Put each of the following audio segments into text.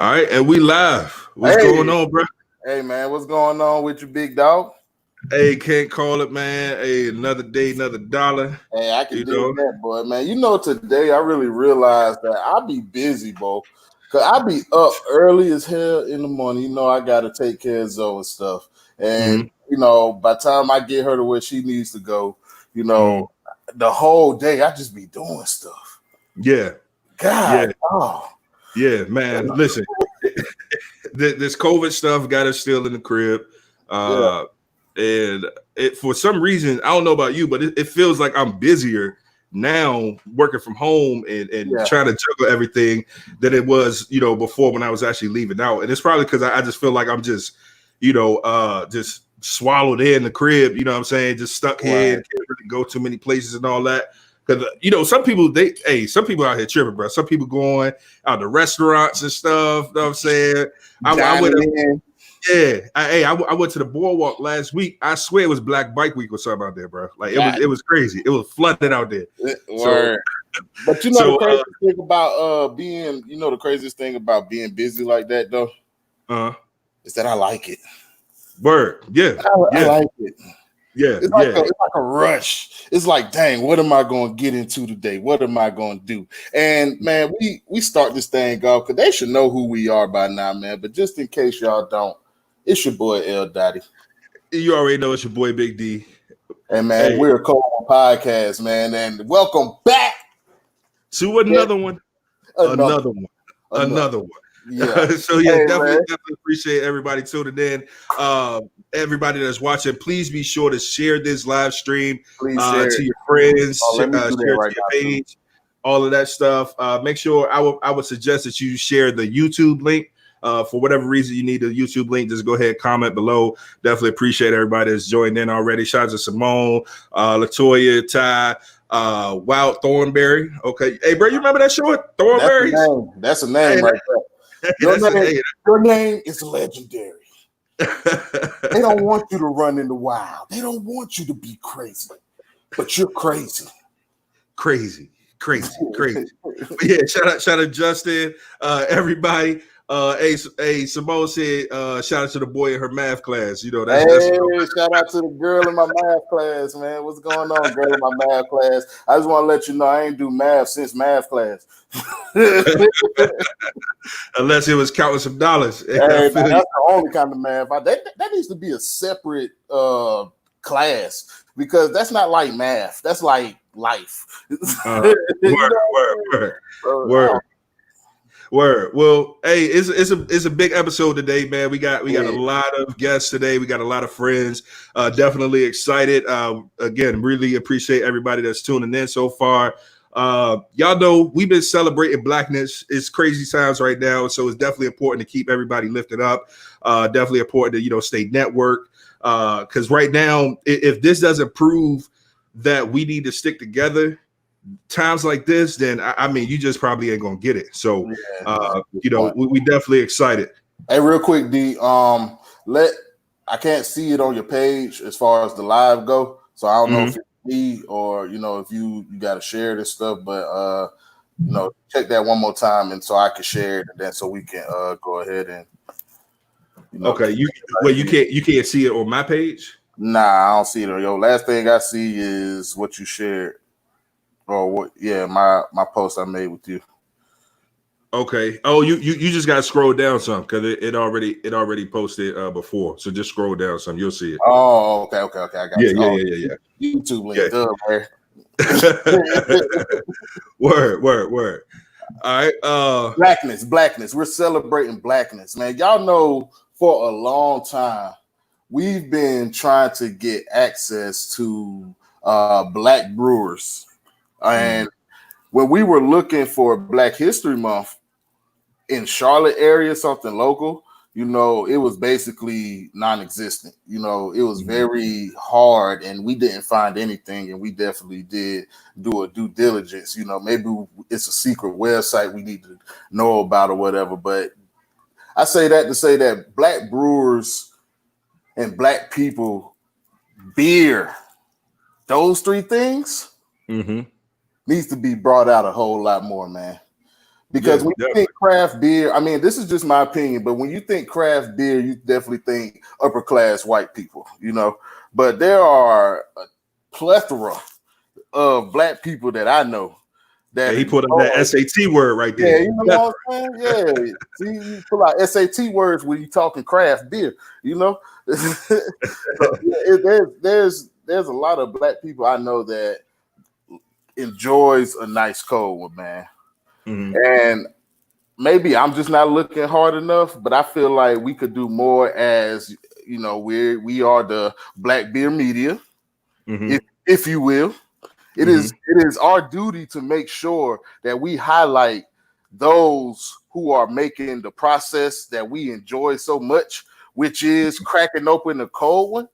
All right, and we live. What's Hey, going on, bro? hey, man, what's going on with you, big dog? Hey, can't call it, man. Hey, another day, another dollar. Hey, I can You dig know. that, boy, man. Today I really realized that I be busy, bro. Cause I be up early as hell in the morning. I gotta take care of Zoe and stuff. And hmm by the time I get her to where she needs to go, hmm the whole day I just be doing stuff. Yeah, yeah, God, oh, yeah, man. Listen, this COVID stuff got us still in the crib, yeah, uh, and it for some reason I don't know about you, but it feels like I'm busier now working from home and yeah, trying to juggle everything than it was, before when I was actually leaving out. And it's probably because I just feel like I'm just, just swallowed in the crib. You know what I'm saying? Just stuck here, right. can't really go too many places and all that. Because some people some people out here tripping, bro. Some people going out to restaurants and stuff. You know what I'm saying? I went. Dining in. Yeah, I went to the boardwalk last week. I swear it was Black Bike Week or something out there, bro. Like God, it was crazy. It was flooded out there. So word. But the so craziest thing about the craziest thing about being busy like that though uh is that I like it. word. Yeah, I yeah, like it. yeah, It's like yeah. it's like a rush. It's like, dang, what am I going to get into today? What am I going to do? And man, we start this thing off because they should know who we are by now, man. But just in case y'all don't, it's your boy L Dottie. You already know it's your boy Big D. And man, Hey, we're a podcast, man, and welcome back. to another one, Another, another one. yeah. So yeah, Hey man, definitely appreciate everybody tuning in. Everybody that's watching, please be sure to share this live stream please share to it. your friends, Oh, let me share do it that to right your now too. page, all of that stuff. Make sure I would suggest that you share the YouTube link. For whatever reason you need a YouTube link, just go ahead, comment below. Definitely appreciate everybody that's joined in already. Shout out to Simone, Latoya, Ty, Wild Thornberry. Okay, hey bro, you remember that show, That's the Thornberries? name. That's a Hey, name right there. hey, Your name is legendary. They don't want you to run in the wild. They don't want you to be crazy, but you're crazy. crazy. But yeah, shout out Justin, everybody. Simone said, shout out to the boy in her math class. That's Hey, shout out to the girl in my math class, man. What's going on, girl in my math class? I just want to let you know I ain't do math since math class. unless it was counting some dollars. Hey, that's the only kind of math. That needs to be a separate class because that's not like math. That's like life. Word. Well, hey, it's a big episode today, man. We got a lot of guests today. We got a lot of friends. Definitely excited. Again, really appreciate everybody that's tuning in so far. Y'all know we've been celebrating Blackness. It's crazy times right now, so it's definitely important to keep everybody lifted up. Definitely important to stay networked. Because right now, if this doesn't prove that we need to stick together times like this, then I mean, you just probably ain't gonna get it. So, we definitely excited. Hey, real quick, D. I can't see it on your page as far as the live go, so I don't know if it's me or if you got to share this stuff, but check that one more time, and so I can share it, and then so we can go ahead and okay. You can't see it on my page. Nah, I don't see it. Yo, last thing I see is what you shared. Or what? Yeah, my post I made with you. Okay. Oh, you just got to scroll down some because it already posted before. So just scroll down some. You'll see it. Oh, okay. I got you. Yeah. YouTube link, man. Word. All right. Blackness. We're celebrating blackness, man. Y'all know for a long time we've been trying to get access to black brewers. And when we were looking for Black History Month in Charlotte area, something local, it was basically non-existent. It was very hard, and we didn't find anything, and we definitely did do a due diligence. Maybe it's a secret website we need to know about or whatever. But I say that to say that black brewers and black people, beer, those three things needs to be brought out a whole lot more, man. Because when you think craft beer, I mean, this is just my opinion, but when you think craft beer, you definitely think upper class white people, you know. But there are a plethora of black people that I know that he put up that SAT word right there. Yeah, you know what I'm saying? Yeah. See, you pull out SAT words when you talking craft beer, you know. So, there's a lot of black people I know that enjoys a nice cold one, man. Mm-hmm. And maybe I'm just not looking hard enough, but I feel like we could do more as, you know, we are the black beer media, if you will. It is our duty to make sure that we highlight those who are making the process that we enjoy so much, which is cracking open the cold one.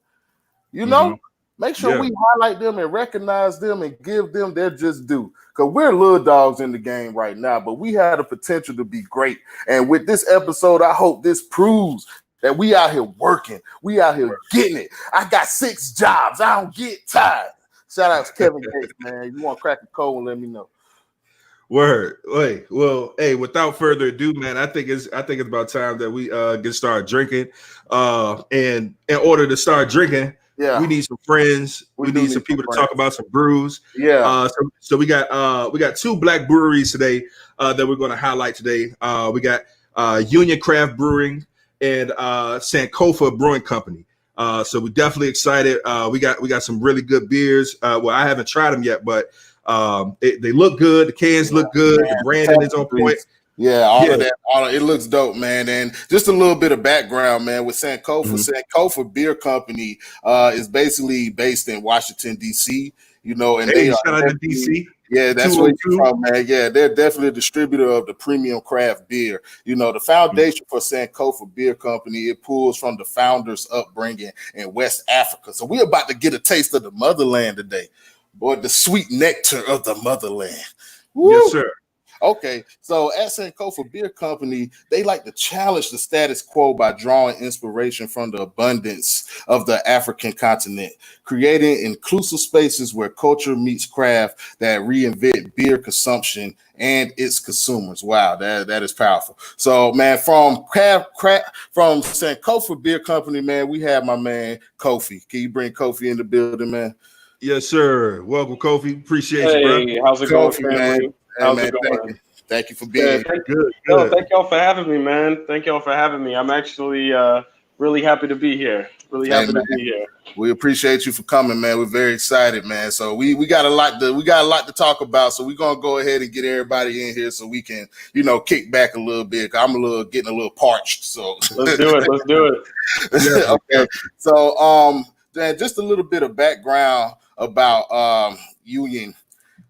You know, make sure we highlight them and recognize them and give them their just due. Because we're little dogs in the game right now, but we have the potential to be great. And with this episode, I hope this proves that we out here working. We out here getting it. I got 6 jobs. I don't get tired. Shout out to Kevin Gates, man. You want to crack a cold, let me know. Word. Wait. Well, hey, without further ado, man, I think it's about time that we get started drinking. And in order to start drinking, we need some friends. We need some people to talk about some brews. Yeah. So we got 2 black breweries today that we're going to highlight today. We got Union Craft Brewing and Sankofa Brewing Company. So we're definitely excited. We got some really good beers. Well, I haven't tried them yet, but they look good. The cans look good. Man, the branding is on point. Yeah, all of that. It looks dope, man. And just a little bit of background, man, with Sankofa. Sankofa Beer Company is basically based in Washington, D.C., you know, and they are shout out to DC. Yeah, that's where you're from, man. Yeah, they're definitely a distributor of the premium craft beer. You know, the foundation for Sankofa Beer Company, it pulls from the founders' upbringing in West Africa. So we're about to get a taste of the motherland today. Boy, the sweet nectar of the motherland. Woo! Yes, sir. Okay, so at Sankofa Beer Company, they like to challenge the status quo by drawing inspiration from the abundance of the African continent, creating inclusive spaces where culture meets craft that reinvent beer consumption and its consumers. Wow, that is powerful. So, man, from Sankofa Beer Company, man, we have my man Kofi. Can you bring Kofi in the building, man? Yes, sir. Welcome, Kofi. Appreciate you, bro. Hey, how's it going, family? Man. How's it going? Thank you for being here. Good. No, thank y'all for having me, man. Thank y'all for having me. I'm actually really happy to be here. Really happy to be here. We appreciate you for coming, man. We're very excited, man. So we got a lot to talk about. So we're gonna go ahead and get everybody in here so we can, you know, kick back a little bit. I'm getting a little parched. So let's do it. Okay. So then just a little bit of background about Union.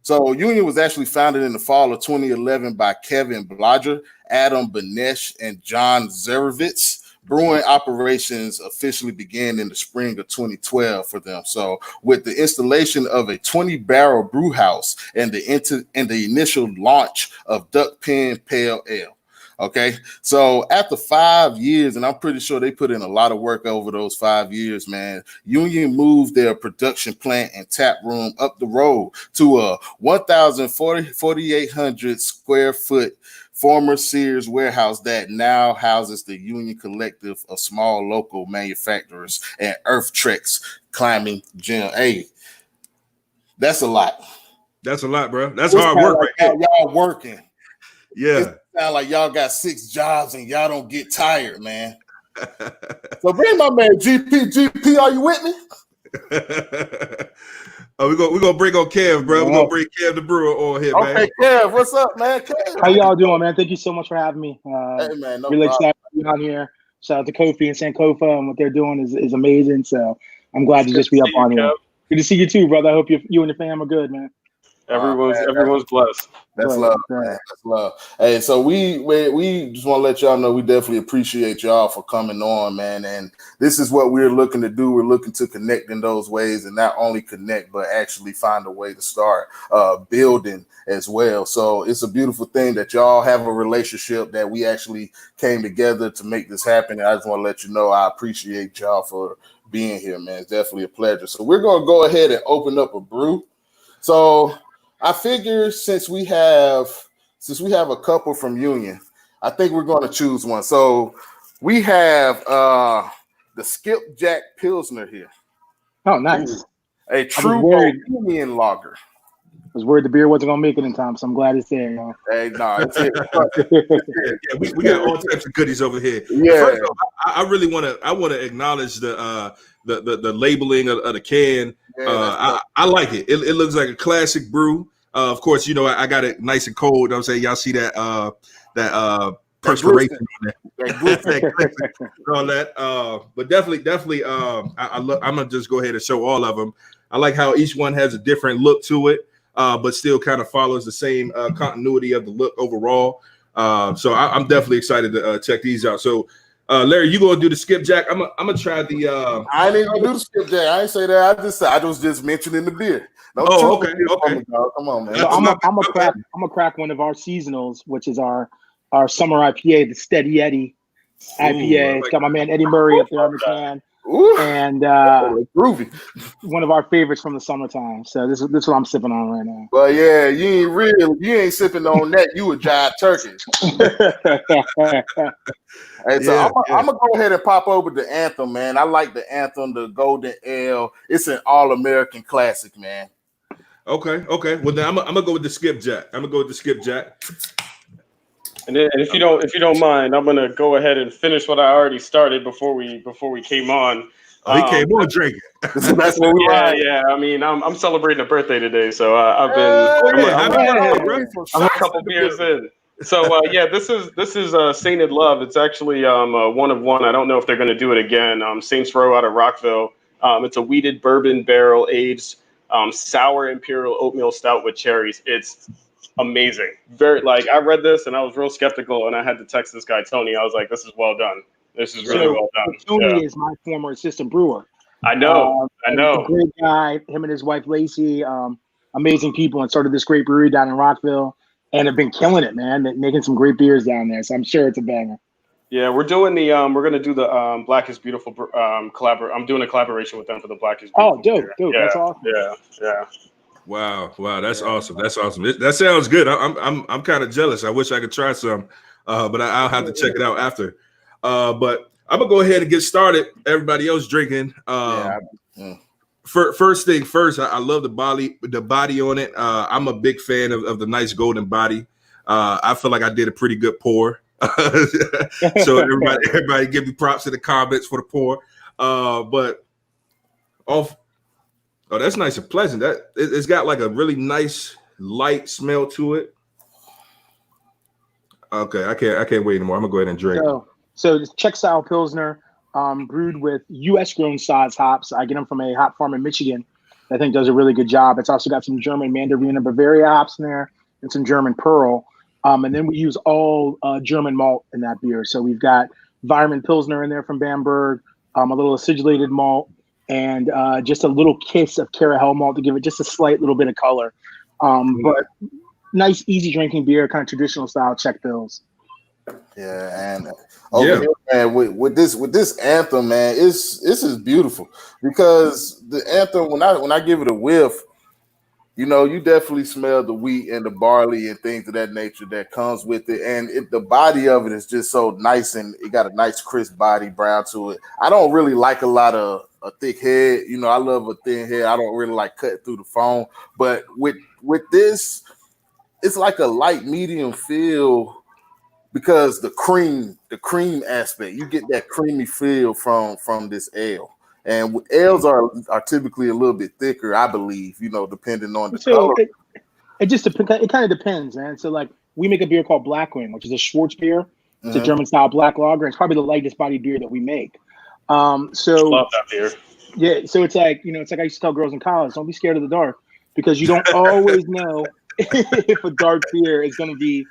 So Union was actually founded in the fall of 2011 by Kevin Blodger, Adam Benesh, and John Zerevitz. Brewing operations officially began in the spring of 2012 for them. So with the installation of a 20-barrel brew house and the initial launch of Duck Pen Pale Ale. Okay, so after 5 years, and I'm pretty sure they put in a lot of work over those 5 years, man, Union moved their production plant and tap room up the road to a 4,800 square foot former Sears warehouse that now houses the Union Collective of small local manufacturers and Earth Treks climbing gym. Hey, that's a lot. That's a lot, bro. That's hard work right there. Y'all working. Yeah. It sounds like y'all got 6 jobs and y'all don't get tired, man. So bring my man GP. GP, are you with me? We're gonna bring on Kev, bro. We're gonna bring Kev the brewer on here, man. Okay, Kev, what's up, man? Kev. How y'all doing, man? Thank you so much for having me. Hey, man, no really problem. excited to be on here. Shout out to Kofi and Sankofa, and what they're doing is amazing. So I'm glad to just be up on here. Good to see you too, brother. I hope you and the fam are good, man. Everyone's blessed. That's love, man. That's love. Hey, so we just want to let y'all know we definitely appreciate y'all for coming on, man. And this is what we're looking to do. We're looking to connect in those ways, and not only connect, but actually find a way to start building as well. So it's a beautiful thing that y'all have a relationship that we actually came together to make this happen. And I just want to let you know I appreciate y'all for being here, man. It's definitely a pleasure. So we're going to go ahead and open up a brew. So I figure since we have since we have a couple from Union, I think we're going to choose one. So we have the Skipjack Pilsner here. Oh, nice. A true Bohemian lager. I was worried the beer wasn't gonna make it in time, so I'm glad it's there. You know? Hey, no, it's it. Yeah, we got all types of goodies over here. Yeah. First off, I really want to acknowledge the labeling of the can. Yeah, I like it. It looks like a classic brew. Of course, you know I got it nice and cold. I'm saying y'all see that perspiration on that, all that. But definitely, I'm gonna just go ahead and show all of them. I like how each one has a different look to it. But still kind of follows the same continuity of the look overall. So I'm definitely excited to check these out. So, Larry, you gonna do the skipjack? I'm gonna try the. I ain't even gonna do the skipjack. I ain't say that. I was just mentioning the beer. Okay. Come on, man. So I'm gonna crack one of our seasonals, which is our summer IPA, the Steady Eddie IPA. It's got my man Eddie Murray up there on the can. Ooh, and groovy. One of our favorites from the summertime. So this is what I'm sipping on right now. Well, yeah, you ain't sipping on that. You a jive turkey. And so I'm gonna go ahead and pop over the Anthem, man. I like the Anthem, the Golden Ale. It's an all-American classic, man. Okay. Well, then I'm gonna go with the skipjack. And if you don't mind, I'm gonna go ahead and finish what I already started before we came on. He came on drinking. That's what we yeah. I mean, I'm celebrating a birthday today, so I've been I'm a couple beers in. So this is Sainted Love. It's actually one of one. I don't know if they're gonna do it again. Saints Row out of Rockville. It's a wheated bourbon barrel aged sour imperial oatmeal stout with cherries. It's amazing. Very I read this and I was real skeptical, and I had to text this guy Tony. I was like, "This is well done. This is really well done." Tony is my former assistant brewer. I know. He's a great guy. Him and his wife Lacey, amazing people, and started this great brewery down in Rockville, and have been killing it, man. They're making some great beers down there. So I'm sure it's a banger. Yeah, we're doing we're gonna do the Black is Beautiful I'm doing a collaboration with them for the Black is Beautiful. Oh, dope. Yeah, that's awesome. Yeah. Wow, that's awesome. That sounds good. I'm kind of jealous. I wish I could try some, but I'll have to check it out after. But I'm gonna go ahead and get started. Everybody else drinking. First thing first, I love the body on it. I'm a big fan of the nice golden body. I feel like I did a pretty good pour. So everybody give me props in the comments for the pour. But that's nice and pleasant. It's got like a really nice light smell to it. Okay, I can't wait anymore. I'm gonna go ahead and drink. So this Czech style Pilsner, brewed with U.S. grown Saaz hops. I get them from a hop farm in Michigan. I think does a really good job. It's also got some German Mandarin and Bavaria hops in there, and some German Pearl. And then we use all German malt in that beer. So we've got Weirmann Pilsner in there from Bamberg, a little acidulated malt, and just a little kiss of Carahel malt to give it just a slight little bit of color. But nice, easy drinking beer, kind of traditional style Czech Pils. Yeah, and here, man, with this Anthem, man, this is beautiful because the Anthem, when I give it a whiff, you definitely smell the wheat and the barley and things of that nature that comes with it, and the body of it is just so nice, and it got a nice crisp body brown to it. I don't really like a lot of a thick head. I love a thin head. I don't really like cutting through the foam, but with this, it's like a light medium feel. Because the cream aspect, you get that creamy feel from this ale, and ales are typically a little bit thicker, I believe. Depending on the color. It kind of depends, man. So we make a beer called Blackwing, which is a Schwartz beer. It's a German style black lager. It's probably the lightest body beer that we make. Love that beer. Yeah, so it's like it's like I used to tell girls in college, don't be scared of the dark, because you don't always know if a dark beer is going to be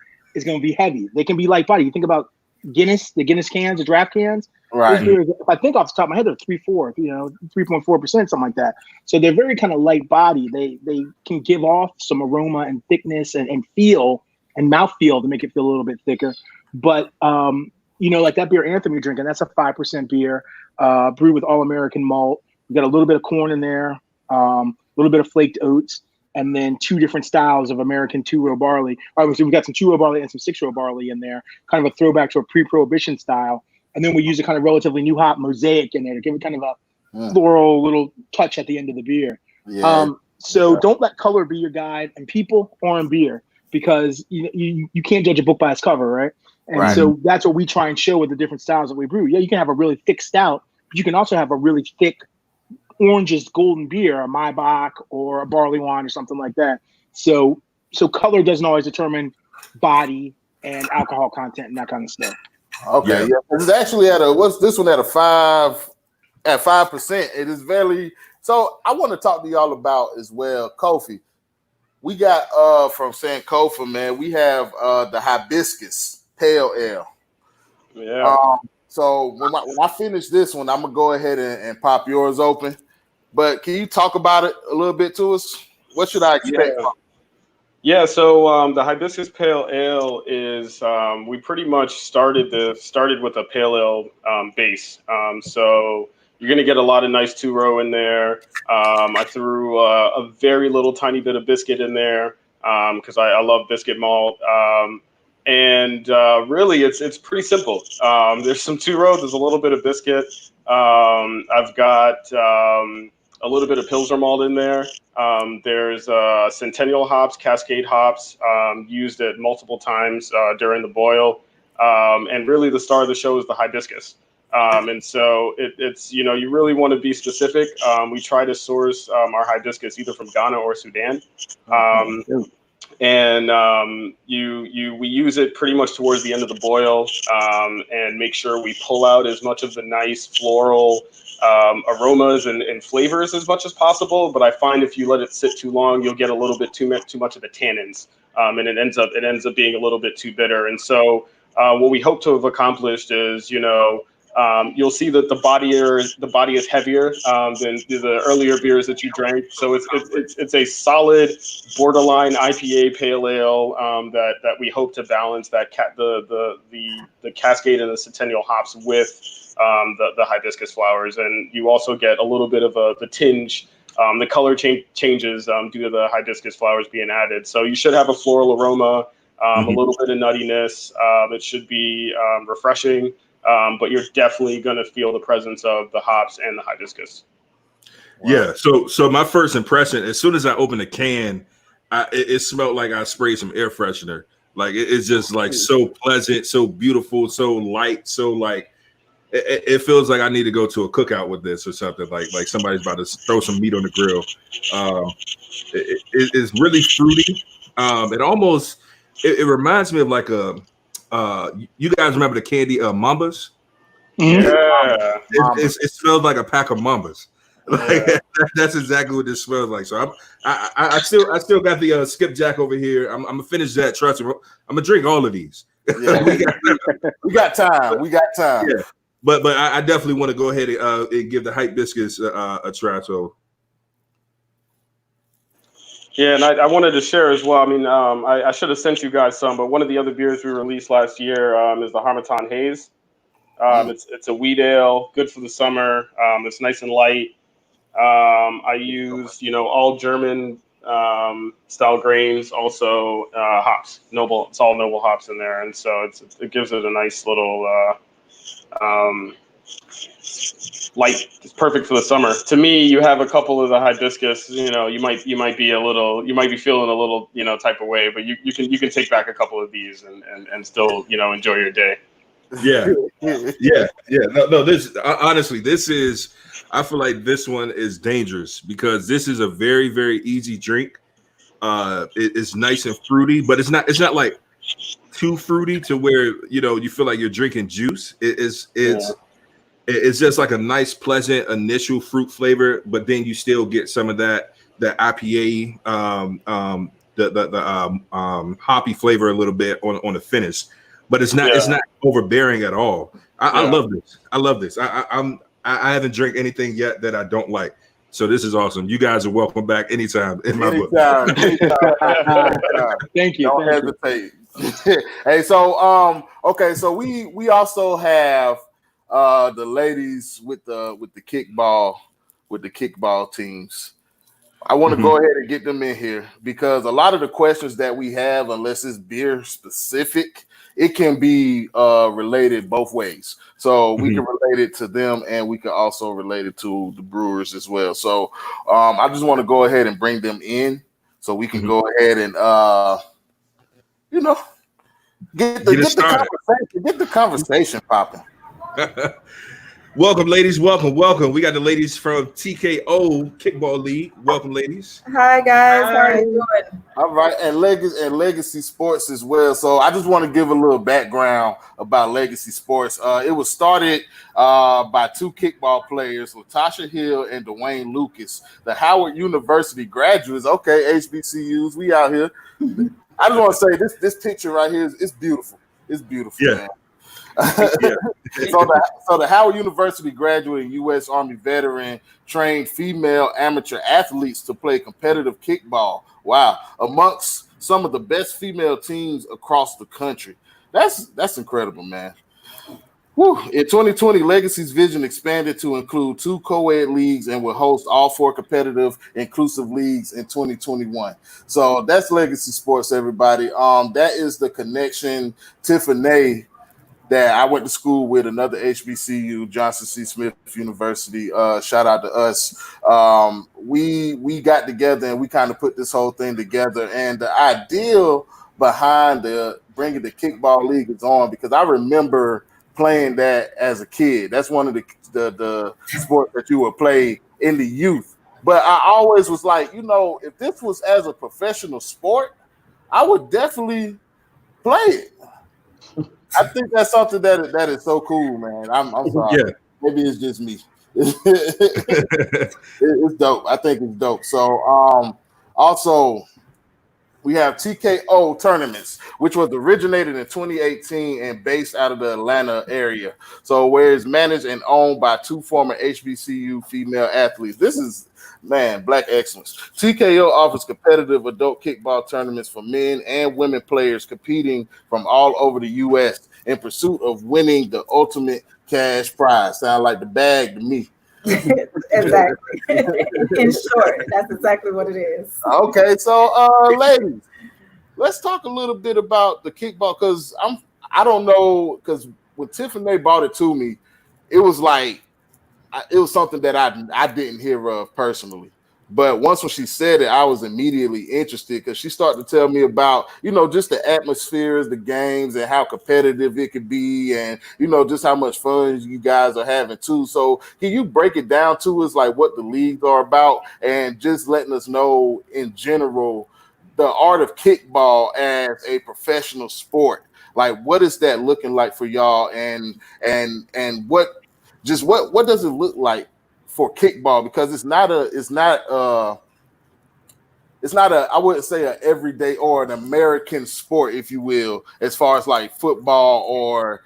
heavy. They can be light body. You think about Guinness, the Guinness cans, the draft cans. Right. If I think off the top of my head, they're 3.4%, something like that. So they're very kind of light body. They can give off some aroma and thickness and feel and mouthfeel to make it feel a little bit thicker. But like that beer Anthem you're drinking, that's a 5% beer, brewed with all American malt. We got a little bit of corn in there, a little bit of flaked oats. and then 2 different styles of American 2-row barley. So we've got some 2-row barley and some 6-row barley in there, kind of a throwback to a pre-prohibition style. And then we use a kind of relatively new hop mosaic in there to give it kind of a floral little touch at the end of the beer. So don't let color be your guide, and people or in beer, because you can't judge a book by its cover, right? And so that's what we try and show with the different styles that we brew. Yeah, you can have a really thick stout, but you can also have a really thick oranges golden beer, a Maibach or a barley wine or something like that. So color doesn't always determine body and alcohol content and that kind of stuff. Okay, yeah. It's actually what's this one at 5%. It is very. So I want to talk to y'all about as well, Kofi. We got from Sankofa, man. We have the hibiscus pale ale. Yeah. So when I finish this one, I'm gonna go ahead and pop yours open. But can you talk about it a little bit to us? What should I expect? Yeah, so the hibiscus pale ale is we pretty much started with a pale ale base. So you're gonna get a lot of nice 2-row in there. I threw a very little tiny bit of biscuit in there because I love biscuit malt. And really, it's pretty simple. There's some 2-row. There's a little bit of biscuit. I've got a little bit of Pilsner malt in there. There's Centennial hops, Cascade hops used at multiple times during the boil. And really the star of the show is the hibiscus. And so it's, you really want to be specific. We try to source our hibiscus either from Ghana or Sudan. And we use it pretty much towards the end of the boil and make sure we pull out as much of the nice floral aromas and flavors as much as possible. But I find if you let it sit too long, you'll get a little bit too much of the tannins, and it ends up being a little bit too bitter. And so what we hope to have accomplished is, you'll see that the body is heavier than the earlier beers that you drank. So it's a solid borderline IPA pale ale that we hope to balance the Cascade and the Centennial hops with the hibiscus flowers, and you also get a little bit of the tinge. The color changes due to the hibiscus flowers being added. So you should have a floral aroma, a little bit of nuttiness. It should be refreshing. But you're definitely going to feel the presence of the hops and the hibiscus. Wow. Yeah. So my first impression, as soon as I opened the can, it smelled like I sprayed some air freshener. Like it's just like so pleasant, so beautiful, so light, so like it feels like I need to go to a cookout with this or something. Like somebody's about to throw some meat on the grill. It's really fruity. It reminds me of like you guys remember the candy Mambas? Yeah, it smells like a pack of Mambas. Like that's exactly what this smells like. So I still got the skipjack over here. I'm gonna finish that. Trust me, I'm gonna drink all of these. Yeah. we got time. Yeah, but I definitely want to go ahead and give the hibiscus a try. So. Yeah, and I wanted to share as well. I mean, I should have sent you guys some, but one of the other beers we released last year is the Harmattan Haze. It's a wheat ale, good for the summer. It's nice and light. I used, all German style grains, also hops. It's all noble hops in there, and so it gives it a nice little light. It's perfect for the summer. To me, you have a couple of the hibiscus. You might be feeling a little type of way, but you can take back a couple of these and still enjoy your day. Yeah. No. This honestly, I feel like this one is dangerous because this is a very, very easy drink. It's nice and fruity, but it's not like too fruity to where you feel like you're drinking juice. It's just like a nice, pleasant initial fruit flavor, but then you still get some of the IPA, the hoppy flavor a little bit on the finish. But it's not overbearing at all. I love this. I haven't drank anything yet that I don't like. So this is awesome. You guys are welcome back anytime in my book. Thank you. Don't hesitate. Hey, so okay, so we also have the ladies with the kickball teams. I want to go ahead and get them in here because a lot of the questions that we have, unless it's beer specific, it can be related both ways. So we can relate it to them, and we can also relate it to the brewers as well. So I just want to go ahead and bring them in so we can go ahead and get the conversation popping. Welcome, ladies. Welcome. We got the ladies from TKO Kickball League. Welcome, ladies. Hi, guys. How are you doing? All right, and Legacy Sports as well. So I just want to give a little background about Legacy Sports. It was started by two kickball players, Latasha Hill and Dwayne Lucas, the Howard University graduates. Okay, HBCUs, we out here. I just want to say this picture right here is beautiful. It's beautiful, man. So the Howard University graduate and U.S. Army veteran trained female amateur athletes to play competitive kickball. Wow, amongst some of the best female teams across the country. That's incredible, man. Whew. In 2020, Legacy's vision expanded to include 2 co-ed leagues and will host all 4 competitive inclusive leagues in 2021. So that's Legacy Sports, everybody. That is the connection, Tiffany, that I went to school with, another HBCU, Johnson C. Smith University. Shout out to us. We got together and we kind of put this whole thing together. And the ideal behind bringing the kickball league is on because I remember playing that as a kid. That's one of the sports that you would play in the youth. But I always was like, if this was as a professional sport, I would definitely play it. I think that's something that is so cool, man. I'm sorry. Yeah. Maybe it's just me. It's dope. I think it's dope. So also we have TKO tournaments, which was originated in 2018 and based out of the Atlanta area. So where it's managed and owned by 2 former HBCU female athletes. This is, man, black excellence. TKO offers competitive adult kickball tournaments for men and women players competing from all over the U.S. in pursuit of winning the ultimate cash prize. Sound like the bag to me. Exactly. In short, that's exactly what it is. Okay, so ladies, let's talk a little bit about the kickball because I don't know, because when Tiffany brought it to me, it was like it was something that I didn't hear of personally. But once when she said it, I was immediately interested because she started to tell me about, just the atmospheres, the games, and how competitive it could be, and, just how much fun you guys are having too. So can you break it down to us, like what the leagues are about, and just letting us know in general the art of kickball as a professional sport? Like, what is that looking like for y'all, and what does it look like for kickball? Because it's not a I wouldn't say an everyday or an American sport, if you will, as far as like football or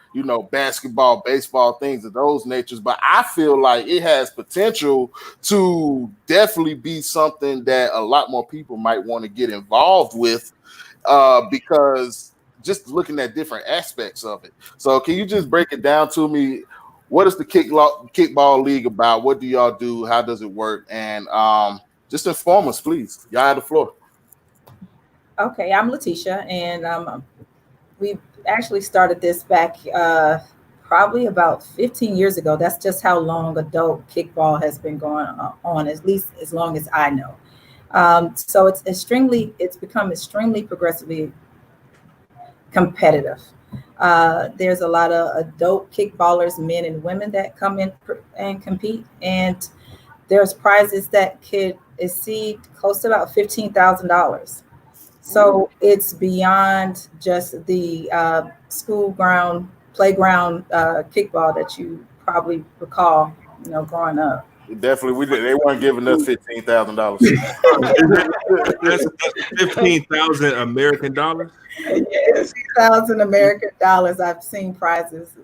basketball, baseball, things of those natures. But I feel like it has potential to definitely be something that a lot more people might want to get involved with because just looking at different aspects of it. So can you just break it down to me? What is the kickball league about? What do y'all do? How does it work? And just inform us, please. Y'all have the floor. Okay, I'm Letitia, and we actually started this back probably about 15 years ago. That's just how long adult kickball has been going on, at least as long as I know. So it's become extremely progressively competitive. There's a lot of adult kickballers, men and women, that come in and compete, and there's prizes that could exceed close to about $15,000. So it's beyond just the playground kickball that you probably recall, growing up. Definitely, they weren't giving us $15,000. That's 15,000 American dollars. Yes, 15,000 American dollars. I've seen prizes.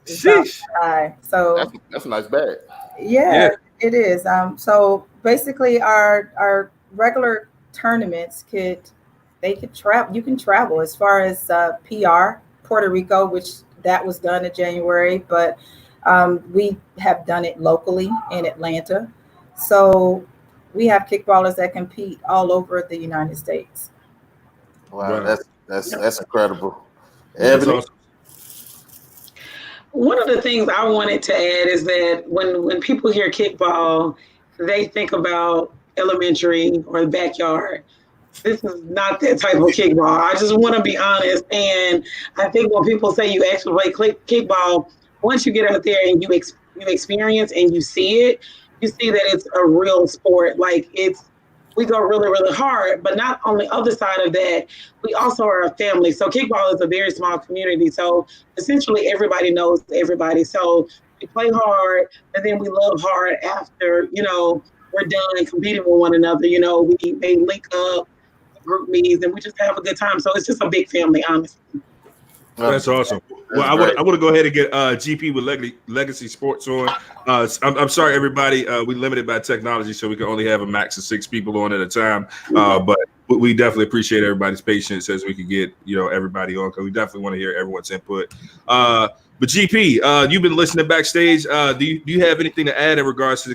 It's high. So that's a nice bag. Yeah, it is. So basically, our regular tournaments could travel. You can travel as far as PR, Puerto Rico, which that was done in January, but we have done it locally in Atlanta. So we have kickballers that compete all over the United States. Wow, that's incredible. That's awesome. One of the things I wanted to add is that when people hear kickball, they think about elementary or the backyard. This is not that type of kickball. I just want to be honest. And I think when people say you actually play kickball, once you get out there and you experience and you see it, you see that it's a real sport. Like we go really, really hard. But not on the other side of that, we also are a family. So kickball is a very small community. So essentially everybody knows everybody. So we play hard, and then we love hard after, we're done competing with one another. We may link up, group meetings, and we just have a good time. So it's just a big family, honestly. That's awesome. Well, I want to go ahead and get GP with Legacy Sports on. I'm sorry, everybody. We limited by technology, so we can only have a max of 6 people on at a time. But we definitely appreciate everybody's patience as we can get everybody on, because we definitely want to hear everyone's input. But GP, you've been listening backstage. Do you have anything to add in regards to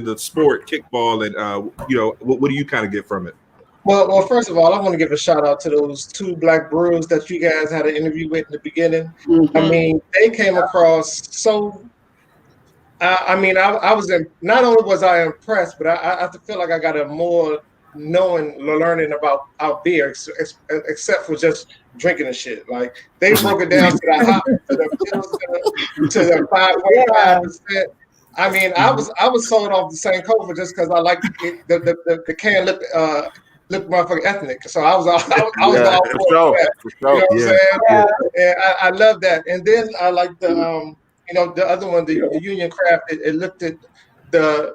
the sport kickball, and what do you kind of get from it? Well, first of all, I want to give a shout out to those 2 black brewers that you guys had an interview with in the beginning. Mm-hmm. I mean, they came across so. I was not only was I impressed, but I feel like I got a more learning about our beer, except for just drinking the shit. Like they broke it down to the hop, to the 5.5%. I mean, I was sold off the same cover just because I like the can look motherfucking ethnic. So I was all for that. You know what I'm saying? Yeah. And I love that. And then I like the the other one, the Union Craft. It looked at the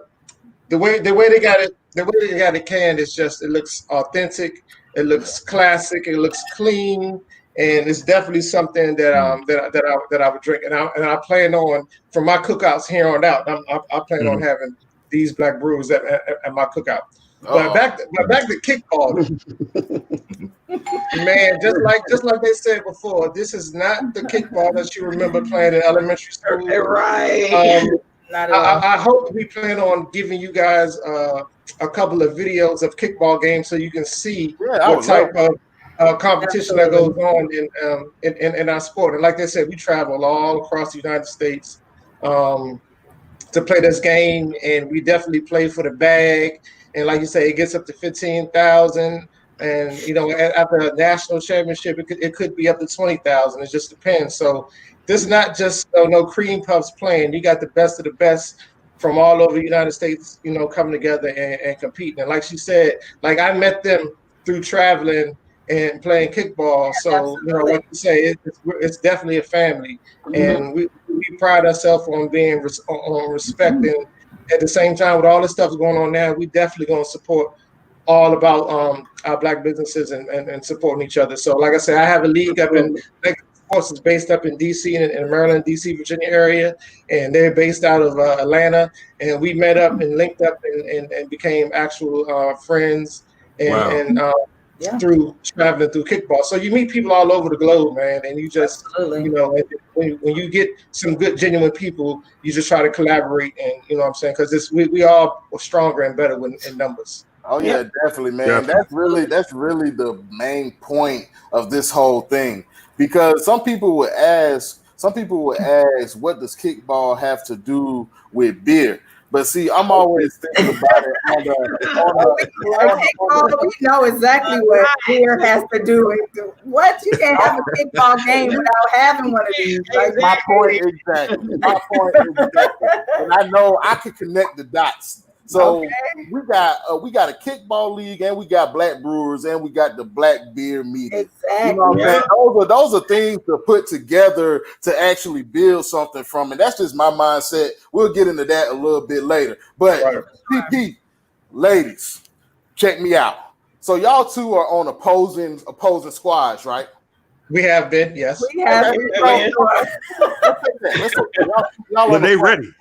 way they got it. The way they got it canned is just, it looks authentic. It looks classic. It looks clean. And it's definitely something that I would drink, and I plan on, from my cookouts here on out. I plan on having these black brews at my cookout. But back to kickball, man. Just like they said before, this is not the kickball that you remember playing in elementary school. Right. I hope we plan on giving you guys a couple of videos of kickball games so you can see what type of competition that goes on in our sport. And like they said, we travel all across the United States to play this game, and we definitely play for the bag. And like you say, it gets up to 15,000, and after a national championship, it could be up to 20,000. It just depends. So this is not just no cream puffs playing. You got the best of the best from all over the United States, coming together and competing. And like she said, like I met them through traveling and playing kickball. So like you say, it's definitely a family, and we pride ourselves on being on respecting. At the same time, with all this stuff going on now, we definitely going to support all about our black businesses and supporting each other. So, like I said, I have a league up in Sports is based up in DC and Maryland, DC, Virginia area, and they're based out of Atlanta. And we met up and linked up and became actual friends through traveling through kickball. So you meet people all over the globe, man, and you just when you get some good genuine people, you just try to collaborate, and what I'm saying, because we all are stronger and better in numbers. Oh yeah, definitely, man. Definitely. That's really the main point of this whole thing, because some people would ask, what does kickball have to do with beer? But see, I'm always thinking about it. We know exactly what beer has to do with what. You can't have a kickball game without having one of these. Like, my point exactly. And I know I can connect the dots. So we got a kickball league, and we got black brewers, and we got the black beer meeting. Exactly. Those are things to put together to actually build something from, and that's just my mindset. We'll get into that a little bit later. But PP, ladies, check me out. So y'all two are on opposing squads, right? We have been, yes. We have been. Y'all they ready?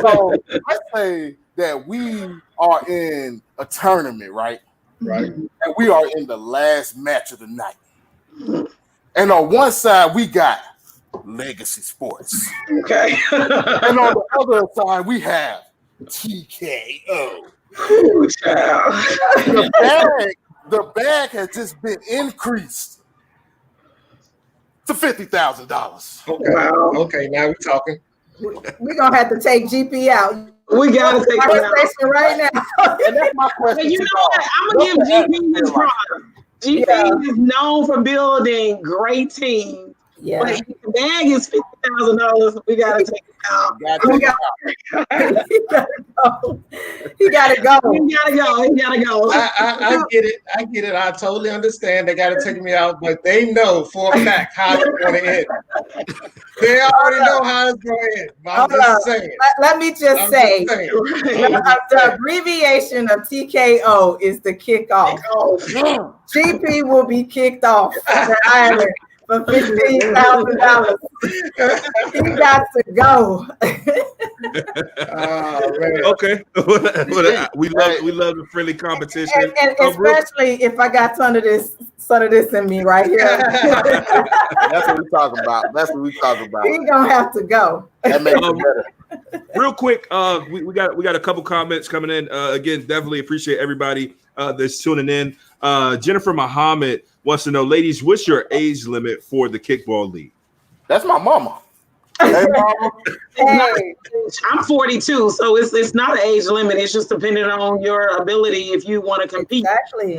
So let's say that we are in a tournament, right? Right. And we are in the last match of the night. And on one side, we got Legacy Sports. Okay. And on the other side, we have TKO. Ooh, The bag has just been increased to $50,000. Okay. Wow. Okay, now we're talking. We're gonna have to take GP out. We gotta take him out. Station right now. And that's my question. But you know what? I'm gonna give GP his props. GP is known for building great teams. Yeah. But if the bag is $50,000, we gotta take it out. He gotta go. He gotta go. He gotta go. I get it. I get it. I totally understand. They got to take me out, but they know for a fact how it's going to end. They already know how it's going to end. I'm just saying. Let me just say, the abbreviation of TKO is the kickoff. GP will be kicked off the island for $15,000. He got to go. Okay. we love the friendly competition. And especially if I got some of this in me right here. That's what we talking about. He's gonna have to go. That makes it better. Real quick, we got a couple comments coming in. Again, definitely appreciate everybody that's tuning in. Jennifer Muhammad wants to know, ladies, what's your age limit for the kickball league? That's my mama. Hey, mama. Hey. I'm 42, so it's not an age limit. It's just depending on your ability if you want to compete. Exactly.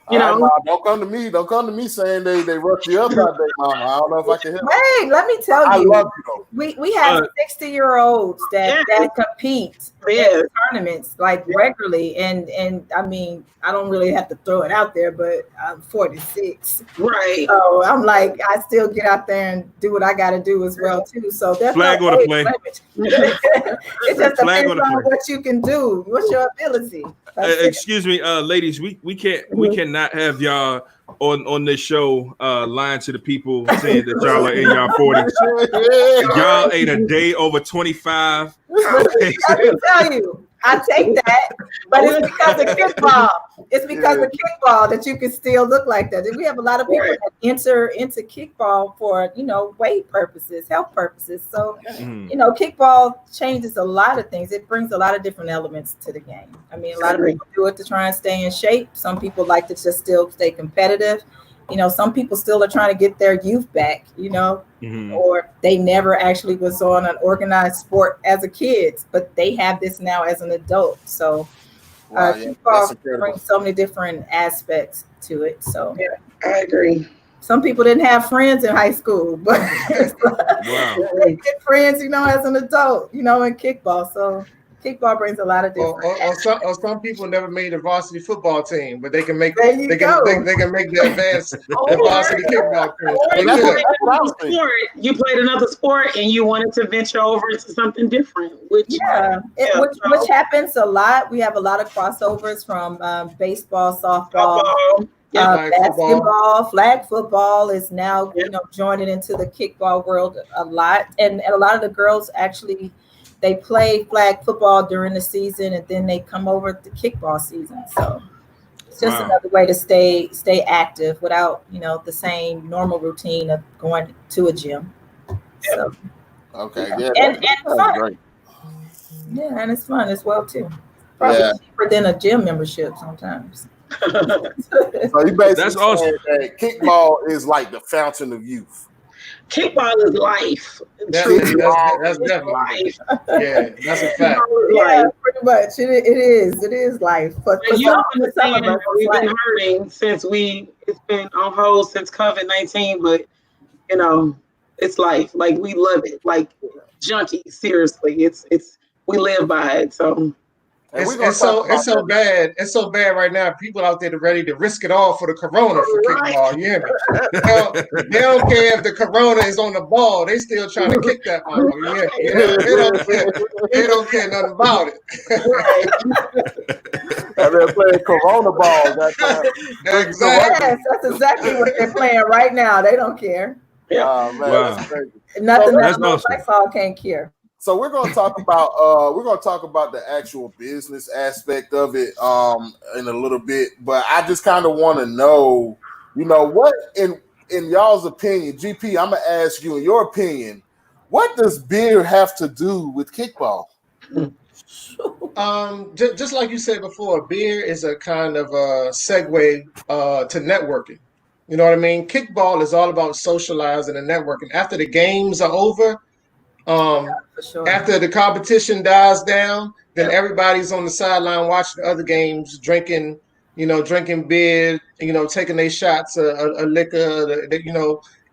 Don't come to me. Don't come to me saying they rough you up out there, mama. I don't know if I can help. Hey, let me tell you. I love you though. We have 60-year-olds that compete in tournaments like regularly, and I mean, I don't really have to throw it out there, but I'm 46, right? So I'm like, I still get out there and do what I got to do as well too. So that's flag on the play. It just depends on what you can do. What's your ability? Excuse me, ladies, we cannot have y'all on this show lying to the people saying that y'all are in y'all 40s. Y'all ain't a day over 25. Let me tell you, I take that, but it's because of kickball. It's because of kickball that you can still look like that. And we have a lot of people that enter into kickball for, weight purposes, health purposes. So, kickball changes a lot of things. It brings a lot of different elements to the game. I mean, a lot of people do it to try and stay in shape. Some people like to just still stay competitive. Some people still are trying to get their youth back, or they never actually was on an organized sport as a kid, but they have this now as an adult. So kickball brings so many different aspects to it. So I agree. Some people didn't have friends in high school, but they get friends, as an adult, in kickball. So kickball brings a lot of different. Or some people never made a varsity football team, but they can make they can make the advanced varsity kickball team. You played another sport and you wanted to venture over into something different, which happens a lot. We have a lot of crossovers from baseball, softball. Basketball, flag football is now joining into the kickball world a lot, and a lot of the girls actually. They play flag football during the season, and then they come over to kickball season. So it's just another way to stay active without, the same normal routine of going to a gym. So and fun. Great. Yeah, and it's fun as well too. Probably cheaper than a gym membership sometimes. So you basically that's awesome. That kickball is like the fountain of youth. Kickball is life. That's definitely life. Yeah, that's a fact. Yeah, pretty much. It is life. But you understand we've been hurting since it's been on hold since COVID-19, but it's life. Like we love it. Like junkies, seriously. It's we live by it. So it's so bad. It's so bad right now. People out there are ready to risk it all for the corona for kickball. You hear me? They don't care if the corona is on the ball. They still trying to kick that ball. They don't care nothing about it. They're playing corona ball. Yes, that's exactly what they're playing right now. They don't care. Oh, man, that's crazy. Nothing that Lysol can't cure. So we're going to talk about the actual business aspect of it in a little bit, but I just kind of want to know, what in y'all's opinion, GP, I'm going to ask you in your opinion, what does beer have to do with kickball? Just like you said before, beer is a kind of a segue to networking. You know what I mean? Kickball is all about socializing and networking. After the games are over, For sure. after the competition dies down, then everybody's on the sideline watching the other games, drinking beer, taking their shots of liquor,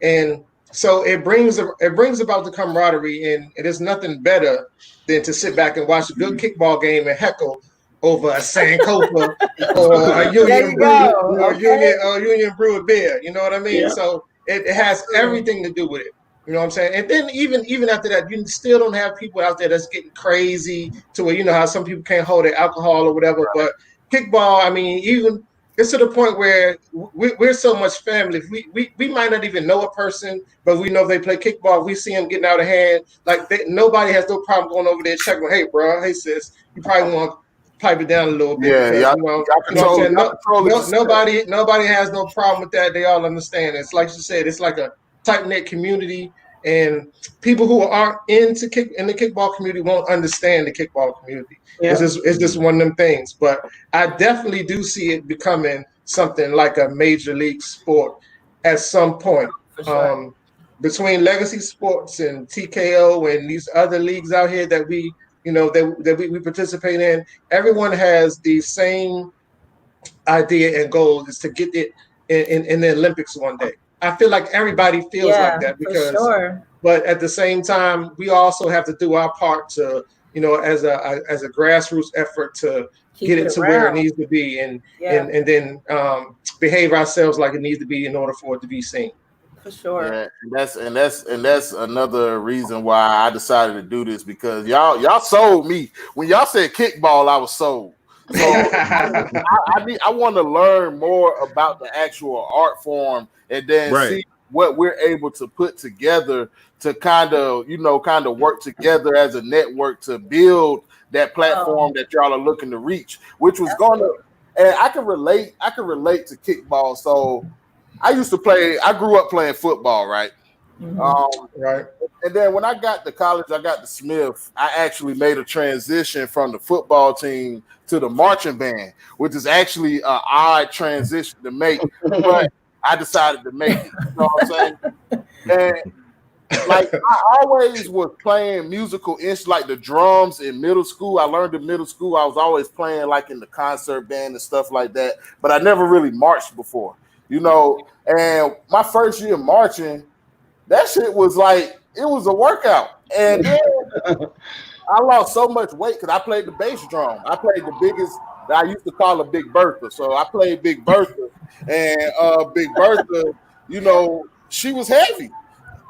and so it brings about the camaraderie, and it is nothing better than to sit back and watch a good kickball game and heckle over a Sankofa or a Union Brew or Union Brew beer. You know what I mean? Yeah. So it has everything to do with it. You know what I'm saying? And then even after that, you still don't have people out there that's getting crazy to where, you know how some people can't hold their alcohol or whatever. But kickball, I mean, even it's to the point where we're so much family. We might not even know a person, but we know they play kickball. We see them getting out of hand. Like nobody has no problem going over there checking. Hey, bro. Hey, sis. You probably want to pipe it down a little bit. Yeah, because, nobody has no problem with that. They all understand. It's like you said. It's like a tight-knit community, and people who aren't in the kickball community won't understand the kickball community. Yeah. It's just one of them things. But I definitely do see it becoming something like a major league sport at some point. Sure. Between Legacy Sports and TKO and these other leagues out here that we we participate in, everyone has the same idea and goal, is to get it in the Olympics one day. I feel like everybody feels like that because, but at the same time, we also have to do our part to, as a grassroots effort to get it to where it needs to be, and then behave ourselves like it needs to be in order for it to be seen. For sure. Yeah, and that's another reason why I decided to do this, because y'all sold me. When y'all said kickball, I was sold. So I want to learn more about the actual art form, and then see what we're able to put together to kind of work together as a network to build that platform that y'all are looking to reach, which was and I can relate to kickball. So I grew up playing football, right? Mm-hmm. Right. And then when I got to college, I got to Smith, I actually made a transition from the football team to the marching band, which is actually an odd transition to make, but I decided to make it. You know what I'm saying? And like I always was playing musical instruments, like the drums in middle school. I learned in middle school. I was always playing like in the concert band and stuff like that, but I never really marched before. And my first year marching, that shit was like, it was a workout. And then I lost so much weight because I played the bass drum. I played the biggest, I used to call her Big Bertha. So I played Big Bertha, and Big Bertha, she was heavy.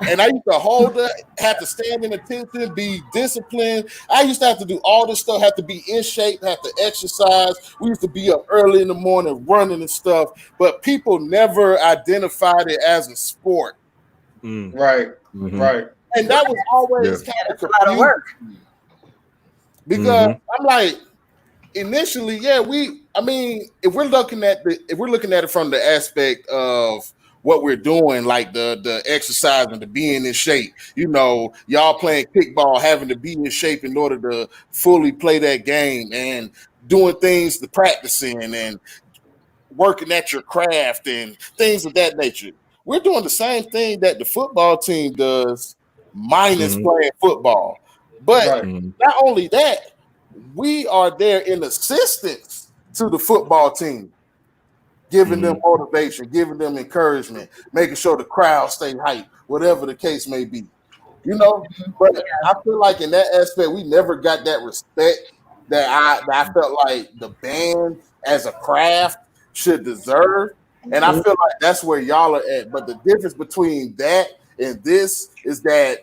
And I used to hold her, have to stand in attention, be disciplined. I used to have to do all this stuff, have to be in shape, have to exercise. We used to be up early in the morning running and stuff, but people never identified it as a sport. Right, right. And that was always kind of confusing. A lot of work. Because I'm like, initially, if we're looking at it from the aspect of what we're doing, like the exercise and the being in shape, y'all playing kickball, having to be in shape in order to fully play that game, and doing things to practicing and working at your craft and things of that nature. We're doing the same thing that the football team does, minus playing football. But not only that, we are there in assistance to the football team, giving them motivation, giving them encouragement, making sure the crowd stay hyped, whatever the case may be. But I feel like in that aspect, we never got that respect that I felt like the band as a craft should deserve. And I feel like that's where y'all are at. But the difference between that and this is that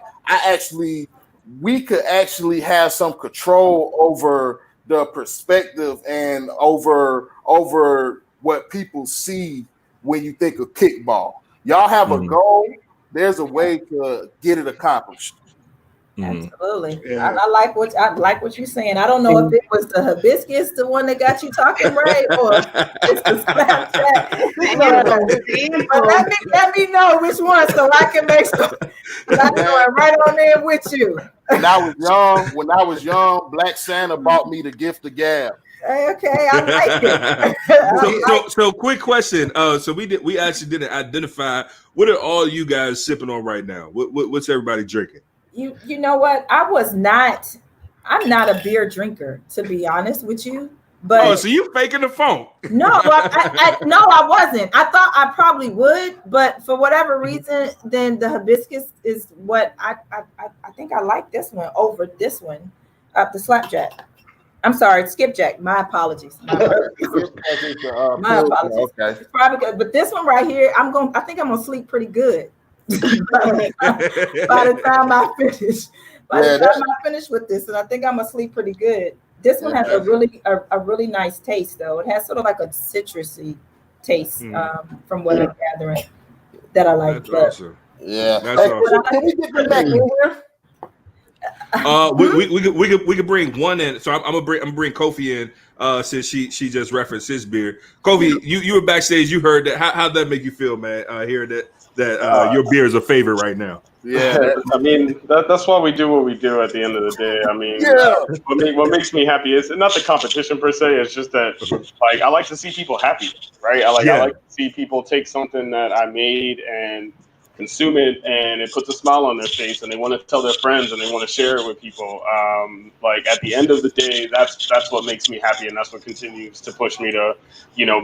we could actually have some control over the perspective and over what people see when you think of kickball. Y'all have a goal. There's a way to get it accomplished. Absolutely. Yeah. I like what you're saying. I don't know if it was the hibiscus, the one that got you talking right, or it's the Snapchat. But let me know which one, so I can make sure I'm right on there with you. when I was young, Black Santa bought me the gift of gab. Okay, I like it. So quick question. So we actually didn't identify what are all you guys sipping on right now? What's everybody drinking? You know what? I'm not a beer drinker, to be honest with you. But so you faking the phone? No, I wasn't. I thought I probably would, but for whatever reason, then the hibiscus is what I think I like this one over this one, the slapjack. I'm sorry, skipjack. My apologies. My apologies. Okay. It's probably good, but this one right here, I think I'm gonna sleep pretty good by the time I finish. By the time I finish with this, and I think I'm gonna sleep pretty good. This one has a really nice taste, though. It has sort of like a citrusy taste, from what I'm gathering, that I like. That's awesome. Yeah. That's awesome. Can we get them back in here? We could bring one in. So I'm gonna bring Kofi in. Since she just referenced his beer. Kofi, you were backstage. You heard that. How'd that make you feel, man? Hearing that your beer is a favorite right now. Yeah, I mean that's why we do what we do. At the end of the day, I mean, what makes me happy is not the competition per se. It's just that, like, I like to see people happy, right? I like to see people take something that I made and consume it, and it puts a smile on their face, and they want to tell their friends, and they want to share it with people. Like, at the end of the day, that's what makes me happy, and that's what continues to push me to,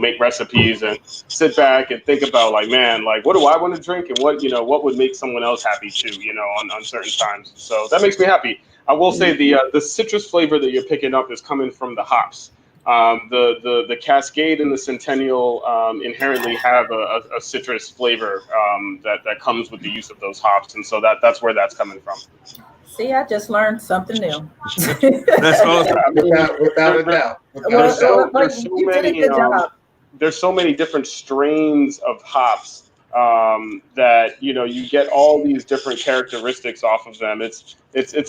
make recipes and sit back and think about, like, man, like, what do I want to drink, and what would make someone else happy too, on certain times. So that makes me happy. I will say the citrus flavor that you're picking up is coming from the hops. The Cascade and the Centennial inherently have a citrus flavor that comes with the use of those hops, and so that's where that's coming from. See, I just learned something new. That's awesome. Without a doubt. There's so many different strains of hops that you get all these different characteristics off of them. It's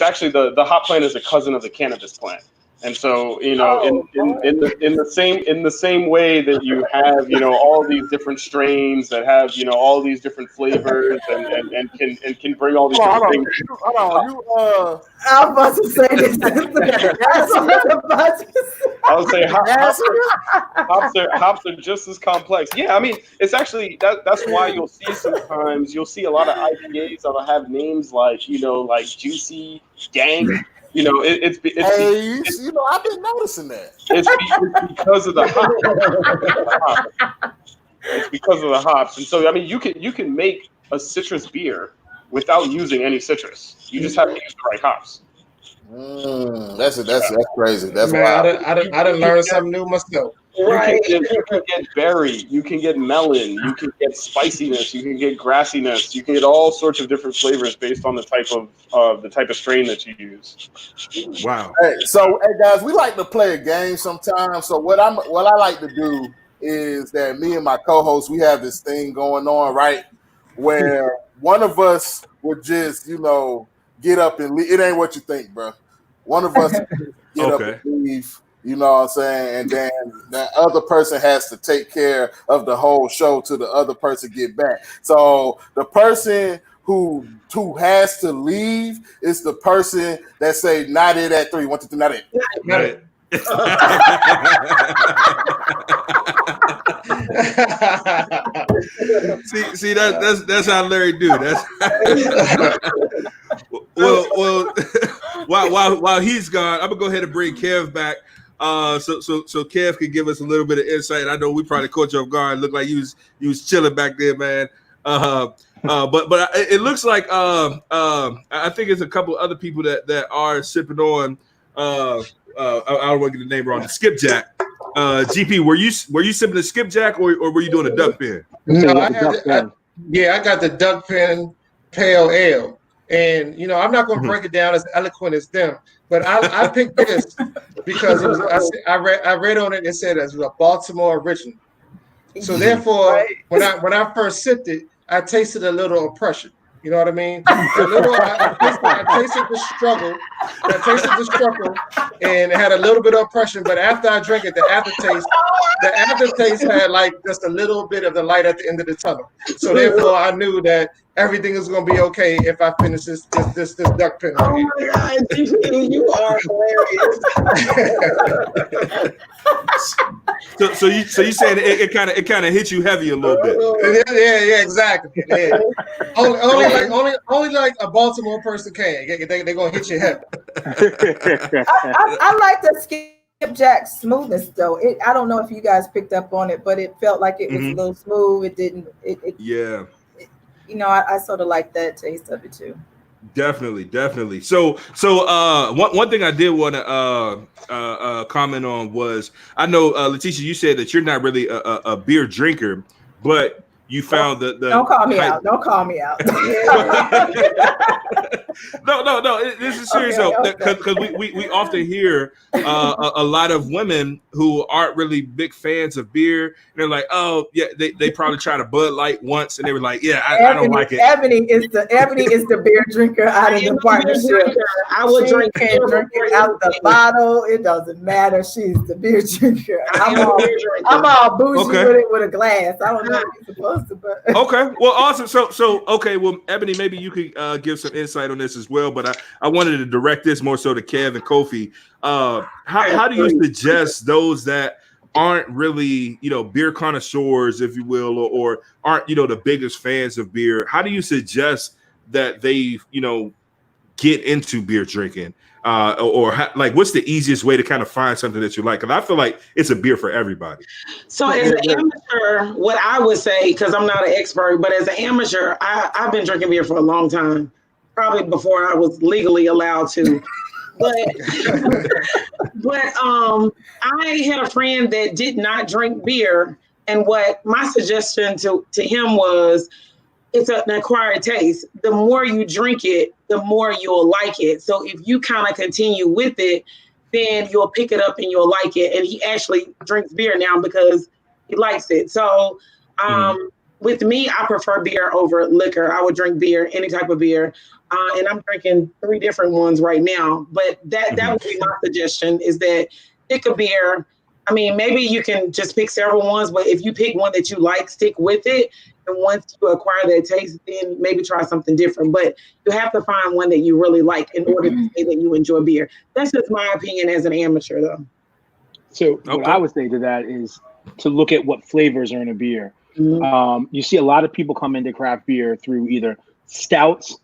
actually the hop plant is a cousin of the cannabis plant. And so, in the same way that you have, all these different strains that have, all these different flavors and can bring all these different things. I'm about to say this. I would say hops are just as complex. Yeah, I mean, it's actually that's why you'll see a lot of IPAs that'll have names like like Juicy, Dank. I've been noticing that. It's because of the hops. It's because of the hops, and so I mean, you can make a citrus beer without using any citrus. You just have to use the right hops. That's crazy. That's why I done learned something new myself. Right. You can get berry, you can get melon, you can get spiciness, you can get grassiness, you can get all sorts of different flavors based on the type of strain that you use. Wow. Hey guys, we like to play a game sometimes. So what I like to do is that me and my co-host, we have this thing going on, right? Where one of us would just, get up and leave. It ain't what you think, bro. One of us get up and leave. You know what I'm saying? And then that other person has to take care of the whole show till the other person get back. So the person who has to leave is the person that say, not it at 3. 1, 2, 3, not it. Not it. see that's how Larry do. That's well while he's gone, I'm gonna go ahead and bring Kev back. So Kev can give us a little bit of insight. I know we probably caught you off guard. Looked like you was chilling back there, man. But it looks like I think it's a couple other people that are sipping on. I don't want to get the name wrong. The Skipjack. GP, were you sipping the Skipjack or were you doing a duck pen? No, I got the duck pen pale ale. And I'm not going to break it down as eloquent as them, but I picked this because I read on it. It said it was a Baltimore original. So therefore, when I first sipped it, I tasted a little oppression. You know what I mean? I tasted the struggle I tasted the struggle, and it had a little bit of oppression. But after I drank it, the aftertaste had like just a little bit of the light at the end of the tunnel. So therefore, I knew that everything is going to be okay if I finish this duck pin. Oh my God, GP, you are hilarious. So you saying it kind of hit you heavy a little bit? Yeah, exactly. Yeah. only like a Baltimore person can. They're gonna hit you heavy. I like the skipjack smoothness though. I don't know if you guys picked up on it, but it felt like it was a little smooth. It didn't. Yeah. I sort of like that taste of it too. Definitely. So one thing I did want to comment on was, I know Letitia, you said that you're not really a beer drinker, but you found the don't call me out. Don't call me out. No. This is serious though, because we often hear a lot of women who aren't really big fans of beer. They're like, oh yeah, they probably tried a Bud Light once, and they were like, yeah, I don't like it. Ebony is the beer drinker out of the partnership. I will drink it out the bottle. It doesn't matter. She's the beer drinker. I'm all bougie with it with a glass. I don't know if you're supposed to, but okay. Well, awesome. So okay. Well, Ebony, maybe you could give some insight on this as well. But I wanted to direct this more so to Kev and Kofi. How do you suggest those that aren't really, beer connoisseurs, if you will, or aren't, the biggest fans of beer, how do you suggest that they, get into beer drinking? What's the easiest way to kind of find something that you like? Because I feel like it's a beer for everybody. So as an amateur, what I would say, because I'm not an expert, but as an amateur, I've been drinking beer for a long time, probably before I was legally allowed to. But I had a friend that did not drink beer, and what my suggestion to him was, it's an acquired taste. The more you drink it, the more you'll like it. So if you kind of continue with it, then you'll pick it up and you'll like it. And he actually drinks beer now because he likes it. So with me, I prefer beer over liquor. I would drink beer, any type of beer. And I'm drinking 3 different ones right now. But that would be my suggestion, is that pick a beer. I mean, maybe you can just pick several ones, but if you pick one that you like, stick with it. And once you acquire that taste, then maybe try something different. But you have to find one that you really like in order to say that you enjoy beer. That's just my opinion as an amateur, though. So what I would say to that is to look at what flavors are in a beer. You see a lot of people come into craft beer through either stouts,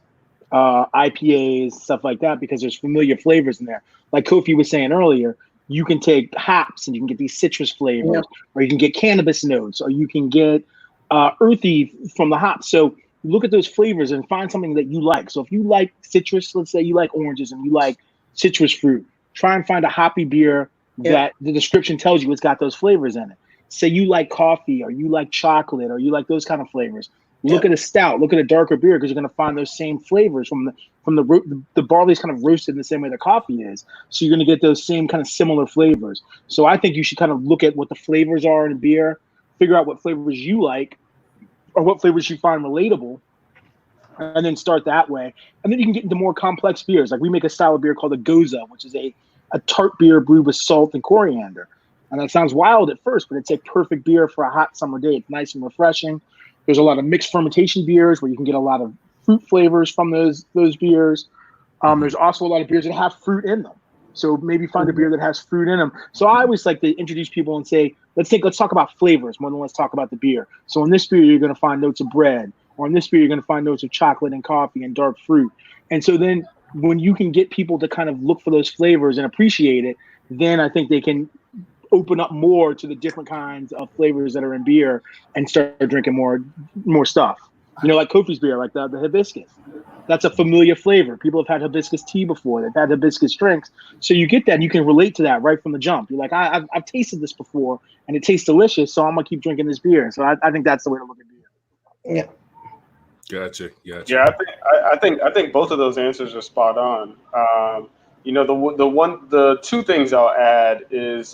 IPAs, stuff like that, because there's familiar flavors in there. Like Kofi was saying earlier, you can take hops and you can get these citrus flavors, or you can get cannabis notes, or you can get earthy from the hops. So look at those flavors and find something that you like. So if you like citrus, let's say you like oranges and you like citrus fruit, try and find a hoppy beer that the description tells you it's got those flavors in it. Say you like coffee, or you like chocolate, or you like those kind of flavors. Look at a stout, look at a darker beer, because you're going to find those same flavors from the barley's kind of roasted in the same way the coffee is. So you're going to get those same kind of similar flavors. So I think you should kind of look at what the flavors are in a beer, figure out what flavors you like or what flavors you find relatable, and then start that way. And then you can get into more complex beers. Like we make a style of beer called a Goza, which is a tart beer brewed with salt and coriander. And that sounds wild at first, but it's a perfect beer for a hot summer day. It's nice and refreshing. There's a lot of mixed fermentation beers where you can get a lot of fruit flavors from those beers. There's also a lot of beers that have fruit in them. So maybe find a beer that has fruit in them. So I always like to introduce people and say, let's talk about flavors more than let's talk about the beer. So in this beer, you're going to find notes of bread, or in this beer, you're going to find notes of chocolate and coffee and dark fruit. And so then when you can get people to kind of look for those flavors and appreciate it, then I think they can open up more to the different kinds of flavors that are in beer and start drinking more stuff. Like Kofi's beer, like the hibiscus. That's a familiar flavor. People have had hibiscus tea before. They've had hibiscus drinks. So you get that, and you can relate to that right from the jump. You're like, I've tasted this before, and it tastes delicious, so I'm going to keep drinking this beer. So I think that's the way to look at beer. Yeah. Gotcha. Yeah, I think both of those answers are spot on. The 2 things I'll add is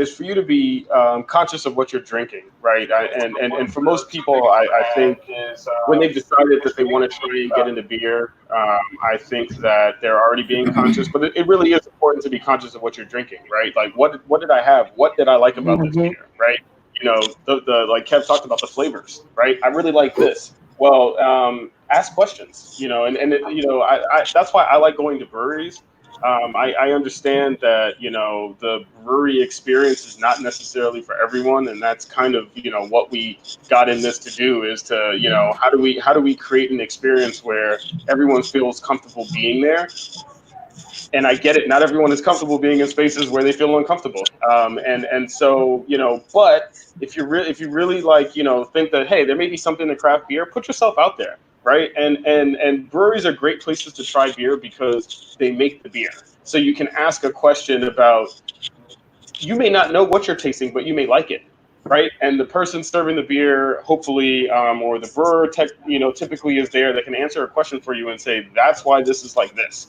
is for you to be conscious of what you're drinking, right? And for most people, I think when they've decided that they want to try and get into beer, I think that they're already being conscious. But it really is important to be conscious of what you're drinking, right? Like, what did I have? What did I like about this beer, right? You know, the like Kev talked about the flavors, right? I really like this. Well, ask questions, you know, and it, you know, I that's why I like going to breweries. I understand that, you know, the brewery experience is not necessarily for everyone, and that's kind of, you know, what we got in this to do is to, you know, how do we create an experience where everyone feels comfortable being there. And I get it. Not everyone is comfortable being in spaces where they feel uncomfortable. And so, you know, but if you really like, you know, think that, hey, there may be something to craft beer, put yourself out there, right? And breweries are great places to try beer because they make the beer. So you can ask a question about, you may not know what you're tasting, but you may like it, right? And the person serving the beer, hopefully, or the brewer, you know, typically is there that can answer a question for you and say, that's why this is like this.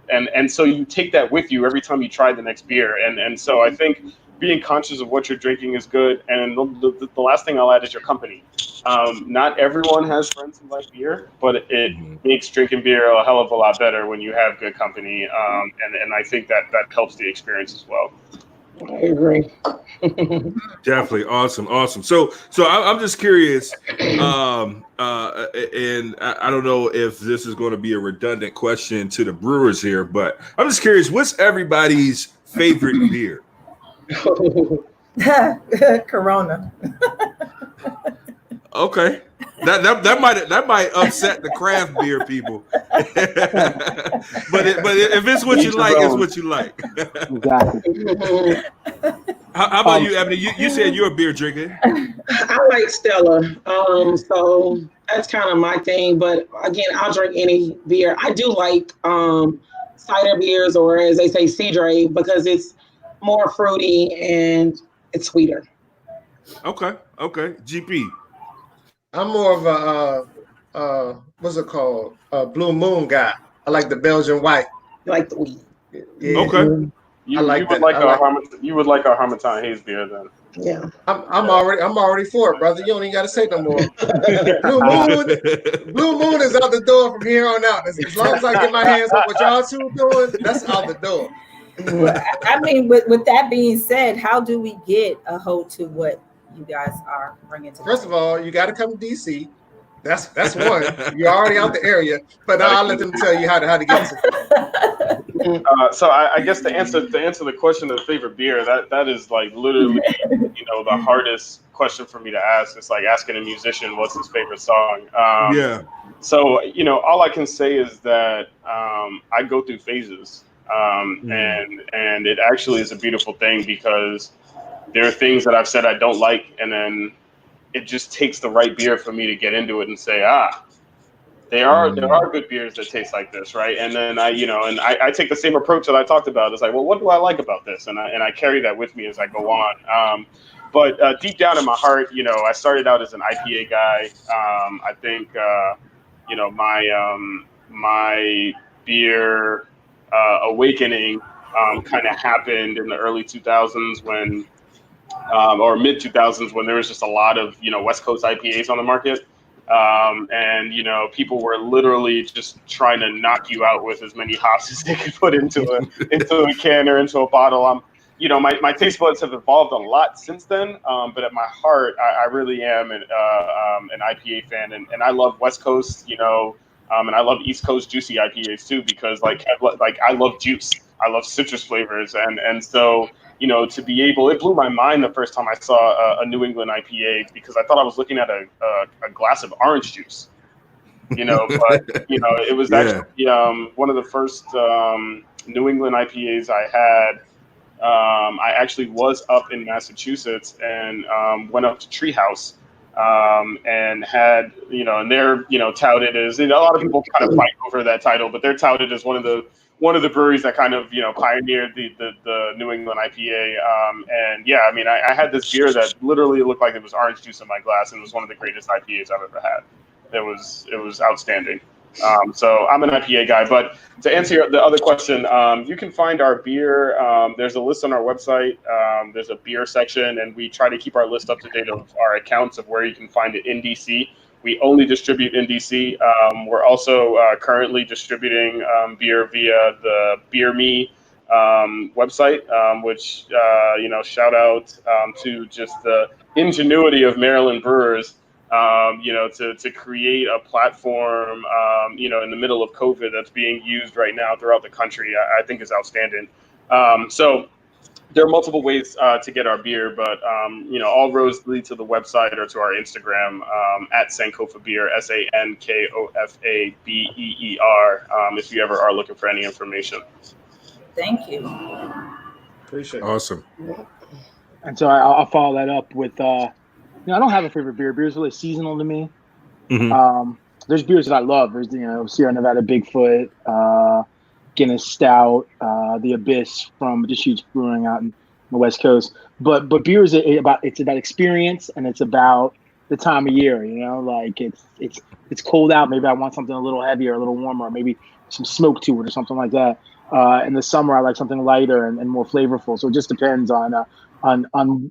And so you take that with you every time you try the next beer. And so I think being conscious of what you're drinking is good. And the last thing I'll add is your company. Not everyone has friends who like beer, but it makes drinking beer a hell of a lot better when you have good company. And I think that helps the experience as well. I agree. Definitely awesome. So I'm just curious, and I don't know if this is going to be a redundant question to the brewers here, but I'm just curious, what's everybody's favorite beer? Corona. Okay. That might upset the craft beer people, but if it's what you like, it's what you like. Exactly. How about you, Ebony? You said you're a beer drinker. I like Stella, so that's kind of my thing. But again, I'll drink any beer. I do like cider beers, or as they say, Cidre, because it's more fruity and it's sweeter. Okay. GP. I'm more of a what's it called? A Blue Moon guy. I like the Belgian white. I like the weed. Yeah. Okay. You I like would that. like I like you would like our Harmattan haze beer then. Yeah. I'm already for it, brother. You don't even gotta say no more. Blue Moon is out the door from here on out. As long as I get my hands on what y'all two doing, that's out the door. Well, I mean, with that being said, how do we get a hold to what you guys are bringing to? First of all, you got to come to DC. That's one. You're already out the area, but I'll let them tell you how to get to. So I guess to answer the question of favorite beer, that is like literally, you know, the hardest question for me to ask. It's like asking a musician what's his favorite song. Yeah. So, you know, all I can say is that I go through phases, and it actually is a beautiful thing because there are things that I've said I don't like, and then it just takes the right beer for me to get into it and say, there are good beers that taste like this, right? And then I take the same approach that I talked about. It's like, well, what do I like about this? And I carry that with me as I go on. But deep down in my heart, you know, I started out as an IPA guy. I think you know, my beer awakening kind of happened in the early 2000s when. Or mid 2000s when there was just a lot of, you know, West Coast IPAs on the market. And, you know, people were literally just trying to knock you out with as many hops as they could put into a can or into a bottle. You know, my taste buds have evolved a lot since then. But at my heart, I really am an IPA fan. And I love West Coast, you know, and I love East Coast juicy IPAs too, because like I love juice. I love citrus flavors. And so, you know, to be able, it blew my mind the first time I saw a New England IPA because I thought I was looking at a glass of orange juice, you know, but, you know, it was actually one of the first New England IPAs I had. I actually was up in Massachusetts and went up to Treehouse and had, you know, and they're, you know, touted as, you know, a lot of people kind of fight over that title, but they're touted as one of the breweries that kind of, you know, pioneered the New England IPA. And yeah, I mean, I had this beer that literally looked like it was orange juice in my glass, and it was one of the greatest IPAs I've ever had. It was outstanding. So I'm an IPA guy. But to answer the other question, you can find our beer. There's a list on our website. There's a beer section, and we try to keep our list up to date of our accounts of where you can find it in DC. We only distribute in DC. We're also currently distributing beer via the Beer Me website, which shout out to just the ingenuity of Maryland brewers. To create a platform, in the middle of COVID that's being used right now throughout the country, I think is outstanding. So there are multiple ways to get our beer, but all roads lead to the website or to our Instagram at Sankofa Beer, SANKOFABEER. If you ever are looking for any information. Thank you. Appreciate it. Awesome. And so I'll follow that up with, I don't have a favorite beer. Beer is really seasonal to me. Mm-hmm. There's beers that I love. There's, Sierra Nevada Bigfoot, Guinness Stout, the Abyss from Deschutes Brewing out in the West Coast. But beer is about experience, and it's about the time of year. Like it's cold out. Maybe I want something a little heavier, a little warmer, maybe some smoke to it or something like that. In the summer, I like something lighter and more flavorful. So it just depends on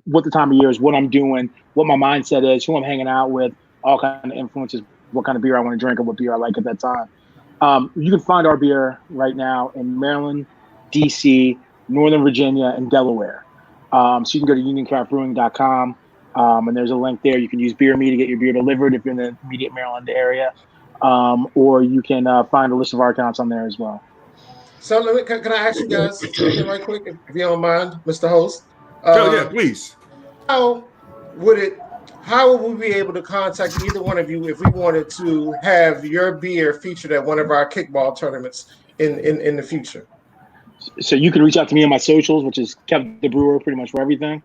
what the time of year is, what I'm doing, what my mindset is, who I'm hanging out with, all kind of influences what kind of beer I want to drink and what beer I like at that time. You can find our beer right now in Maryland, DC, Northern Virginia, and Delaware. So you can go to unioncraftbrewing.com, and there's a link there. You can use Beer Me to get your beer delivered if you're in the immediate Maryland area, or you can find a list of our accounts on there as well. So can I ask you guys something right quick, if you don't mind, Mr. Host? Yeah, please. How would we be able to contact either one of you if we wanted to have your beer featured at one of our kickball tournaments in the future? So you can reach out to me on my socials, which is Kev the Brewer, pretty much for everything.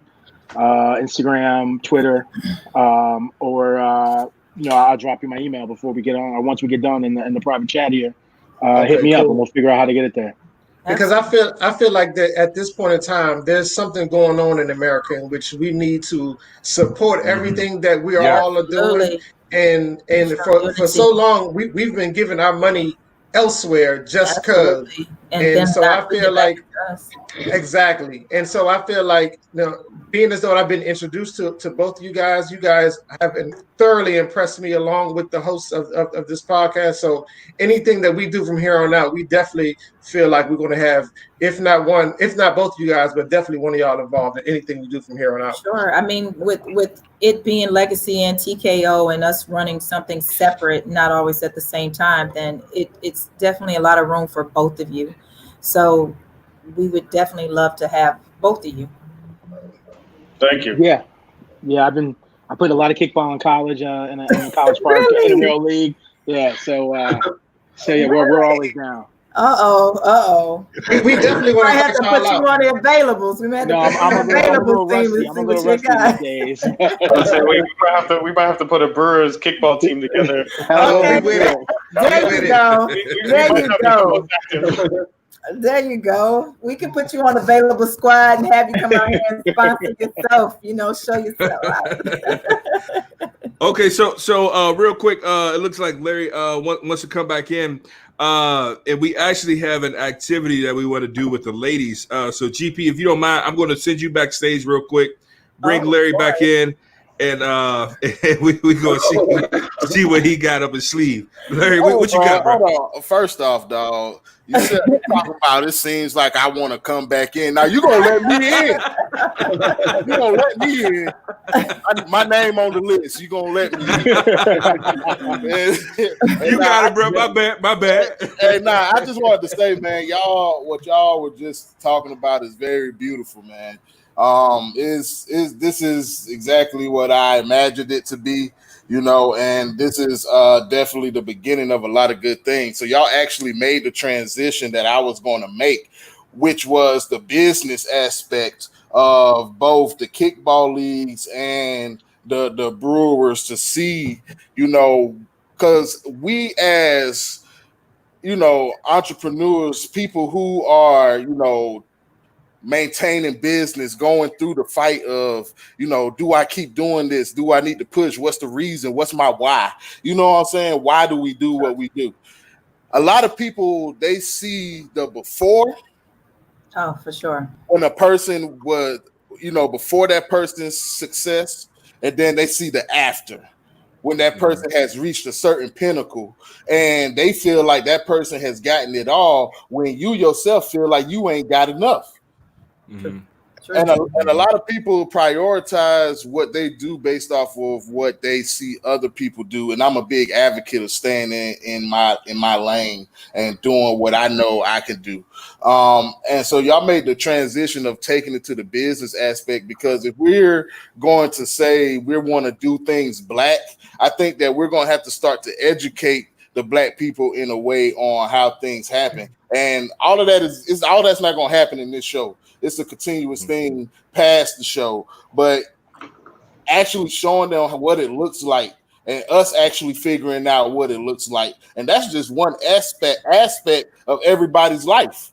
Instagram, Twitter, or I'll drop you my email before we get on, or once we get done in the private chat here. Hit me up and we'll figure out how to get it there. Because I feel like that at this point in time, there's something going on in America in which we need to support everything that we all are doing. And for so long, we've been giving our money elsewhere just because. And so I feel like exactly. And so I feel like, being as though I've been introduced to both of you guys have been thoroughly impressed me along with the hosts of this podcast. So anything that we do from here on out, we definitely feel like we're going to have, if not both of you guys, but definitely one of y'all involved in anything we do from here on out. Sure. I mean, with it being Legacy and TKO and us running something separate, not always at the same time, then it's definitely a lot of room for both of you. So we would definitely love to have both of you. Thank you. Yeah. I played a lot of kickball in college, in a college park, in a real league. Yeah. So yeah, we're always down. We definitely want to have to put you on the availables. We might have I'm a little rusty these days. We might have to put a Brewers kickball team together. Okay. There you go. There you go. We can put you on available squad and have you come out here and sponsor yourself. Show yourself out. Okay, so real quick, it looks like Larry wants to come back in, and we actually have an activity that we want to do with the ladies. So GP, if you don't mind, I'm going to send you backstage real quick. Bring Larry back in, and we going to see what he got up his sleeve. Larry, what you got, bro? Hold on. First off, dog. You said talking about it seems like I want to come back in. Now you gonna let me in. You gonna let me in. My name on the list. You gonna let me in. You got it, bro. My bad. Hey, I just wanted to say, man, what y'all were just talking about is very beautiful, man. This is exactly what I imagined it to be. And this is definitely the beginning of a lot of good things. So y'all actually made the transition that I was going to make, which was the business aspect of both the kickball leagues and the brewers to see, because we as, entrepreneurs, people who are, maintaining business, going through the fight of, do I keep doing this? Do I need to push? What's the reason? What's my why? You know what I'm saying? Why do we do what we do? a lot of people, they see the before. Oh, for sure. When a person was, before that person's success, and then they see the after, when that person has reached a certain pinnacle, and they feel like that person has gotten it all, when you yourself feel like you ain't got enough. Mm-hmm. And a lot of people prioritize what they do based off of what they see other people do. And I'm a big advocate of staying in my lane and doing what I know I can do. And so y'all made the transition of taking it to the business aspect, because if we're going to say we want to do things black, I think that we're going to have to start to educate the black people in a way on how things happen. And all of that is all that's not going to happen in this show. It's a continuous thing past the show, but actually showing them what it looks like and us actually figuring out what it looks like. And that's just one aspect of everybody's life.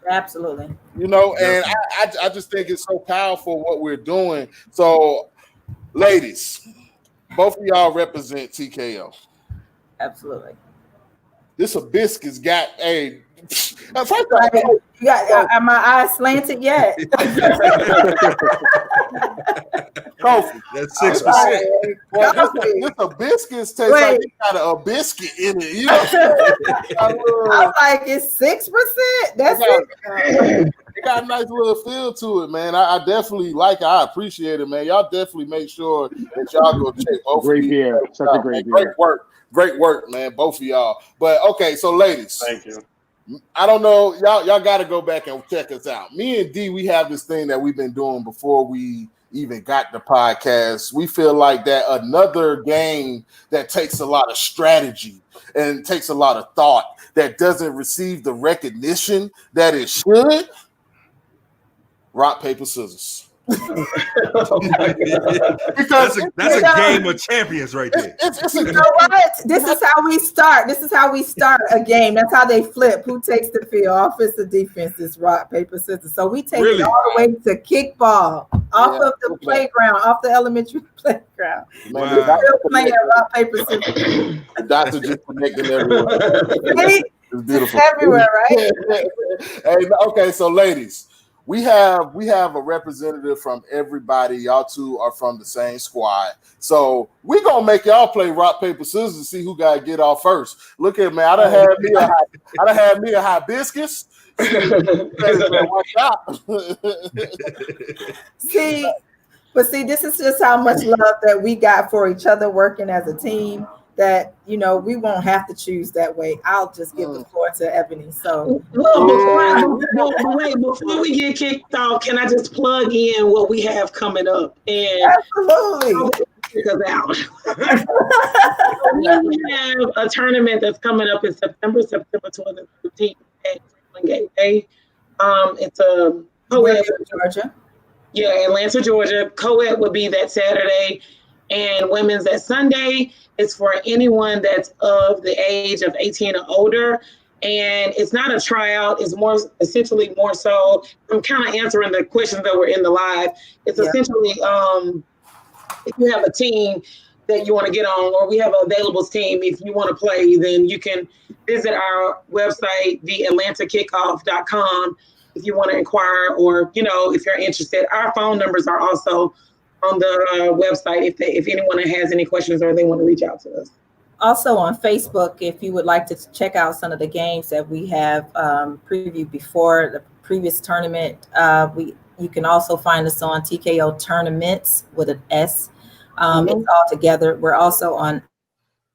Absolutely. And I just think it's so powerful what we're doing. So, ladies, both of y'all represent TKO. Absolutely. This Hibiscus got a. First of all, are my eyes slanted yet? Kofi. That's 6%. Well, this Hibiscus tastes like it got a biscuit in it. You know, I'm like, it's 6%. That's it. It got a nice little feel to it, man. I definitely like it. I appreciate it, man. Y'all definitely make sure that y'all go check both. Great beer. Such a great beer. Great work, man. Both of y'all. But okay, so ladies. Thank you. I don't know. Y'all got to go back and check us out. Me and D, we have this thing that we've been doing before we even got the podcast. We feel like that another game that takes a lot of strategy and takes a lot of thought that doesn't receive the recognition that it should. Rock, paper, scissors. That's a game of champions right there. You know what? This is how we start. This is how we start a game. That's how they flip. Who takes the field? Offense or defense is rock, paper, scissors. So we take it all the way to kickball off of the playground, off the elementary playground. Wow. Still playing rock, paper, scissors. The doctor just connecting everywhere. It's beautiful. It's everywhere, right? Hey, okay, so ladies. We have a representative from everybody. Y'all two are from the same squad. So we're going to make y'all play rock, paper, scissors to see who got to get off first. Look at me. I done had me a hibiscus. Watch out. See, this is just how much love that we got for each other working as a team, that, we won't have to choose that way. I'll just give the floor to Ebony. So before we get kicked off, can I just plug in what we have coming up? And absolutely. Check us out. We have a tournament that's coming up in September 12th and 13th at Franklin Gateway. It's a co-ed, Georgia. Yeah, Atlanta, Georgia. Co-ed would be that Saturday, and women's that Sunday. It's for anyone that's of the age of 18 or older. And it's not a tryout. It's essentially more so, I'm kind of answering the questions that were in the live. It's essentially, if you have a team that you want to get on, or we have an available team, if you want to play, then you can visit our website, theatlantakickoff.com, if you want to inquire, or, if you're interested. Our phone numbers are also on the website if anyone has any questions or they want to reach out to us. Also on Facebook, if you would like to check out some of the games that we have previewed before the previous tournament, you can also find us on TKO Tournaments with an S. It's all together. We're also on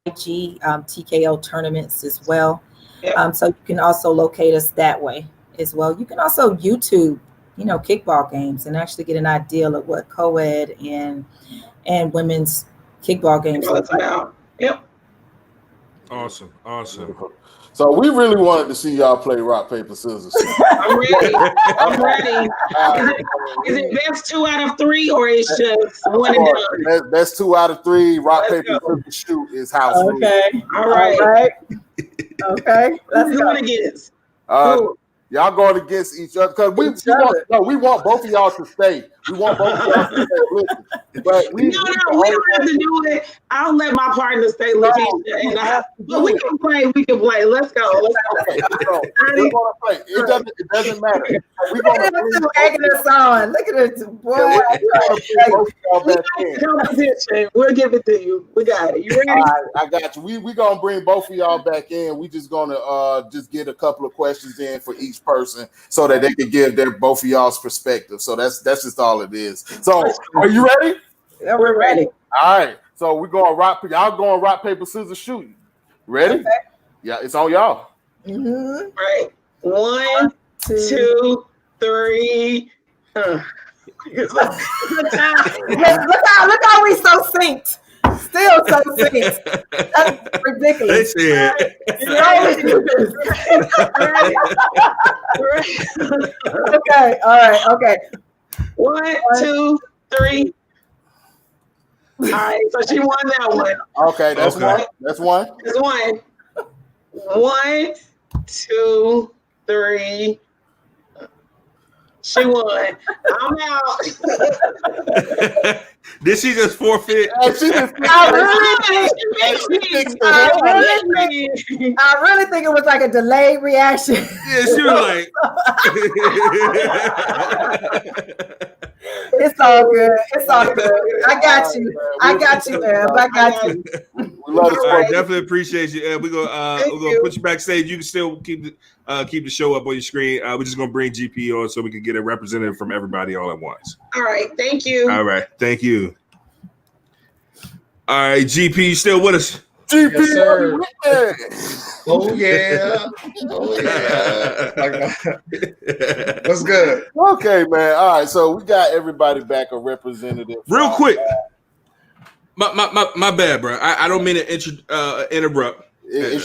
IG, TKO Tournaments as well. Yep. So you can also locate us that way as well. You can also YouTube kickball games and actually get an idea of what co-ed and women's kickball games look like. Yep. Awesome. So we really wanted to see y'all play rock, paper, scissors. I'm ready. Is it best 2 out of 3 or it's just one and done? That's 2 out of 3. Rock, paper, scissors, shoot is house rule. Okay. All right. Okay. Let's go. Against. Y'all going against each other because we want both of y'all to stay. We want both of y'all to listen. But we don't have to do it. I'll let my partner stay Lakeisha. But we can play. Let's go. We're gonna play. It doesn't matter. We're gonna egging us on. Look at it, boy. We'll give it to you. We got it. You ready? All right, I got you. We gonna bring both of y'all back in. We just gonna just get a couple of questions in for each person so that they can give both of y'all's perspective. So that's just all it is. So are you ready? Yeah, we're ready. All right. So we're going y'all going rock, paper, scissors, shoot. Ready? Okay. Yeah, it's on y'all. Mm-hmm. Right. 1, 2, 3. Look how we so synced. Still so synced. That's ridiculous. Okay. All right. Okay. 1, 2, 3. All right. So she won that one. Okay. That's one. That's one. That's one. 1, 2, 3. She won. I'm out. Did she just forfeit? I really think it was like a delayed reaction. Yeah, she was like. It's all good. It's all good. I got you. I got you, Eb. I got you. We love I definitely appreciate you, Eb. We're gonna put you backstage. You can still keep the show up on your screen. We're just gonna bring GP on so we can get a representative from everybody all at once. All right. Thank you. All right. Thank you. All right, GP, you still with us? GP, yes, sir. Oh yeah. What's good? Okay, man. All right, so we got everybody back, a representative. Real quick. My bad, bro. I don't mean to interrupt. I'm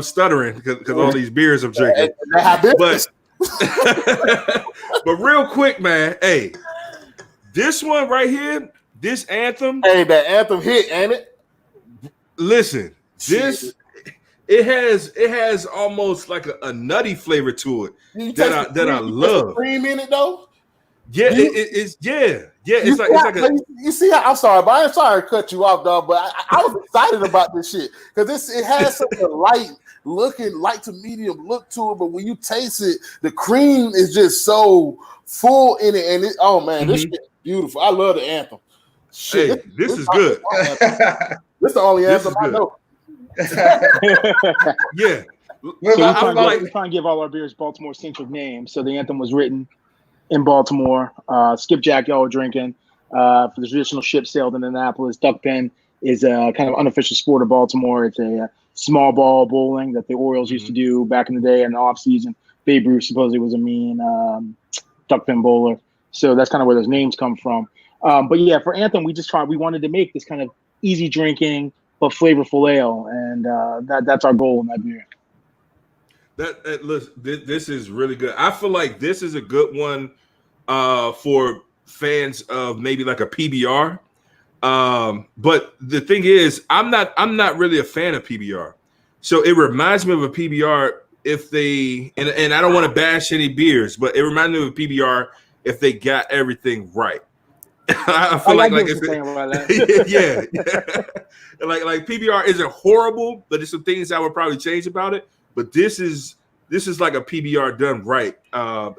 stuttering because all these beers I'm drinking. But real quick, man. Hey, this one right here, this anthem. Hey, that anthem hit, ain't it? Listen, this it has almost like a nutty flavor to it that I love. Cream in it though. Yeah, it's It's like you see how I'm sorry, but I'm sorry to cut you off, dog. But I was excited about this shit because it has such a light to medium look to it. But when you taste it, the cream is just so full in it, and oh man, this shit is beautiful. I love the anthem. Shit, hey, this is good. This is the only anthem I know. Yeah. So we try and give all our beers Baltimore-centric names. So the anthem was written in Baltimore. Skipjack, y'all were drinking. For the traditional ship sailed in Annapolis. Duckpin is a kind of unofficial sport of Baltimore. It's a small ball bowling that the Orioles used to do back in the day in the off season. Babe Ruth supposedly was a mean duckpin bowler. So that's kind of where those names come from. But yeah, for anthem, we wanted to make this kind of easy drinking but flavorful ale, and that's our goal in that beer. Listen, this is really good. I feel like this is a good one for fans of maybe like a PBR. But the thing is, I'm not really a fan of PBR. So it reminds me of a PBR if they and I don't want to bash any beers, but it reminds me of a PBR if they got everything right. I feel like yeah. like PBR isn't horrible, but there's some things I would probably change about it. But this is like a PBR done right. But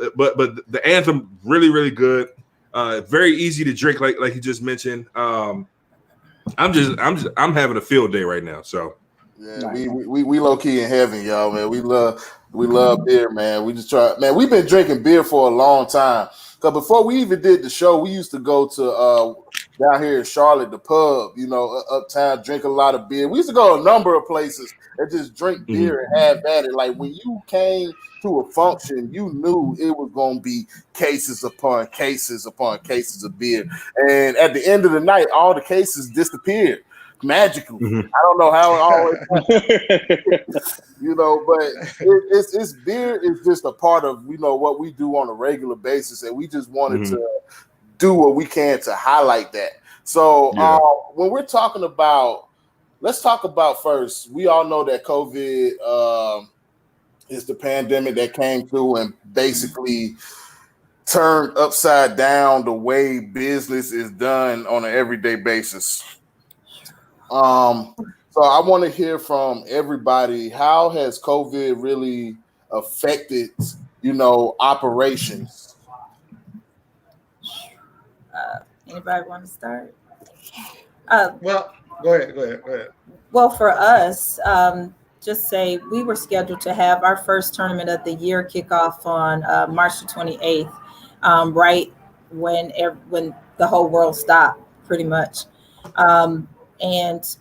the anthem really, really good. Very easy to drink, like you just mentioned. I'm having a field day right now. So yeah, we low key in heaven, y'all, man. We love beer, man. We just try, man. We've been drinking beer for a long time. Cause before we even did the show, we used to go to down here in Charlotte, the pub, uptown, drink a lot of beer. We used to go to a number of places and just drink beer and have at it. Like when you came to a function, you knew it was going to be cases upon cases upon cases of beer. And at the end of the night, all the cases disappeared magically. I don't know how it always happens, but it's beer is just a part of what we do on a regular basis, and we just wanted to do what we can to highlight that. So when we're talking about, let's talk about first, we all know that COVID is the pandemic that came through and basically turned upside down the way business is done on an everyday basis. So I want to hear from everybody. How has COVID really affected, operations? Anybody want to start? Well, go ahead. Well, for us, just say we were scheduled to have our first tournament of the year kickoff on March the 28th, right when the whole world stopped, pretty much. And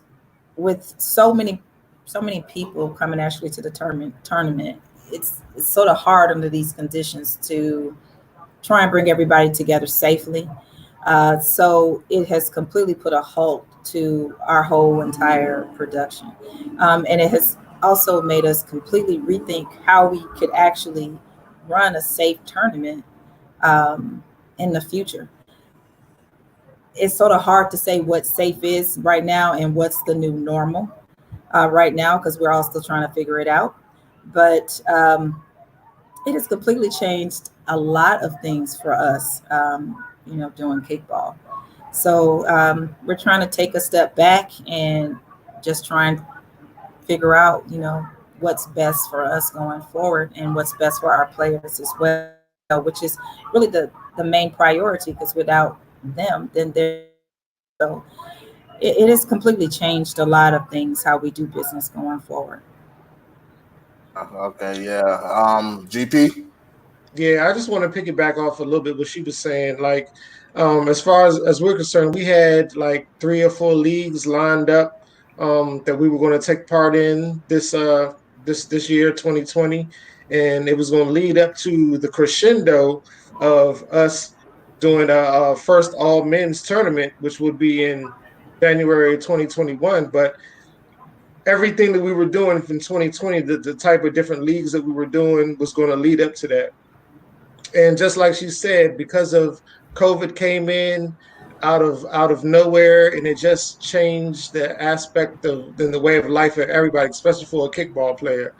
with so many people coming actually to the tournament, it's sort of hard under these conditions to try and bring everybody together safely. So it has completely put a halt to our whole entire production. And it has also made us completely rethink how we could actually run a safe tournament in the future. It's sort of hard to say what safe is right now and what's the new normal right now, because we're all still trying to figure it out. But it has completely changed a lot of things for us, doing kickball. So we're trying to take a step back and just try and figure out, what's best for us going forward and what's best for our players as well, which is really the main priority, because without them, then they're so it has completely changed a lot of things how we do business going forward. Okay, yeah. GP. Yeah, I just want to piggyback off a little bit what she was saying. Like, as far as we're concerned, we had like 3 or 4 leagues lined up that we were going to take part in this year, 2020, and it was going to lead up to the crescendo of us doing a first all men's tournament, which would be in January 2021. But everything that we were doing from 2020, the type of different leagues that we were doing was going to lead up to that. And just like she said, because of COVID came in out of nowhere, and it just changed the aspect of the way of life for everybody, especially for a kickball player.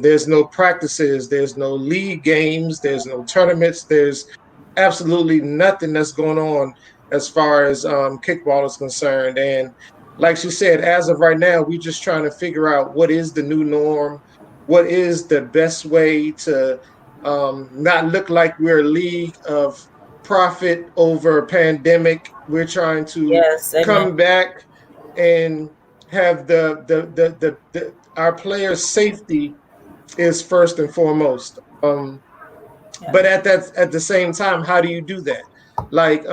There's no practices, there's no league games, there's no tournaments, there's absolutely nothing that's going on as far as kickball is concerned. And like she said, as of right now, we're just trying to figure out what is the new norm, what is the best way to not look like we're a league of profit over pandemic. We're trying to Yes, amen. come back and have the our players' safety is first and foremost. But at the same time, how do you do that? Like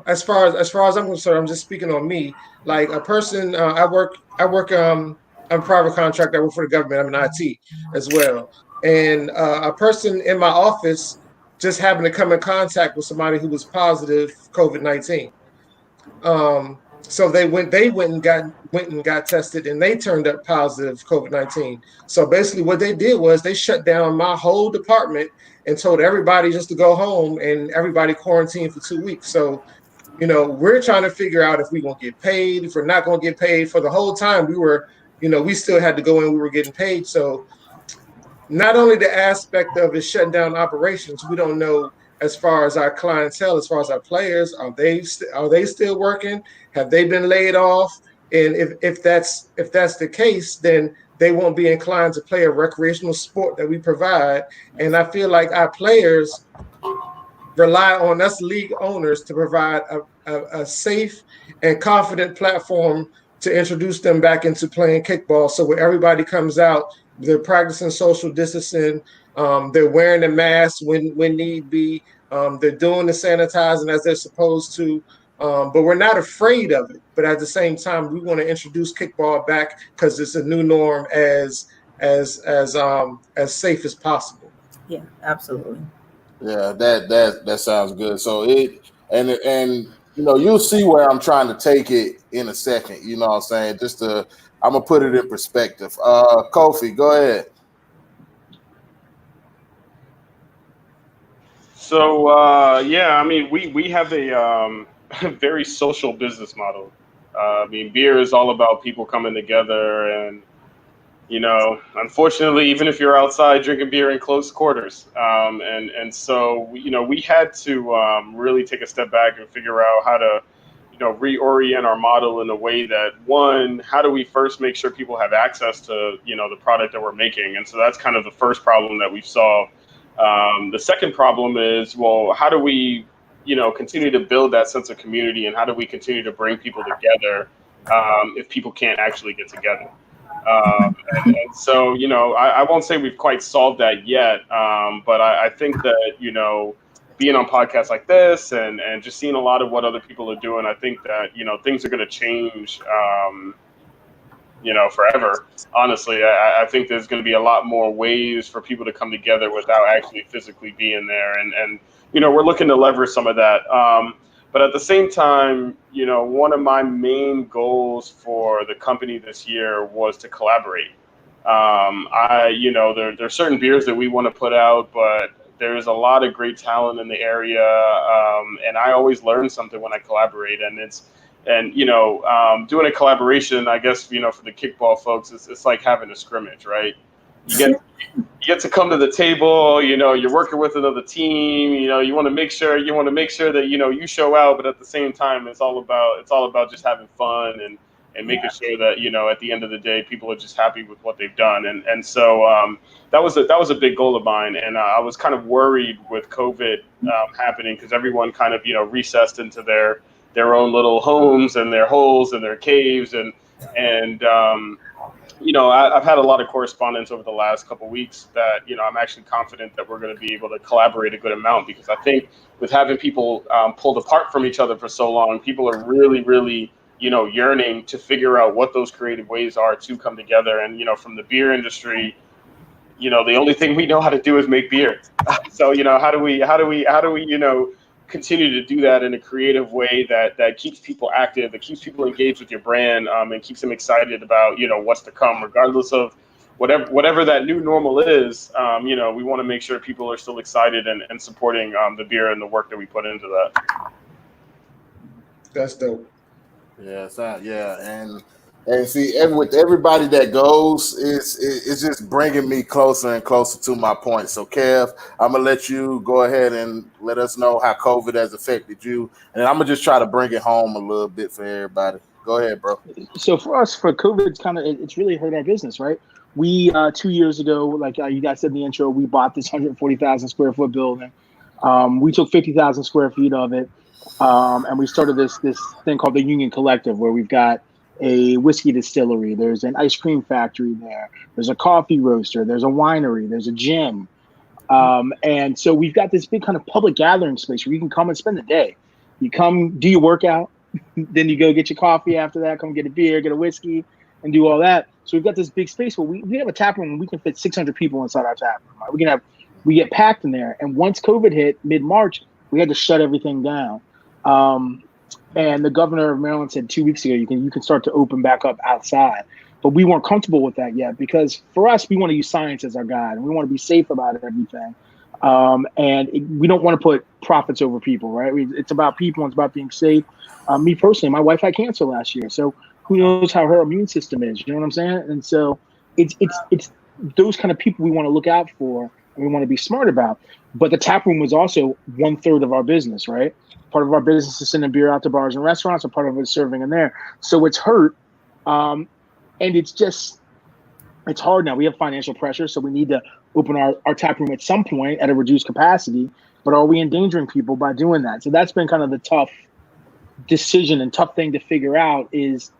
as far as I'm concerned, I'm just speaking on me. Like a person, I work I'm a private contractor. I work for the government. I'm in IT as well, and a person in my office just happened to come in contact with somebody who was positive COVID-19. So they went and got tested, and they turned up positive COVID-19. So basically, what they did was they shut down my whole department and told everybody just to go home, and everybody quarantined for 2 weeks. So we're trying to figure out if we're gonna get paid, if we're not gonna get paid. For the whole time, we still had to go in. We were getting paid. So not only the aspect of it shutting down operations, we don't know as far as our clientele, as far as our players, are they still working? Have they been laid off? And if that's the case, then they won't be inclined to play a recreational sport that we provide. And I feel like our players rely on us league owners to provide a safe and confident platform to introduce them back into playing kickball. So when everybody comes out, they're practicing social distancing. They're wearing a mask when need be. They're doing the sanitizing as they're supposed to. But we're not afraid of it. But at the same time, we want to introduce kickball back because it's a new norm as safe as possible. Yeah, absolutely. Yeah, that sounds good. So you'll see where I'm trying to take it in a second. You know what I'm saying? I'm gonna put it in perspective. Kofi, go ahead. So yeah, I mean, we have a very social business model. I mean, beer is all about people coming together and unfortunately, even if you're outside drinking beer in close quarters, and so we had to really take a step back and figure out how to reorient our model in a way that, one, how do we first make sure people have access to the product that we're making, and so that's kind of the first problem that we've solved. The second problem is, well, how do we continue to build that sense of community, and how do we continue to bring people together if people can't actually get together? And so, I won't say we've quite solved that yet, but I think that, being on podcasts like this and just seeing a lot of what other people are doing, I think that, things are going to change, forever. Honestly, I think there's going to be a lot more ways for people to come together without actually physically being there. And we're looking to leverage some of that. But at the same time, one of my main goals for the company this year was to collaborate. There's certain beers that we want to put out, but there's a lot of great talent in the area, and I always learn something when I collaborate. Doing a collaboration, I guess, for the kickball folks, it's like having a scrimmage, right? You get to come to the table, you're working with another team, you want to make sure that, you show out, but at the same time, it's all about just having fun and making sure that, at the end of the day, people are just happy with what they've done. And so that was a big goal of mine. And I was kind of worried with COVID happening, because everyone kind of, recessed into their own little homes and their holes and their caves. I've had a lot of correspondence over the last couple of weeks that, I'm actually confident that we're going to be able to collaborate a good amount, because I think with having people pulled apart from each other for so long, people are really, really, yearning to figure out what those creative ways are to come together. And, from the beer industry, the only thing we know how to do is make beer. So, how do we, continue to do that in a creative way that keeps people active, that keeps people engaged with your brand, and keeps them excited about, what's to come, regardless of whatever that new normal is. We want to make sure people are still excited and supporting the beer and the work that we put into that. That's dope. Yeah, and see, with everybody that goes, it's just bringing me closer and closer to my point. So, Kev, I'm gonna let you go ahead and let us know how COVID has affected you, and I'm gonna just try to bring it home a little bit for everybody. Go ahead, bro. So for us, for COVID, it's really hurt our business, right? We 2 years ago, like you guys said in the intro, we bought this 140,000 square foot building. We took 50,000 square feet of it. And we started this thing called the Union Collective, where we've got a whiskey distillery, there's an ice cream factory there, there's a coffee roaster, there's a winery, there's a gym. And so we've got this big kind of public gathering space where you can come and spend the day. You come, do your workout, then you go get your coffee after that, come get a beer, get a whiskey, and do all that. So we've got this big space where we have a tap room and we can fit 600 people inside our tap room. Right? We get packed in there. And once COVID hit mid-March, we had to shut everything down. And the governor of Maryland said 2 weeks ago, you can start to open back up outside. But we weren't comfortable with that yet, because for us, we want to use science as our guide, and we want to be safe about everything. We don't want to put profits over people, right? It's about people, and it's about being safe. Me personally, my wife had cancer last year, so who knows how her immune system is? You know what I'm saying? And so it's those kind of people we want to look out for, and we want to be smart about. But the tap room was also 1/3 of our business, right? Part of our business is sending beer out to bars and restaurants, and part of it is serving in there. So it's hurt. And it's hard now. We have financial pressure, so we need to open our tap room at some point at a reduced capacity. But are we endangering people by doing that? So that's been kind of the tough decision and tough thing to figure out, is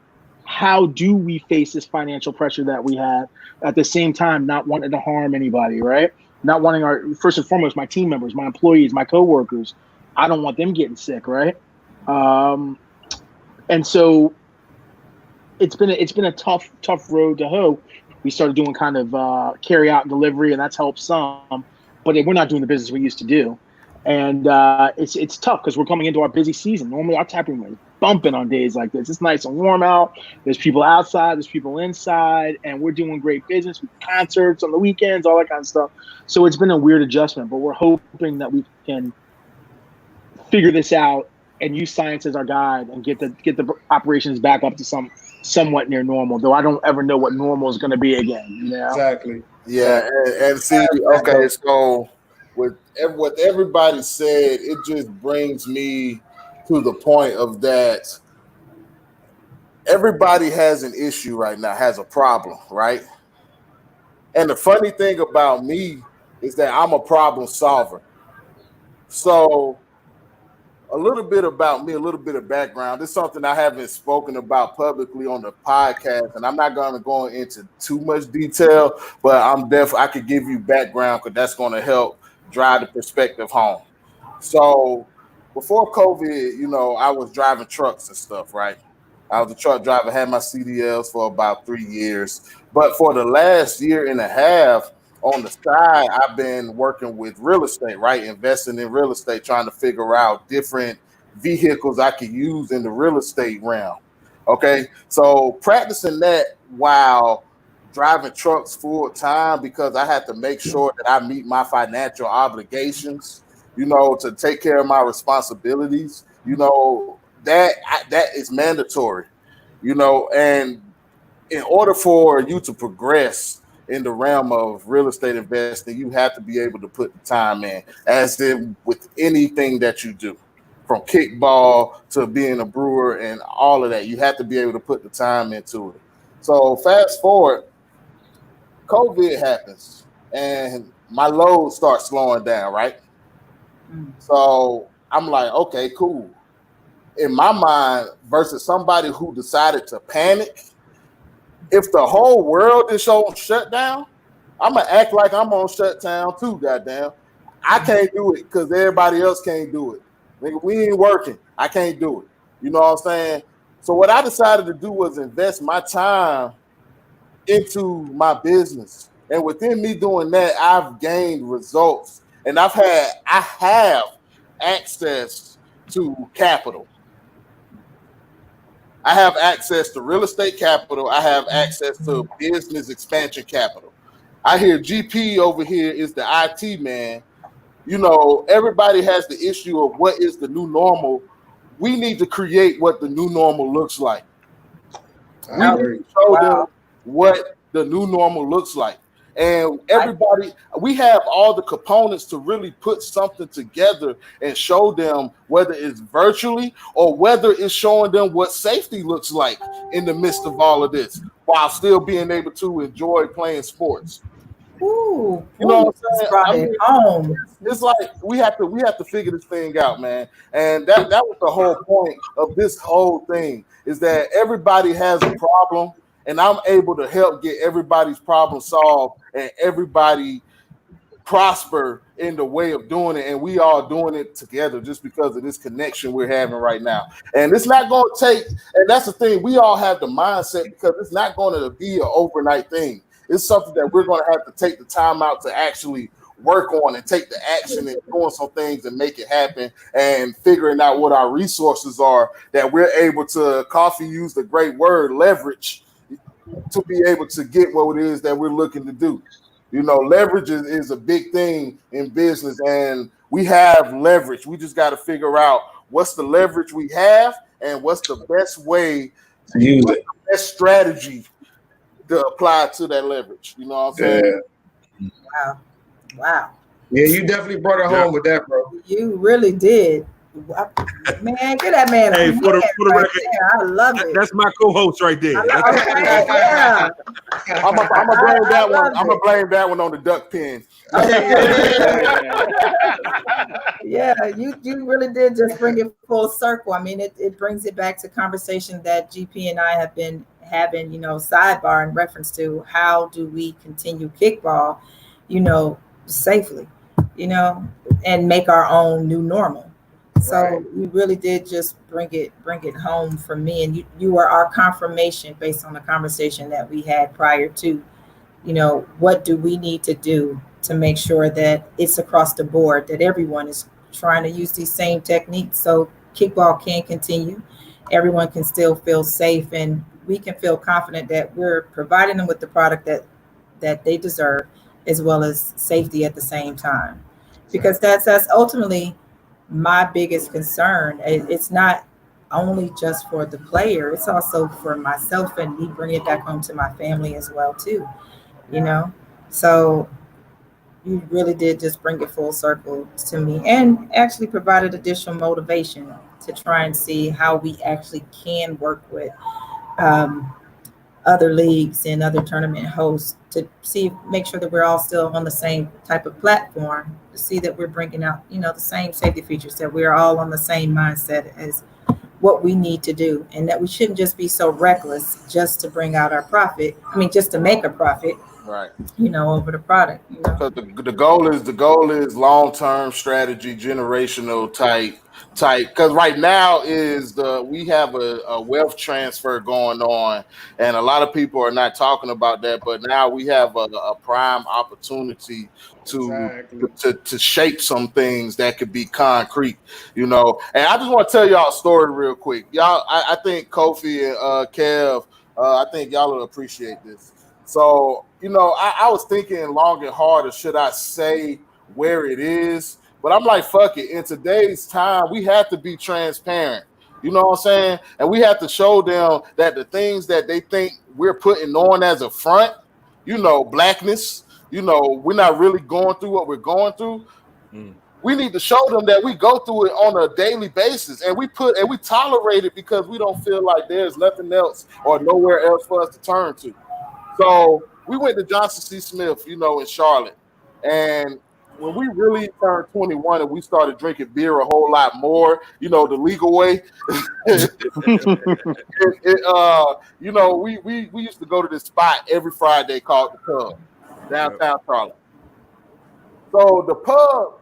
how do we face this financial pressure that we have, at the same time not wanting to harm anybody, right? Not wanting first and foremost, my team members, my employees, my coworkers, I don't want them getting sick, right? And so it's been a tough road to hoe. We started doing kind of carry out and delivery, and that's helped some, but we're not doing the business we used to do. And it's tough because we're coming into our busy season. Normally our tap room is bumping on days like this. It's nice and warm out. There's people outside, there's people inside, and we're doing great business with concerts on the weekends, all that kind of stuff. So it's been a weird adjustment, but we're hoping that we can figure this out and use science as our guide and get the operations back up to some somewhat near normal, though I don't ever know what normal is going to be again. You know? Exactly. Yeah, and see, okay, so with what everybody said, it just brings me to the point of that everybody has an issue right now, has a problem, right? And the funny thing about me is that I'm a problem solver. So a little bit about me, a little bit of background. This is something I haven't spoken about publicly on the podcast, and I'm not going to go into too much detail, but I could give you background because that's going to help drive the perspective home. So before COVID, I was driving trucks and stuff, right? I was a truck driver, had my CDLs for about 3 years. But for the last year and a half, on the side, I've been working with real estate, right? Investing in real estate, trying to figure out different vehicles I could use in the real estate realm. Okay. So practicing that while driving trucks full time because I had to make sure that I meet my financial obligations, to take care of my responsibilities, that is mandatory, and in order for you to progress in the realm of real estate investing, you have to be able to put the time in, as in with anything that you do, from kickball to being a brewer and all of that. You have to be able to put the time into it. So fast forward, COVID happens and my load starts slowing down, right? So I'm like, okay, cool. In my mind, versus somebody who decided to panic, if the whole world is on shutdown, I'm gonna act like I'm on shutdown too. Goddamn, I can't do it because everybody else can't do it. Nigga, we ain't working. I can't do it. You know what I'm saying? So what I decided to do was invest my time into my business, and within me doing that, I've gained results, and I have access to capital. I have access to real estate capital. I have access to business expansion capital. I hear GP over here is the IT man. Everybody has the issue of what is the new normal. We need to create what the new normal looks like. We need to show them what the new normal looks like. And everybody, we have all the components to really put something together and show them, whether it's virtually or whether it's showing them what safety looks like in the midst of all of this, while still being able to enjoy playing sports. Ooh, you know what I'm saying? It's like we have to figure this thing out, man. And that was the whole point of this whole thing, is that everybody has a problem, and I'm able to help get everybody's problem solved and everybody prosper in the way of doing it. And we all doing it together just because of this connection we're having right now. And it's not going to take, and that's the thing, we all have the mindset, because it's not going to be an overnight thing. It's something that we're going to have to take the time out to actually work on and take the action and doing some things and make it happen, and figuring out what our resources are that we're able to, Coffee used a great word, leverage, to be able to get what it is that we're looking to do. Leverage is a big thing in business, and we have leverage. We just got to figure out what's the leverage we have and what's the best way to use it, the best strategy to apply to that leverage. You know what I'm saying? Yeah. Wow. Yeah, you definitely brought it home with that, bro. You really did. Man, get that man. Hey, for the record, I love it. That's my co-host right there. Yeah. I'm gonna blame that one. I'm gonna blame that one on the duck pen. Yeah, you really did just bring it full circle. I mean, it brings it back to conversation that GP and I have been having, sidebar in reference to how do we continue kickball, safely, and make our own new normal. So you really did just bring it home for me, and you were our confirmation based on the conversation that we had prior to, what do we need to do to make sure that it's across the board, that everyone is trying to use these same techniques so kickball can continue, everyone can still feel safe, and we can feel confident that we're providing them with the product that they deserve, as well as safety at the same time, because that's ultimately my biggest concern. It's not only just for the player. It's also for myself and me bringing it back home to my family as well too. You know, so you really did just bring it full circle to me and actually provided additional motivation to try and see how we actually can work with um, other leagues and other tournament hosts to see, make sure that we're all still on the same type of platform, to see that we're bringing out, you know, the same safety features, that we're all on the same mindset as what we need to do, and that we shouldn't just be so reckless just to bring out our profit. I mean, just to make a profit, right? You know, over the product. You know, Because the goal is long-term strategy, generational type. Because right now we have a wealth transfer going on, and a lot of people are not talking about that. But now we have a prime opportunity to Exactly. to shape some things that could be concrete, you know. And I just want to tell y'all a story real quick, y'all. I think Kofi and Kev, I think y'all will appreciate this. So, you know, I was thinking long and hard, or should I say where it is? But I'm like, fuck it. In today's time, we have to be transparent. You know what I'm saying? And we have to show them that the things that they think we're putting on as a front, you know, blackness, you know, we're not really going through what we're going through. We need to show them that we go through it on a daily basis, and we tolerate it because we don't feel like there's nothing else or nowhere else for us to turn to. So we went to Johnson C. Smith, you know, in Charlotte. And when we really turned 21 and we started drinking beer a whole lot more, you know, the legal way, you know, we used to go to this spot every Friday called the Pub, downtown Charlotte. So the pub,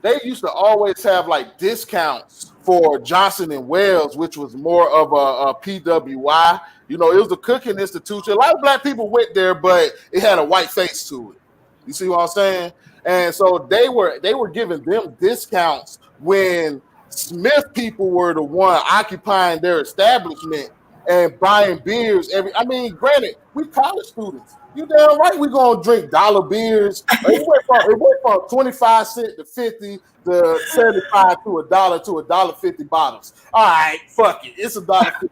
they used to always have like discounts for Johnson and Wales, which was more of a PWI. You know, it was a cooking institution. A lot of black people went there, but it had a white face to it. You see what I'm saying? And so they were giving them discounts when Smith people were the one occupying their establishment and buying beers I mean, granted, we college students. You damn right we gonna drink dollar beers. It went from 25 cents to 50 to 75 to $1 bottles. All right, fuck it. It's $1.50.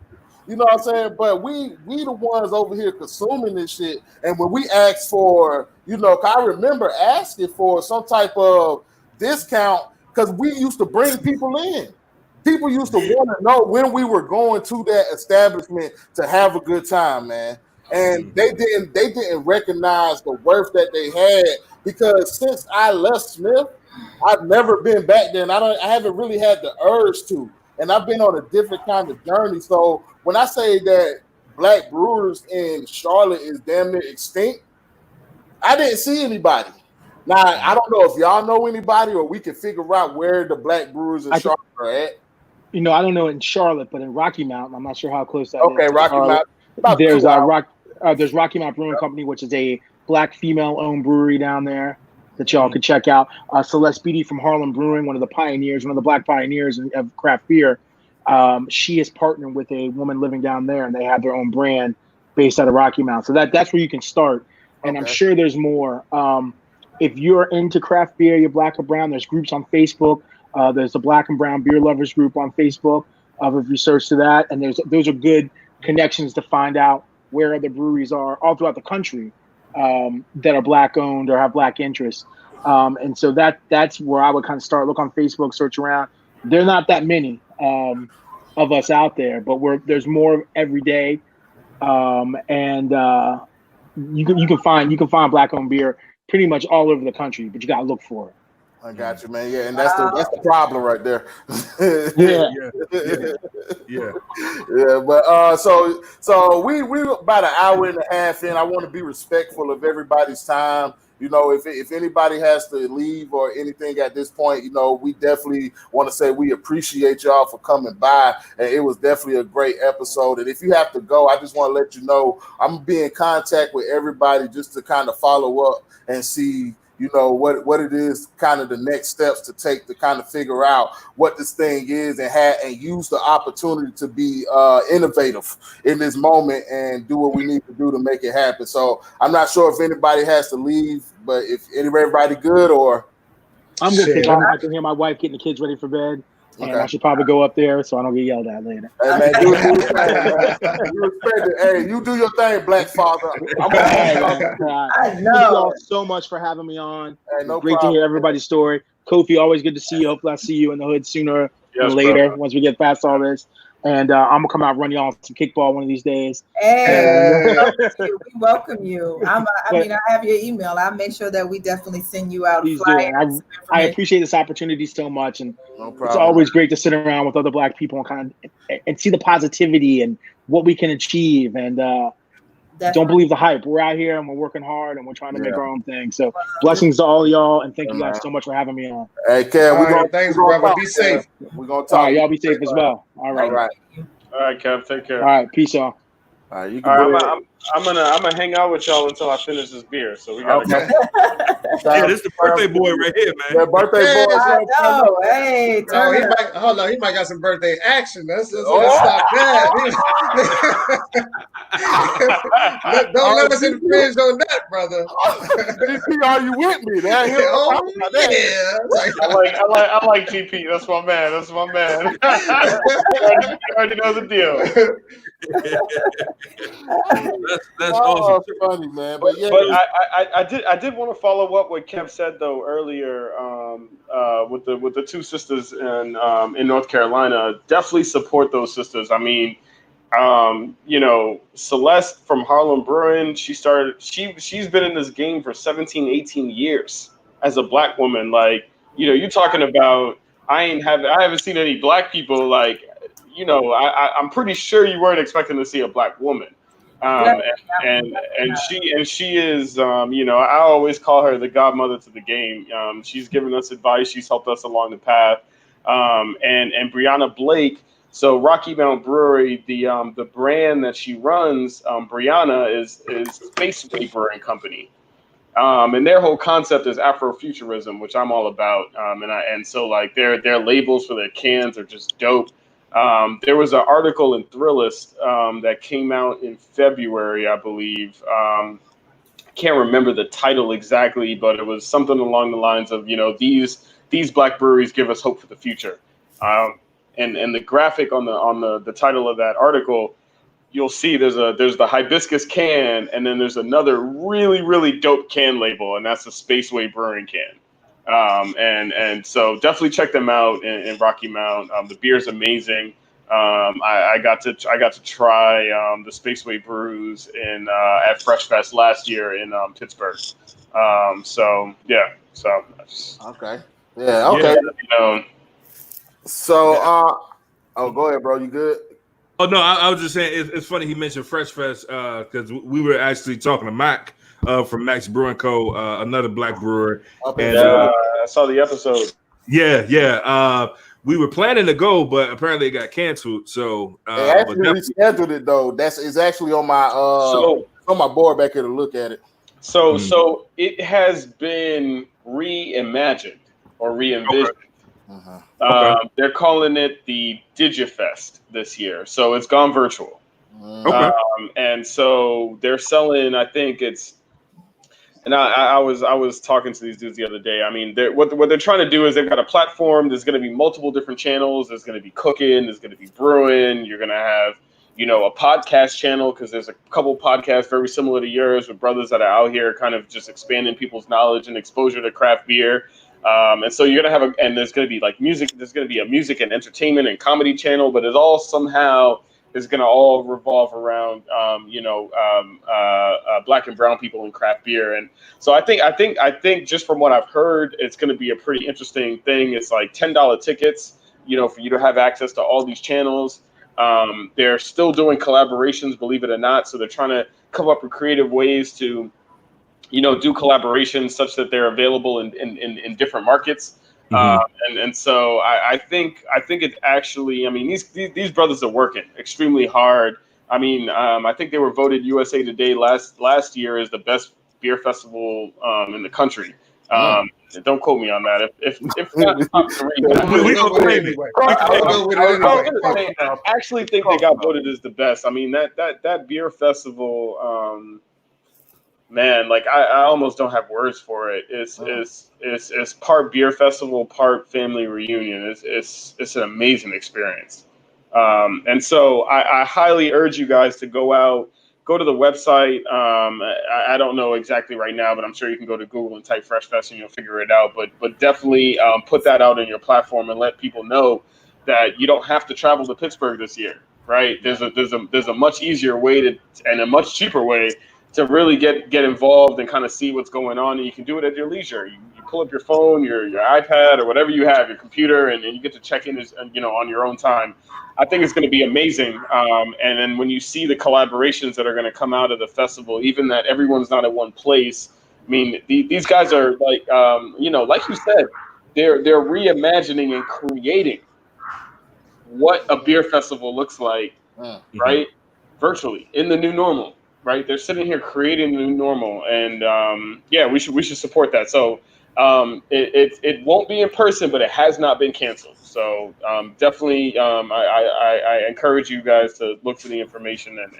You know what I'm saying? But we the ones over here consuming this shit. And when we ask for, you know, I remember asking for some type of discount because we used to bring people in. People used to want to know when we were going to that establishment to have a good time, man. And they didn't recognize the worth that they had, because since I left Smith, I've never been back there, and I haven't really had the urge to. And I've been on a different kind of journey. So when I say that black brewers in Charlotte is damn near extinct, I didn't see anybody. Now, I don't know if y'all know anybody, or we can figure out where the black brewers in Charlotte are at. You know, I don't know in Charlotte, but in Rocky Mount, I'm not sure how close that is. Okay, Rocky Mount. There's Rocky Mount Brewing Company, which is a black female-owned brewery down there that y'all could check out. Celeste Beatty from Harlem Brewing, one of the pioneers, one of the black pioneers of craft beer. She is partnered with a woman living down there, and they have their own brand based out of Rocky Mount. So that's where you can start. And I'm sure there's more. If you're into craft beer, you're black or brown, there's groups on Facebook. There's the Black and Brown Beer Lovers group on Facebook. If you search to that, and those are good connections to find out where other breweries are all throughout the country that are black owned or have black interests. And so that's where I would kind of start. Look on Facebook, search around. There are not that many of us out there, but there's more every day. And you can find black owned beer pretty much all over the country, but you got to look for it. I got you, man. Yeah, and that's the problem right there. Yeah. But so we about an hour and a half in. I want to be respectful of everybody's time. You know, if anybody has to leave or anything at this point, you know, we definitely want to say we appreciate y'all for coming by. And it was definitely a great episode. And if you have to go, I just want to let you know I'm gonna be in contact with everybody just to kind of follow up and see, you know, what it is, kind of the next steps to take to kind of figure out what this thing is, and use the opportunity to be innovative in this moment and do what we need to do to make it happen. So I'm not sure if anybody has to leave, but if everybody good, or I'm good. I can hear my wife getting the kids ready for bed. And I should probably go up there so I don't get yelled at later. Hey, man, do your thing, man. You respect it. Hey, you do your thing, Black Father. I know. Thank you all so much for having me on. Hey, no Great problem. to hear everybody's story. Kofi, always good to see you. Hopefully I see you in the hood sooner than later, bro. once we get past all this. And I'm going to come out and run y'all some kickball one of these days. Hey, we welcome you. I have your email. I'll make sure that we definitely send you out flyers. I appreciate this opportunity so much. And no problem. It's always great to sit around with other Black people and kind of and see the positivity and what we can achieve. And don't believe the hype. We're out here and we're working hard and we're trying to make our own thing. So blessings to all of y'all, and thank you guys so much for having me on. Hey, Kev, thanks, brother. Be safe. We're gonna talk. All right, y'all be safe as well. All right. All right, Kev. Take care. All right, peace, y'all. All right, you can I'm gonna hang out with y'all until I finish this beer. So we gotta go. Yeah, this is the birthday boy right here, man. Yeah, birthday boy. I know. Hey, hold on. He might got some birthday action. Let's stop that. Don't let us infringe on that, brother. GP, are you with me? I like GP. That's my man. You already know the deal. That's awesome. Funny, man. But yeah, I did want to follow up what Kev said though earlier with the two sisters in North Carolina. Definitely support those sisters. I mean, Celeste from Harlem Brewing, she's been in this game for 17, 18 years as a Black woman. Like, you're talking about I haven't seen any Black people like. I'm pretty sure you weren't expecting to see a Black woman, and she is, I always call her the godmother to the game. She's given us advice, she's helped us along the path, and Brianna Blake. So Rocky Mount Brewery, the brand that she runs, Brianna is Spaceway Brewing Company. And their whole concept is Afrofuturism, which I'm all about. So like their labels for their cans are just dope. There was an article in Thrillist that came out in February, I believe. I can't remember the title exactly, but it was something along the lines of, these Black breweries give us hope for the future. And the graphic on the title of that article, you'll see there's the hibiscus can, and then there's another really, really dope can label, and that's the Spaceway Brewing can. And so definitely check them out in Rocky Mount. The beer's amazing. I got to try the Spaceway brews at Fresh Fest last year in Pittsburgh. Okay. Yeah. Okay. So go ahead, bro. You good? Oh no, I was just saying it's funny he mentioned Fresh Fest because we were actually talking to Mac from Max Brewing Co., another Black brewer. And I saw the episode. Yeah. We were planning to go, but apparently it got canceled. So they actually rescheduled it though. It's actually on my on my board back here to look at it. So it has been reimagined or re-envisioned. Okay. Okay. They're calling it the DigiFest this year, so it's gone virtual. Okay. And so they're selling. I think it's. And I was talking to these dudes the other day. I mean, what they're trying to do is they've got a platform. There's going to be multiple different channels. There's going to be cooking. There's going to be brewing. You're going to have, a podcast channel because there's a couple podcasts very similar to yours with brothers that are out here kind of just expanding people's knowledge and exposure to craft beer. And so you're going to have and there's going to be like music. There's going to be a music and entertainment and comedy channel, but it all somehow is going to all revolve around, Black and brown people in craft beer. And so I think just from what I've heard, it's going to be a pretty interesting thing. It's like $10 tickets, for you to have access to all these channels. They're still doing collaborations, believe it or not. So they're trying to come up with creative ways to, do collaborations such that they're available in different markets. And so I think it's actually, I mean, these brothers are working extremely hard. I mean, I think they were voted USA Today last year as the best beer festival in the country. Don't quote me on that. If not, I actually think they got voted as the best. I mean, that beer festival. man, like I almost don't have words for it. It's part beer festival, part family reunion. It's an amazing experience. And so I highly urge you guys to go out, go to the website. I don't know exactly right now, but I'm sure you can go to Google and type Fresh Fest and you'll figure it out. But definitely put that out in your platform and let people know that you don't have to travel to Pittsburgh this year. Right? There's a much easier way to and a much cheaper way to really get involved and kind of see what's going on, and you can do it at your leisure. You pull up your phone, your iPad, or whatever you have, your computer, and you get to check in, on your own time. I think it's going to be amazing. And then when you see the collaborations that are going to come out of the festival, even that everyone's not at one place. I mean, these guys are like, like you said, they're reimagining and creating what a beer festival looks like, right? Virtually in the new normal. Right, they're sitting here creating the new normal, and we should support that. So it won't be in person, but it has not been canceled. So definitely, I encourage you guys to look for the information and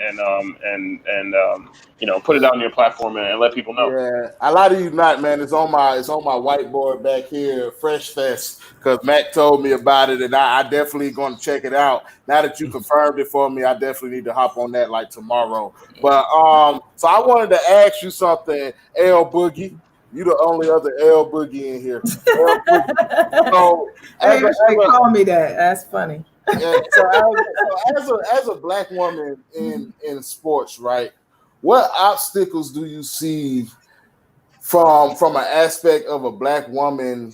put it out on your platform and let people know. Yeah, I lie to you not, man. It's on my whiteboard back here, Fresh Fest, because Mac told me about it, and I definitely going to check it out. Now that you confirmed it for me, I definitely need to hop on that like tomorrow. But so I wanted to ask you something, L Boogie. You the only other L Boogie in here. So they call me that. That's funny. Yeah, so as a black woman in sports, right? What obstacles do you see from an aspect of a black woman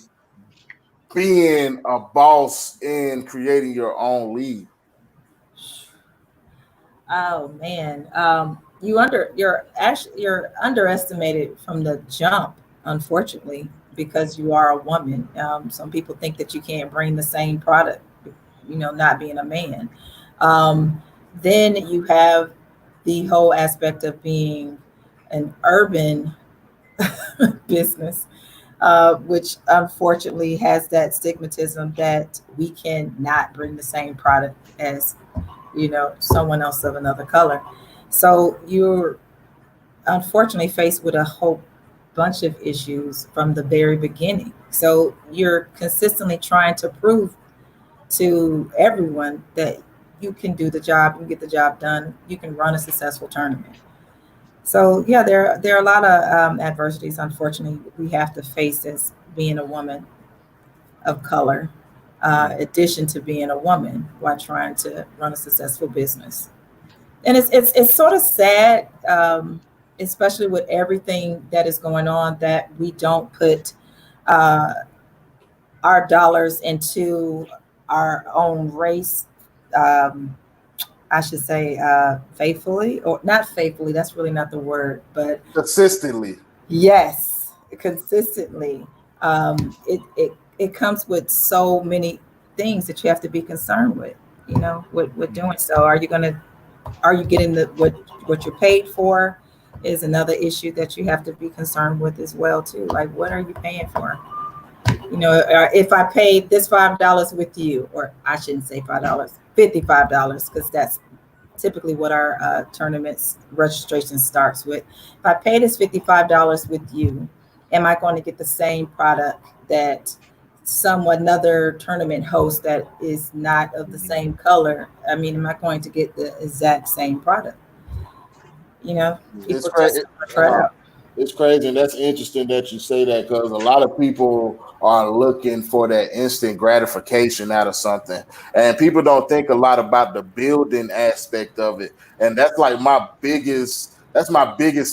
being a boss in creating your own league? Oh man, you're underestimated from the jump, unfortunately, because you are a woman. Some people think that you can't bring the same product, not being a man. Then you have the whole aspect of being an urban business, which unfortunately has that stigmatism that we cannot bring the same product as someone else of another color. So you're unfortunately faced with a whole bunch of issues from the very beginning. So you're consistently trying to prove to everyone that you can do the job, you can get the job done, you can run a successful tournament. So yeah, there are a lot of adversities, unfortunately, we have to face as being a woman of color, addition to being a woman while trying to run a successful business. And it's sort of sad, especially with everything that is going on, that we don't put our dollars into our own race. I should say faithfully, or not faithfully. That's really not the word, but consistently. Yes, consistently. It comes with so many things that you have to be concerned with. With doing so. Are you getting what you're paid for? Is another issue that you have to be concerned with as well too. Like, what are you paying for? If I paid this $5 with you, or I shouldn't say $5, $55, because that's typically what our tournaments registration starts with. If I pay this $55 with you, am I going to get the same product that another tournament host that is not of the same color? I mean, am I going to get the exact same product? People it's crazy. It's crazy, and that's interesting that you say that, because a lot of people are looking for that instant gratification out of something, and people don't think a lot about the building aspect of it. And that's like my biggest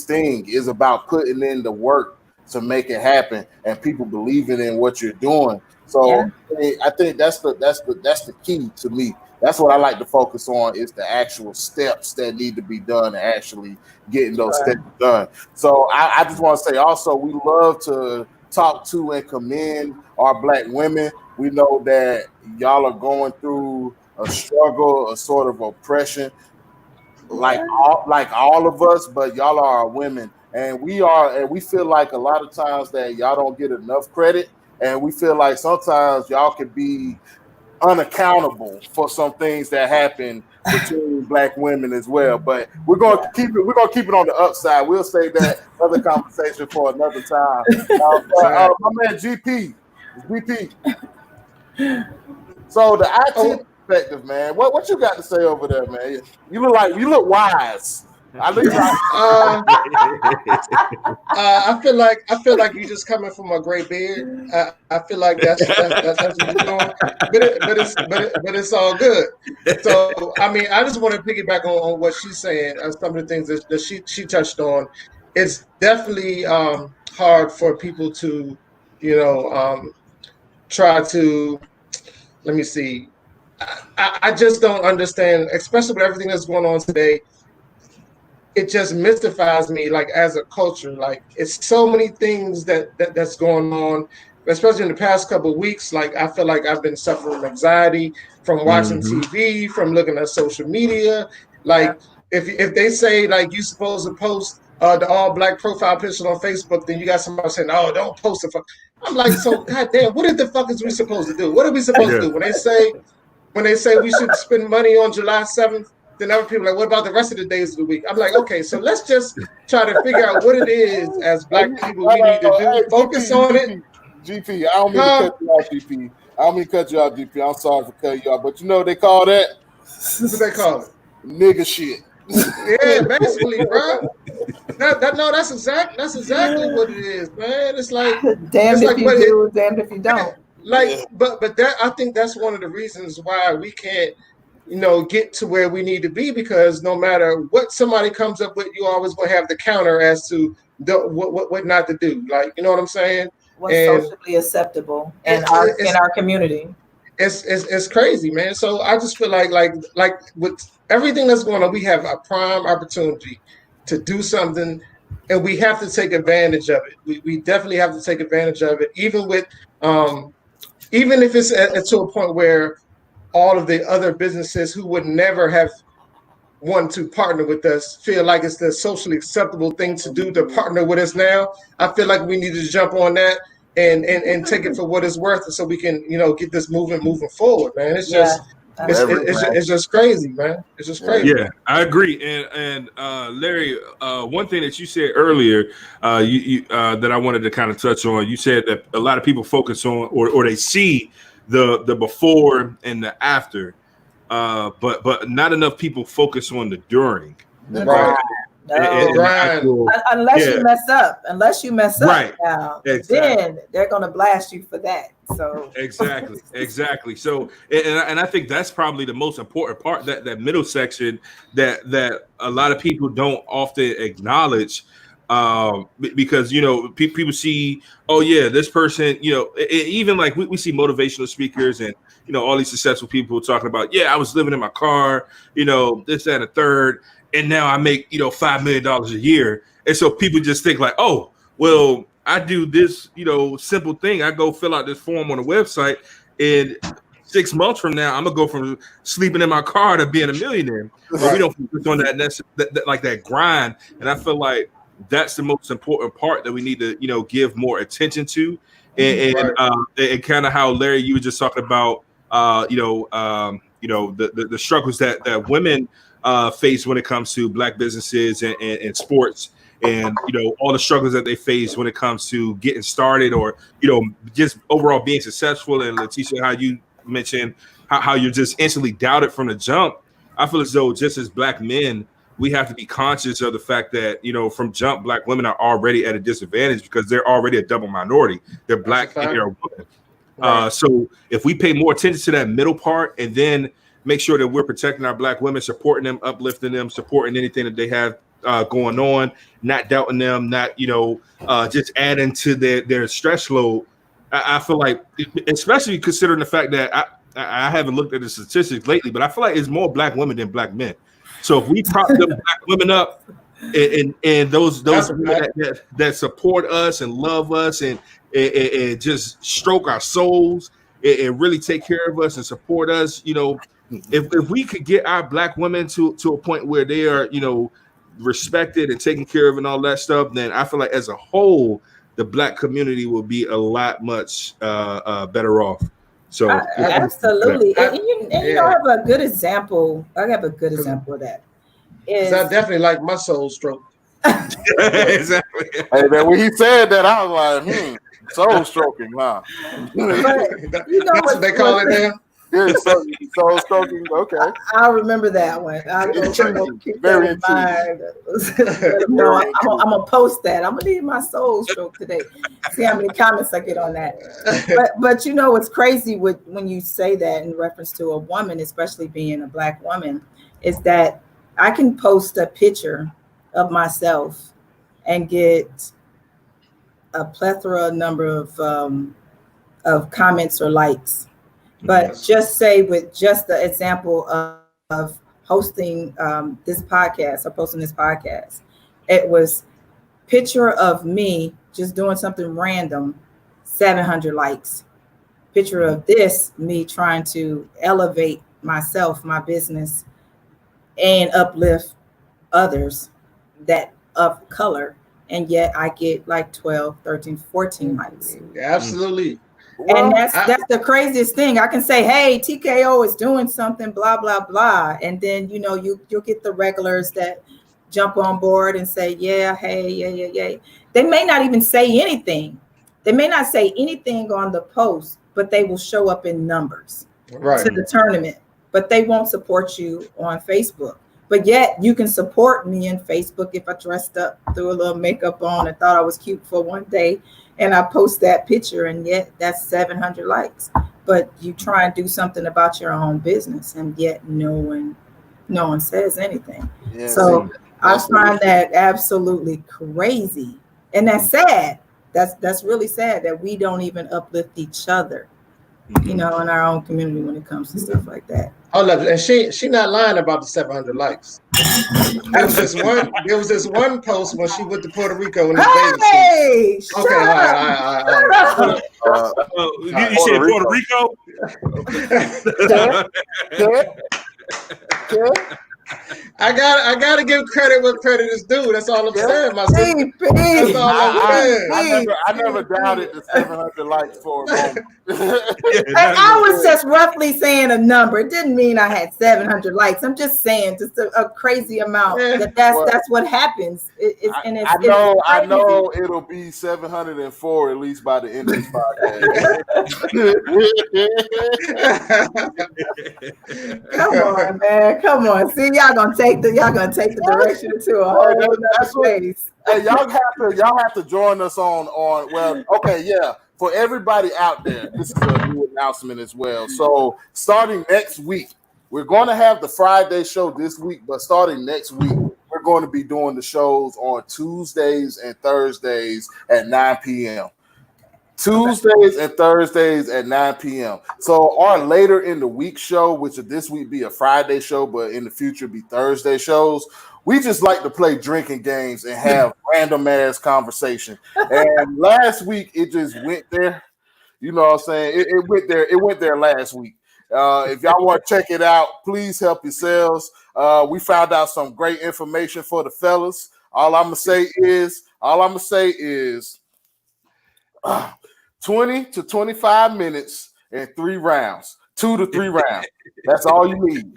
thing, is about putting in the work to make it happen, and people believing in what you're doing. So yeah. I think that's the key to me. That's what I like to focus on, is the actual steps that need to be done and actually getting those steps done. So I just want to say also, we love to talk to and commend our black women. We know that y'all are going through a struggle, a sort of oppression, like all of us, but y'all are our women. And we feel like a lot of times that y'all don't get enough credit. And we feel like sometimes y'all can be unaccountable for some things that happen between black women as well. But we're gonna keep it on the upside. We'll say that another conversation for another time. My man GP. So the IT perspective, man. What you got to say over there, man? You look wise. I feel like you're just coming from a gray beard. I feel like that's what you're doing, but it's all good. So I mean, I just want to piggyback on what she's saying. Some of the things that she touched on. It's definitely hard for people to, try to. Let me see. I just don't understand, especially with everything that's going on today. It just mystifies me, like as a culture. Like it's so many things that's going on, especially in the past couple of weeks. Like I feel like I've been suffering from anxiety from watching TV, from looking at social media. Like if they say like you're supposed to post the all black profile picture on Facebook, then you got somebody saying, "Oh, don't post it." I'm like, so goddamn, what the fuck is we supposed to do? What are we supposed to do when they say we should spend money on July 7th? Then other people are like, what about the rest of the days of the week? I'm like, okay, so let's just try to figure out what it is as black people we need to do. Hey, Focus on it. GP, I don't mean to cut you off, GP. I don't mean to cut you off, GP. I'm sorry for cutting you off, but you know what they call that? What they call it? Nigga shit. Yeah, basically, bro. That's exactly what it is, man. It's like damned if you do, damned if you don't. But that I think that's one of the reasons why we can't, get to where we need to be, because no matter what somebody comes up with, you always gonna have the counter as to what not to do. Like, you know what I'm saying? What's socially acceptable in our community. It's crazy, man. So I just feel like with everything that's going on, we have a prime opportunity to do something, and we have to take advantage of it. We definitely have to take advantage of it, even if it's to a point where all of the other businesses who would never have wanted to partner with us feel like it's the socially acceptable thing to do to partner with us now. I feel like we need to jump on that and take it for what it's worth, so we can get this moving forward, man. It's just it's just crazy, man. It's just crazy. Yeah, I agree. And Larry, one thing that you said earlier, that I wanted to kind of touch on. You said that a lot of people focus on or they see the before and the after, but not enough people focus on the during. Right. Unless you mess up right now, then they're gonna blast you for that. So exactly. So and I think that's probably the most important part, that middle section that a lot of people don't often acknowledge, because people see, oh yeah, this person, even like we see motivational speakers and all these successful people talking about, yeah, I was living in my car, this, that, and the third, and now I make $5 million a year. And so people just think like, oh, well, I do this simple thing. I go fill out this form on the website, and 6 months from now I'm gonna go from sleeping in my car to being a millionaire. But we don't focus on that like that grind. And I feel like that's the most important part that we need to give more attention to. And kind of how, Larry, you were just talking about the struggles that women face when it comes to black businesses and sports, and all the struggles that they face when it comes to getting started, or just overall being successful. And Leticia, how you mentioned how you're just instantly doubted from the jump. I feel as though just as black men, we have to be conscious of the fact that from jump, black women are already at a disadvantage because they're already a double minority. They're black and they're women. So if we pay more attention to that middle part, and then make sure that we're protecting our black women, supporting them, uplifting them, supporting anything that they have going on, not doubting them, not just adding to their stress load. I feel like, especially considering the fact that I haven't looked at the statistics lately, but I feel like it's more black women than black men. So if we prop them black women up, and those that support us and love us and just stroke our souls and really take care of us and support us, if we could get our black women to a point where they are respected and taken care of and all that stuff, then I feel like as a whole the black community will be a lot much better off. So absolutely. I have a good example. I have a good example of that. I definitely like my soul stroke. Exactly. Hey man, when he said that, I was like, soul stroking, huh? But you know That's what they call it now. Yeah, soul stroking. Okay, I'll remember that one. I'll go keep very that in mind. Let them know I'm gonna post that. I'm gonna need my soul stroke today. See how many comments I get on that. But you know what's crazy when you say that in reference to a woman, especially being a Black woman, is that I can post a picture of myself and get a plethora number of comments or likes. But just say with just the example of hosting this podcast or posting this podcast, it was picture of me just doing something random, 700 likes. Picture of this, me trying to elevate myself, my business, and uplift others that of color. And yet I get like 12, 13, 14 likes. Absolutely. And that's the craziest thing. I can say, hey, TKO is doing something, blah, blah, blah. And then, you'll get the regulars that jump on board and say, yeah, hey, yeah. They may not even say anything. They may not say anything on the post, but they will show up in numbers to the tournament. But they won't support you on Facebook. But yet you can support me in Facebook if I dressed up, threw a little makeup on, and thought I was cute for one day. And I post that picture, and yet that's 700 likes. But you try and do something about your own business, and yet no one says anything. Yeah, so I find that absolutely crazy, and that's sad. That's really sad that we don't even uplift each other, in our own community when it comes to stuff like that. Hold up, and she not lying about the 700 likes. There was this one post when she went to Puerto Rico in this bathing suit. Okay, all right. You said Puerto Rico? I gotta give credit where credit is due. That's all I'm saying, my sister. That's all I'm saying. I never doubted the 700 likes for a moment. I was just roughly saying a number. It didn't mean I had 700 likes. I'm just saying just a crazy amount. That's what happens. I know it'll be 704 at least by the end of this podcast. Come on, man. Come on. See, y'all gonna take the direction to a whole other place. Hey, y'all have to join us on well, okay, yeah. For everybody out there, this is a new announcement as well. So starting next week, we're going to have the Friday show this week, but starting next week, we're going to be doing the shows on Tuesdays and Thursdays at 9 p.m. Tuesdays and Thursdays at 9 p.m. So our later in the week show, which would this week be a Friday show, but in the future be Thursday shows, we just like to play drinking games and have random ass conversation. And last week it just went there. You know what I'm saying? It went there. It went there last week. If y'all want to check it out, please help yourselves. We found out some great information for the fellas. All I'm gonna say is 20 to 25 minutes and 3 rounds. 2 to 3 rounds. That's all you need.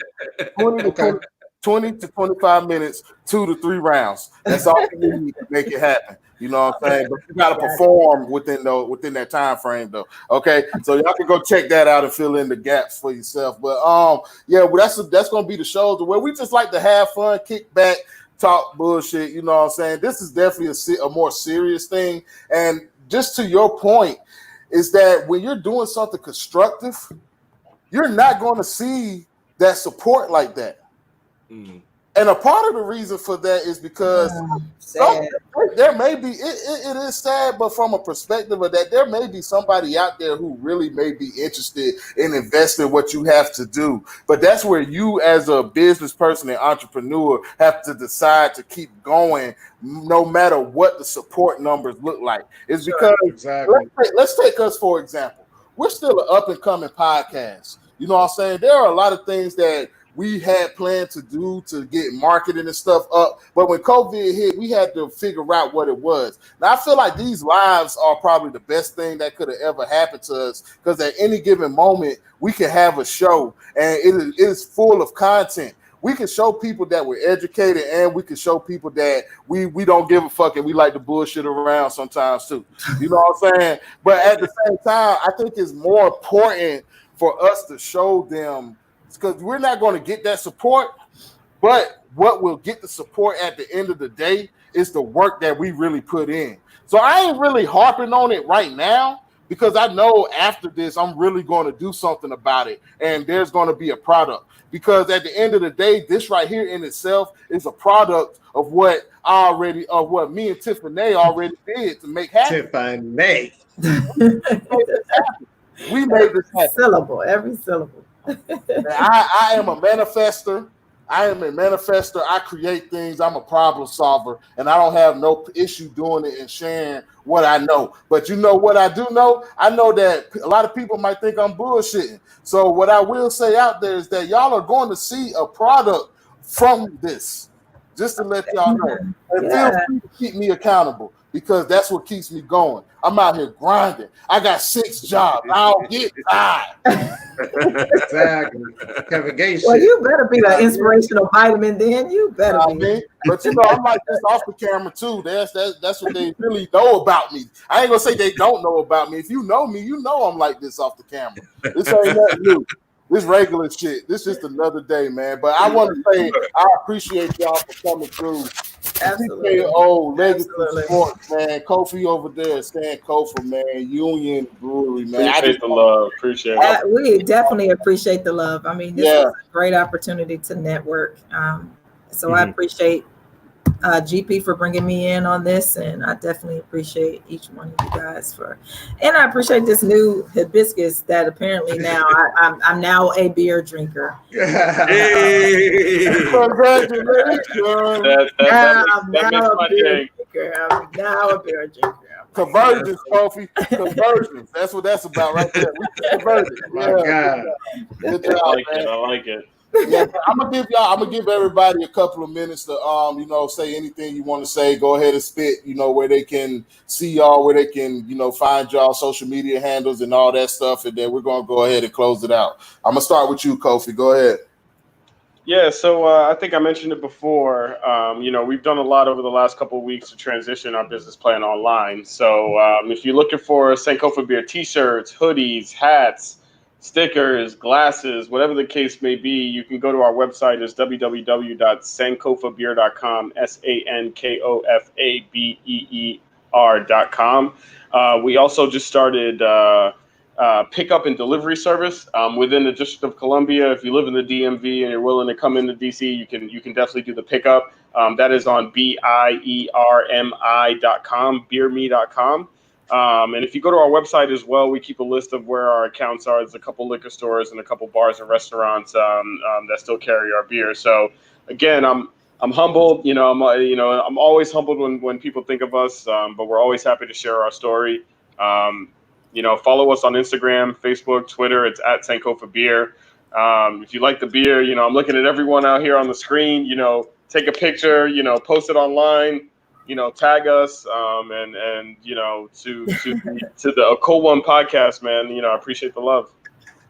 20 to 25 minutes, 2 to 3 rounds. That's all you need to make it happen. You know what I'm saying? But you got to perform within that time frame, though. Okay, so y'all can go check that out and fill in the gaps for yourself. But that's gonna be the shows where we just like to have fun, kick back, talk bullshit. You know what I'm saying? This is definitely a more serious thing. And just to your point, is that when you're doing something constructive, you're not going to see that support like that. Mm. And a part of the reason for that is because there may be, it is sad, but from a perspective of that, there may be somebody out there who really may be interested in investing what you have to do. But that's where you as a business person and entrepreneur have to decide to keep going no matter what the support numbers look like. It's because let's take us for example. We're still an up and coming podcast. You know what I'm saying? There are a lot of things that we had planned to do to get marketing and stuff up. But when COVID hit, we had to figure out what it was. Now, I feel like these lives are probably the best thing that could have ever happened to us because at any given moment, we can have a show and it is full of content. we can show people that we're educated, and we can show people that we don't give a fuck and we like to bullshit around sometimes too. You know what I'm saying? But at the same time, I think it's more important for us to show them, because we're not going to get that support. But what will get the support at the end of the day is the work that we really put in. So I ain't really harping on it right now, because I know after this, I'm really going to do something about it. And there's going to be a product. Because at the end of the day, this right here in itself is a product of what me and Tiffany already did to make happen. Tiffany. We made this happen. Syllable, every syllable. I am a manifester. I am a manifester. I create things. I'm a problem solver, and I don't have no issue doing it and sharing what I know. But you know what I do know? I know that a lot of people might think I'm bullshitting. So what I will say out there is that y'all are going to see a product from this, just to let y'all know. And feel free to keep me accountable, because that's what keeps me going. I'm out here grinding. I got 6 jobs. I don't get tired. Exactly. Kevin Gates. Well, you better be the inspirational vitamin then. You better be. But you know, I'm like this off the camera too. That's what they really know about me. I ain't gonna say they don't know about me. If you know me, you know I'm like this off the camera. This ain't nothing new. This regular shit. This is just another day, man. But I want to say I appreciate y'all for coming through. Absolutely. Legacy Sports, man. Kofi over there, Stan Kofa, man. Union Brewery, man. Appreciate the love. Appreciate it. We definitely appreciate the love. I mean, this is a great opportunity to network. So I appreciate GP for bringing me in on this, and I definitely appreciate each one of you guys and I appreciate this new hibiscus that apparently now I'm now a beer drinker. Hey. Congratulations! I'm now a beer drinker. Conversions, Kofi. Conversions. That's what that's about right there. We converted. Good job, I like it. Yeah, I'm gonna give everybody a couple of minutes to say anything you want to say. Go ahead and spit, where they can see y'all, where they can, find y'all social media handles and all that stuff, and then we're gonna go ahead and close it out. I'm gonna start with you, Kofi. Go ahead. Yeah, so I think I mentioned it before. We've done a lot over the last couple of weeks to transition our business plan online. So if you're looking for Sankofa Beer t-shirts, hoodies, hats, stickers, glasses, whatever the case may be, you can go to our website. It's www.sankofabeer.com, SANKOFABEER.com. We also just started pickup and delivery service within the District of Columbia. If you live in the DMV and you're willing to come into DC, you can definitely do the pickup. That is on BIERMI.com, beerme.com. And if you go to our website as well, we keep a list of where our accounts are. There's a couple liquor stores and a couple bars and restaurants that still carry our beer. So again, I'm humbled. I'm always humbled when people think of us, but we're always happy to share our story. Follow us on Instagram, Facebook, Twitter. It's at Sankofa Beer. If you like the beer, I'm looking at everyone out here on the screen. Take a picture. Post it online. Tag us, and to the Cool One podcast, man. I appreciate the love.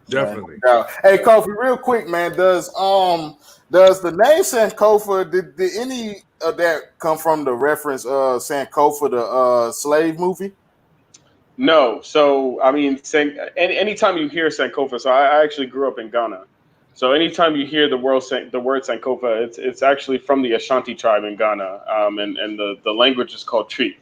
Definitely. Hey, Kofi, real quick, man. Does the name Sankofa, did any of that come from the reference Sankofa, the slave movie? No. So I mean, anytime you hear Sankofa, so I actually grew up in Ghana. So anytime you hear the word Sankofa, it's actually from the Ashanti tribe in Ghana, and the language is called Tree,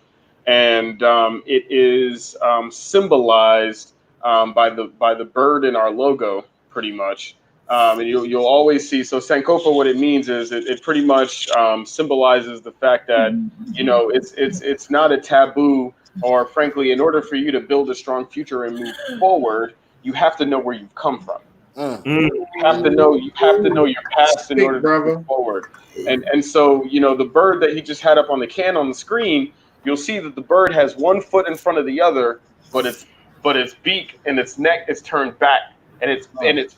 and it is symbolized by the bird in our logo, pretty much. And you'll always see. So Sankofa, what it means is it pretty much symbolizes the fact that it's not a taboo, or frankly, in order for you to build a strong future and move forward, you have to know where you've come from. You have to know your past in order to move forward. And so, the bird that he just had up on the can on the screen, you'll see that the bird has one foot in front of the other, but its beak and its neck is turned back, and it's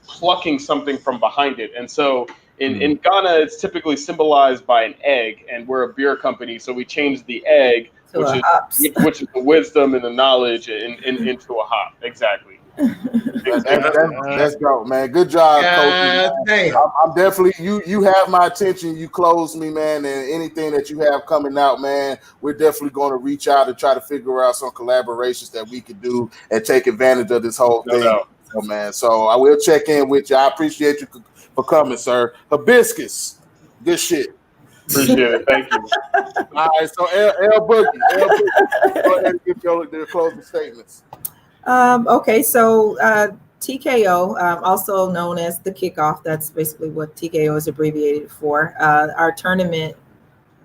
plucking something from behind it. And so in Ghana, it's typically symbolized by an egg, and we're a beer company, so we changed the egg, which is the wisdom and the knowledge into a hop. Exactly. That's dope, man. Good job, coach. I'm definitely you have my attention. You close me, man, and anything that you have coming out, man, we're definitely going to reach out and try to figure out some collaborations that we could do and take advantage of this whole thing. So, man, so I will check in with you. I appreciate you for coming, sir. Hibiscus, good shit. Appreciate it. Thank you. All right, so L Boogie, go ahead and give your closing statements. Okay, so TKO, also known as the kickoff, that's basically what TKO is abbreviated for. Our tournament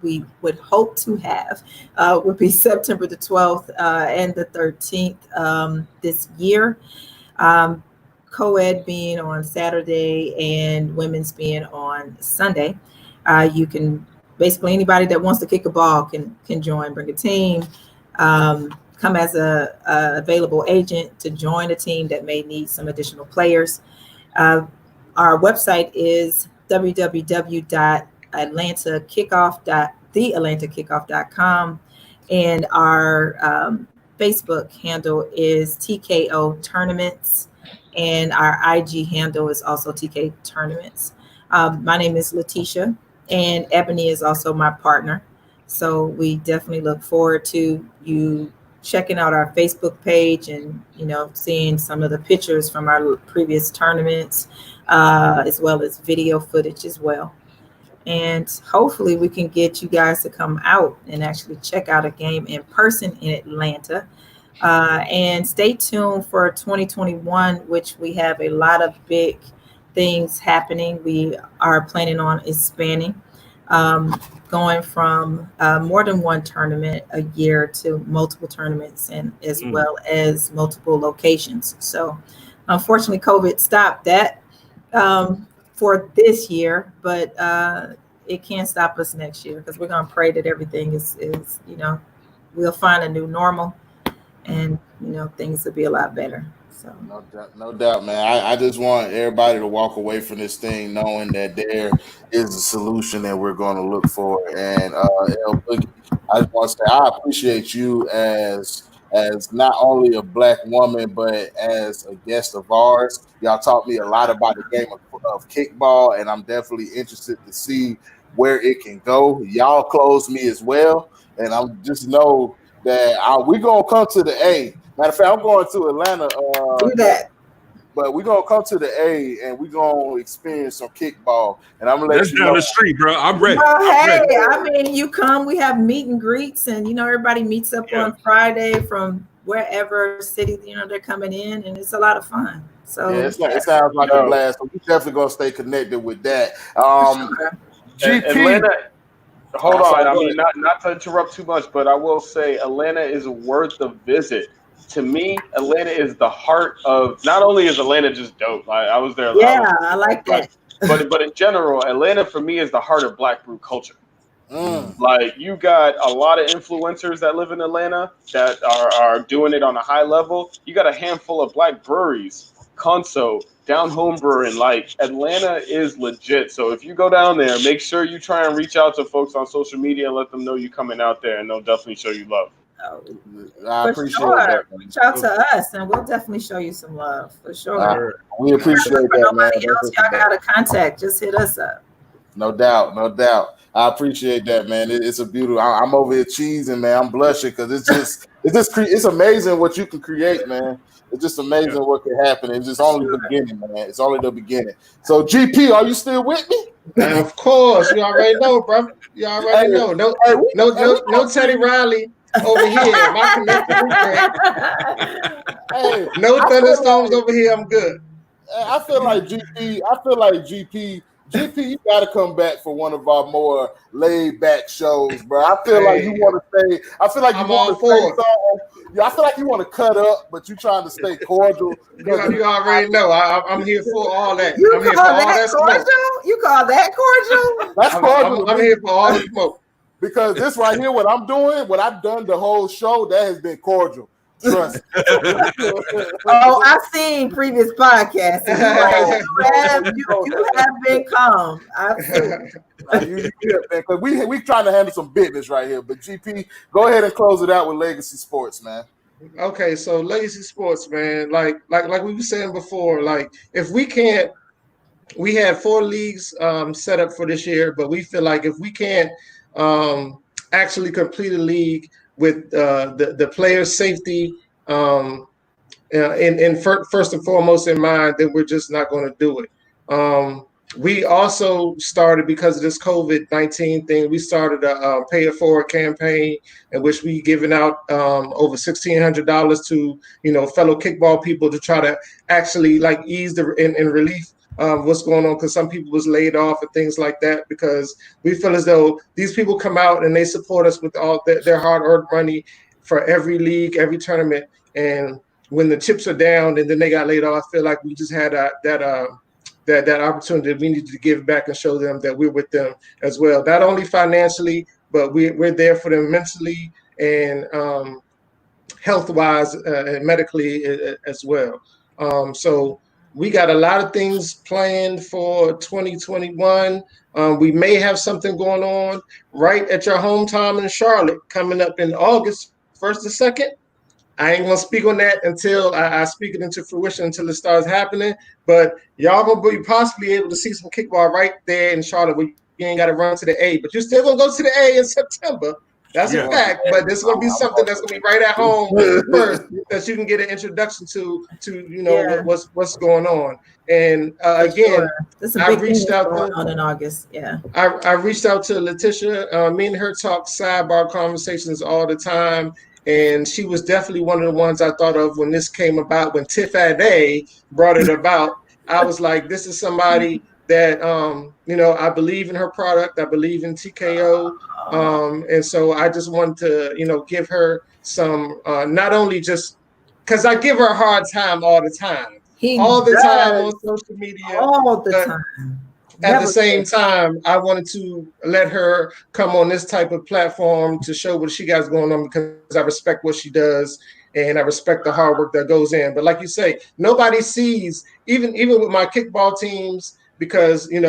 we would hope to have would be September the 12th and the 13th this year. Co-ed being on Saturday and women's being on Sunday. You can basically anybody that wants to kick a ball can join, bring a team, come as a available agent to join a team that may need some additional players. Our website is theatlantakickoff.com, and our Facebook handle is TKO Tournaments, and our IG handle is also TK Tournaments. My name is Letitia, and Ebony is also my partner. So we definitely look forward to you checking out our Facebook page and, seeing some of the pictures from our previous tournaments, as well as video footage as well. And hopefully we can get you guys to come out and actually check out a game in person in Atlanta. And stay tuned for 2021, which we have a lot of big things happening. We are planning on expanding, going from more than one tournament a year to multiple tournaments, and as well as multiple locations. So unfortunately, COVID stopped that for this year, but it can't stop us next year, because we're going to pray that everything is we'll find a new normal, and things will be a lot better. So no doubt, man. I just want everybody to walk away from this thing knowing that there is a solution that we're going to look for. And El Boogie, I just want to say I appreciate you as not only a Black woman, but as a guest of ours. Y'all taught me a lot about the game of kickball, and I'm definitely interested to see where it can go. Y'all closed me as well, and I'm just know that we're going to come to the A. Matter of fact, I'm going to Atlanta. Do that. But we're going to come to the A, and we're going to experience some kickball. And I'm going to let you down know. The street, bro. I'm ready. I mean, you come, we have meet and greets, and, everybody meets up on Friday from wherever city, they're coming in, and it's a lot of fun. So it sounds like a blast. So we're definitely going to stay connected with that. GP. Atlanta. Hold on. I mean, not to interrupt too much, but I will say Atlanta is worth a visit. To me, Atlanta is the heart of. Not only is Atlanta just dope. I was there. I like that. But in general, Atlanta for me is the heart of Black brew culture. Like, you got a lot of influencers that live in Atlanta that are doing it on a high level. You got a handful of Black breweries, Conso, Down Home Brewing. Like, Atlanta is legit. So if you go down there, make sure you try and reach out to folks on social media and let them know you're coming out there, and they'll definitely show you love. I appreciate that. Reach out to us, and we'll definitely show you some love for sure. We appreciate that, man. Else, y'all got a contact, just hit us up. No doubt. I appreciate that, man. It's a beautiful. I'm over here cheesing, man. I'm blushing because it's amazing what you can create, man. It's just amazing what can happen. It's just only the beginning, man. It's only the beginning. So, GP, are you still with me? And of course, you already know, bro. You already know. No Teddy Riley over here. My connection is great. No thunderstorms over here. I'm good. I feel like GP, you got to come back for one of our more laid back shows, bro. I feel like you want to say. I feel like you want to say something. Yeah, I feel like you want to cut up, but you're trying to stay cordial. You already know. I'm here for all that. You call that cordial? That's cordial. I'm here for all the smoke. Because this right here, what I'm doing, what I've done the whole show, that has been cordial. Trust. I've seen previous podcasts. You have been calm. I've seen. Because we trying to handle some business right here. But GP, go ahead and close it out with Legacy Sports, man. Okay, so legacy sports, man. Like we were saying before, like if we can't, we had 4 leagues set up for this year, but we feel like if we can't actually complete a league with the players' safety um, first and foremost in mind, then we're just not going to do it. We also started, because of this COVID-19 thing, we started a pay it forward campaign in which we giving out over $1,600 to fellow kickball people to try to actually like ease the in relief what's going on, because some people was laid off and things like that, because we feel as though these people come out and they support us with all their hard-earned money for every league, every tournament, and when the chips are down and then they got laid off, I feel like we just had that opportunity that we need to give back and show them that we're with them as well. Not only financially, but we're there for them mentally and health-wise and medically as well. So we got a lot of things planned for 2021. We may have something going on right at your hometown in Charlotte coming up in August 1st and 2nd. I ain't gonna speak on that until I speak it into fruition, until it starts happening. But y'all gonna be possibly able to see some kickball right there in Charlotte, where you ain't got to run to the A, but you're still gonna go to the A in September. That's a fact. But there's gonna be something that's gonna be right at home first, that you can get an introduction to what's going on. And again, I reached out going on in August. Yeah, I reached out to Letitia. Me and her talk sidebar conversations all the time. And she was definitely one of the ones I thought of when this came about. When Tiffany brought it about, I was like, this is somebody that, I believe in her product. I believe in TKO. And so I just wanted to, give her some, not only just, because I give her a hard time all the time. All the time on social media. All the time. At the same time, I wanted to let her come on this type of platform to show what she got going on, because I respect what she does and I respect the hard work that goes in. But like you say, nobody sees, even with my kickball teams, because we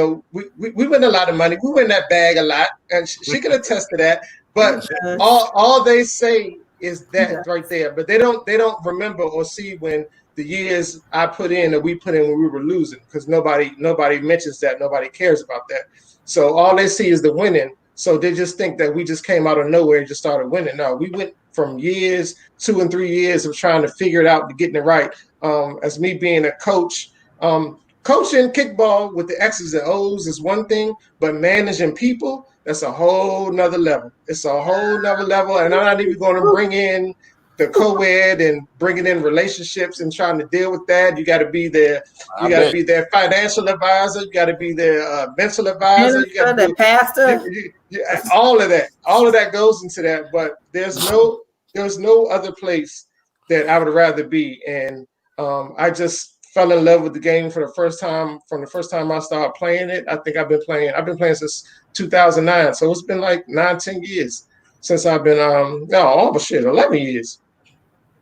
win a lot of money. We win that bag a lot, and she can attest to that. But all they say is that right there. But they don't remember or see when the years I put in or we put in when we were losing, because nobody mentions that. Nobody cares about that. So all they see is the winning. So they just think that we just came out of nowhere and just started winning. No, we went from years, 2 and 3 years of trying to figure it out, to getting it right. As me being a coach, coaching kickball with the X's and O's is one thing, but managing people, that's a whole nother level. It's a whole nother level. And I'm not even going to bring in the co-ed and bringing in relationships and trying to deal with that. You got to be there. You got to be their financial advisor. You got to be their mental advisor. You got to be pastor. All of that goes into that. But there's no other place that I would rather be. And I just fell in love with the game for the first time. From the first time I started playing it, I think I've been playing since 2009. So it's been like 9-10 years since I've been 11 years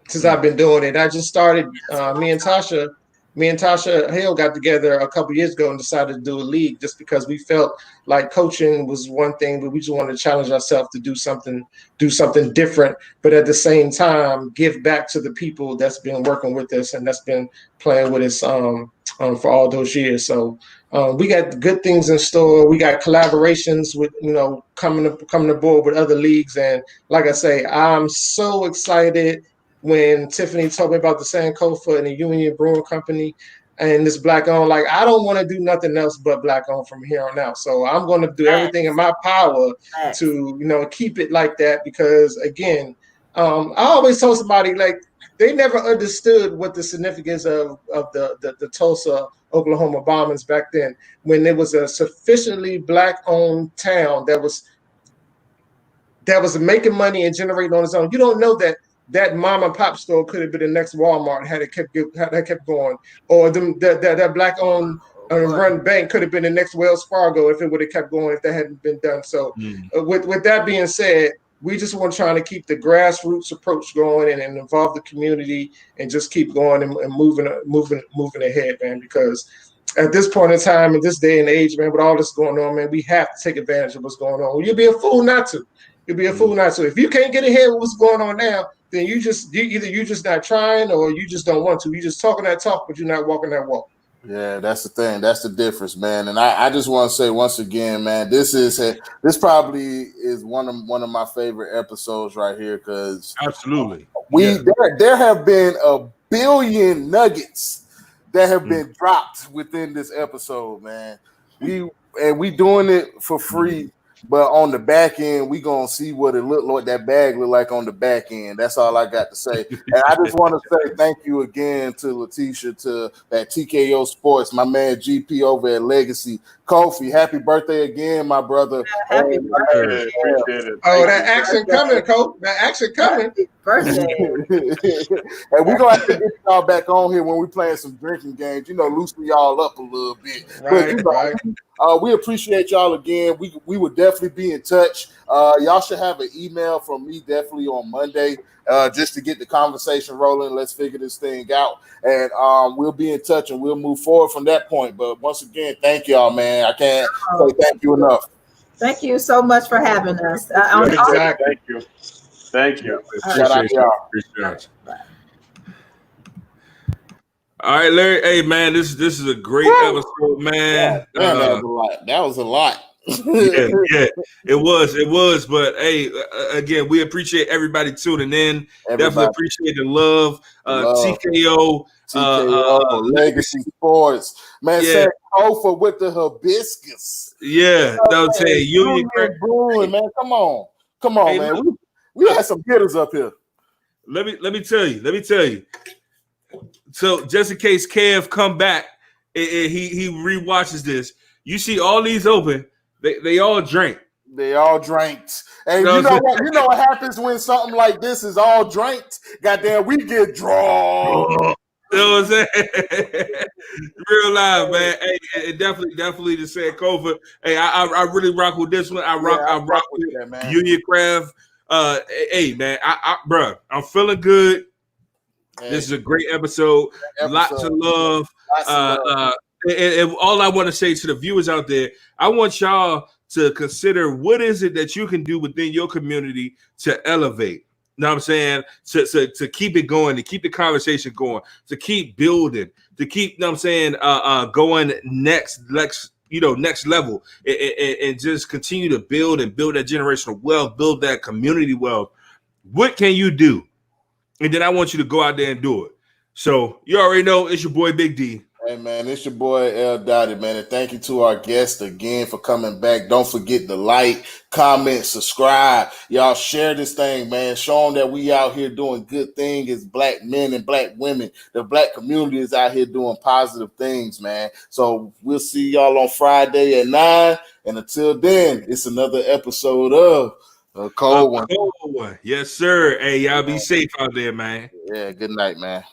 since I've been doing it. I just started. Me and Tasha Hale got together a couple years ago and decided to do a league, just because we felt like coaching was one thing, but we just wanted to challenge ourselves to do something different, but at the same time give back to the people that's been working with us and that's been playing with us for all those years. So we got good things in store. We got collaborations with coming aboard with other leagues, and like I say, I'm so excited when Tiffany told me about the Sankofa and the Union Brewing Company and this black owned. Like, I don't want to do nothing else but black owned from here on out. So I'm going to do everything in my power to keep it like that, because again, I always told somebody, like, they never understood what the significance of the Tulsa, Oklahoma bombings back then, when it was a sufficiently black owned town that was making money and generating on its own. You don't know that mom and pop store could have been the next Walmart had it kept going, or that black owned run bank could have been the next Wells Fargo if it would have kept going, if that hadn't been done. So with that being said, we just want trying to keep the grassroots approach going and involve the community and just keep going and moving ahead, man, because at this point in time, in this day and age, man, with all this going on, man, we have to take advantage of what's going on. You'd be a fool not to. It'd be a fool not to. If you can't get ahead with what's going on now, then you're just not trying, or you just don't want to. You're just talking that talk, but you're not walking that walk. Yeah, that's the thing. That's the difference, man. And I just want to say once again, man, this probably is one of my favorite episodes right here, because absolutely there have been a billion nuggets that have been dropped within this episode, man. We doing it for free. But on the back end, we gonna see what it look like. That bag look like on the back end. That's all I got to say. And I just want to say thank you again to Letitia, to that TKO Sports, my man GP over at Legacy. Kofi, happy birthday again, my brother. Happy birthday. Oh, that action coming, Coach. That action coming. Happy birthday. And we're gonna have to get y'all back on here when we playing some drinking games. Loosen y'all up a little bit. Right, right. We appreciate y'all again. We will definitely be in touch. Y'all should have an email from me definitely on Monday, just to get the conversation rolling. Let's figure this thing out, and we'll be in touch and we'll move forward from that point. But once again, thank y'all, man. I can't say thank you enough. Thank you so much for having us. Exactly. Thank you. Shout out to y'all. Appreciate you. All right, Larry. Hey, man, this is a great episode, man. That was a lot. yeah, it was. But hey, again, we appreciate everybody tuning in. Definitely appreciate the love. TKO, Legacy Sports, man. Said Kofa with the hibiscus. Yeah, that was saying Union Brewing, man. Come on, hey, man. We had some hitters up here. Let me tell you. So just in case Kev come back and he rewatches this, you see all these open, they all drank. They all drank. And you know what happens when something like this is all drank? Goddamn, we get drawn. You know what I'm saying? Real live, man. Hey, definitely to say Kofa. Hey, I really rock with this one. I rock with that, man. Union Craft. Hey, man, bro, I'm feeling good. This is a great episode. Lots of love. And all I want to say to the viewers out there, I want y'all to consider what is it that you can do within your community to elevate. You know what I'm saying? To keep it going, to keep the conversation going, to keep building, to keep, you know what I'm saying, going next level, and just continue to build that generational wealth, build that community wealth. What can you do? And then I want you to go out there and do it. So you already know it's your boy Big D. Hey, man, it's your boy L Dottie, man. And thank you to our guest again for coming back. Don't forget to like, comment, subscribe. Y'all share this thing, man. Show them that we out here doing good things as black men and black women. The black community is out here doing positive things, man. So we'll see y'all on Friday at 9. And until then, it's another episode of A Cold One. Yes, sir. Hey, y'all be safe out there, man. Yeah, good night, man.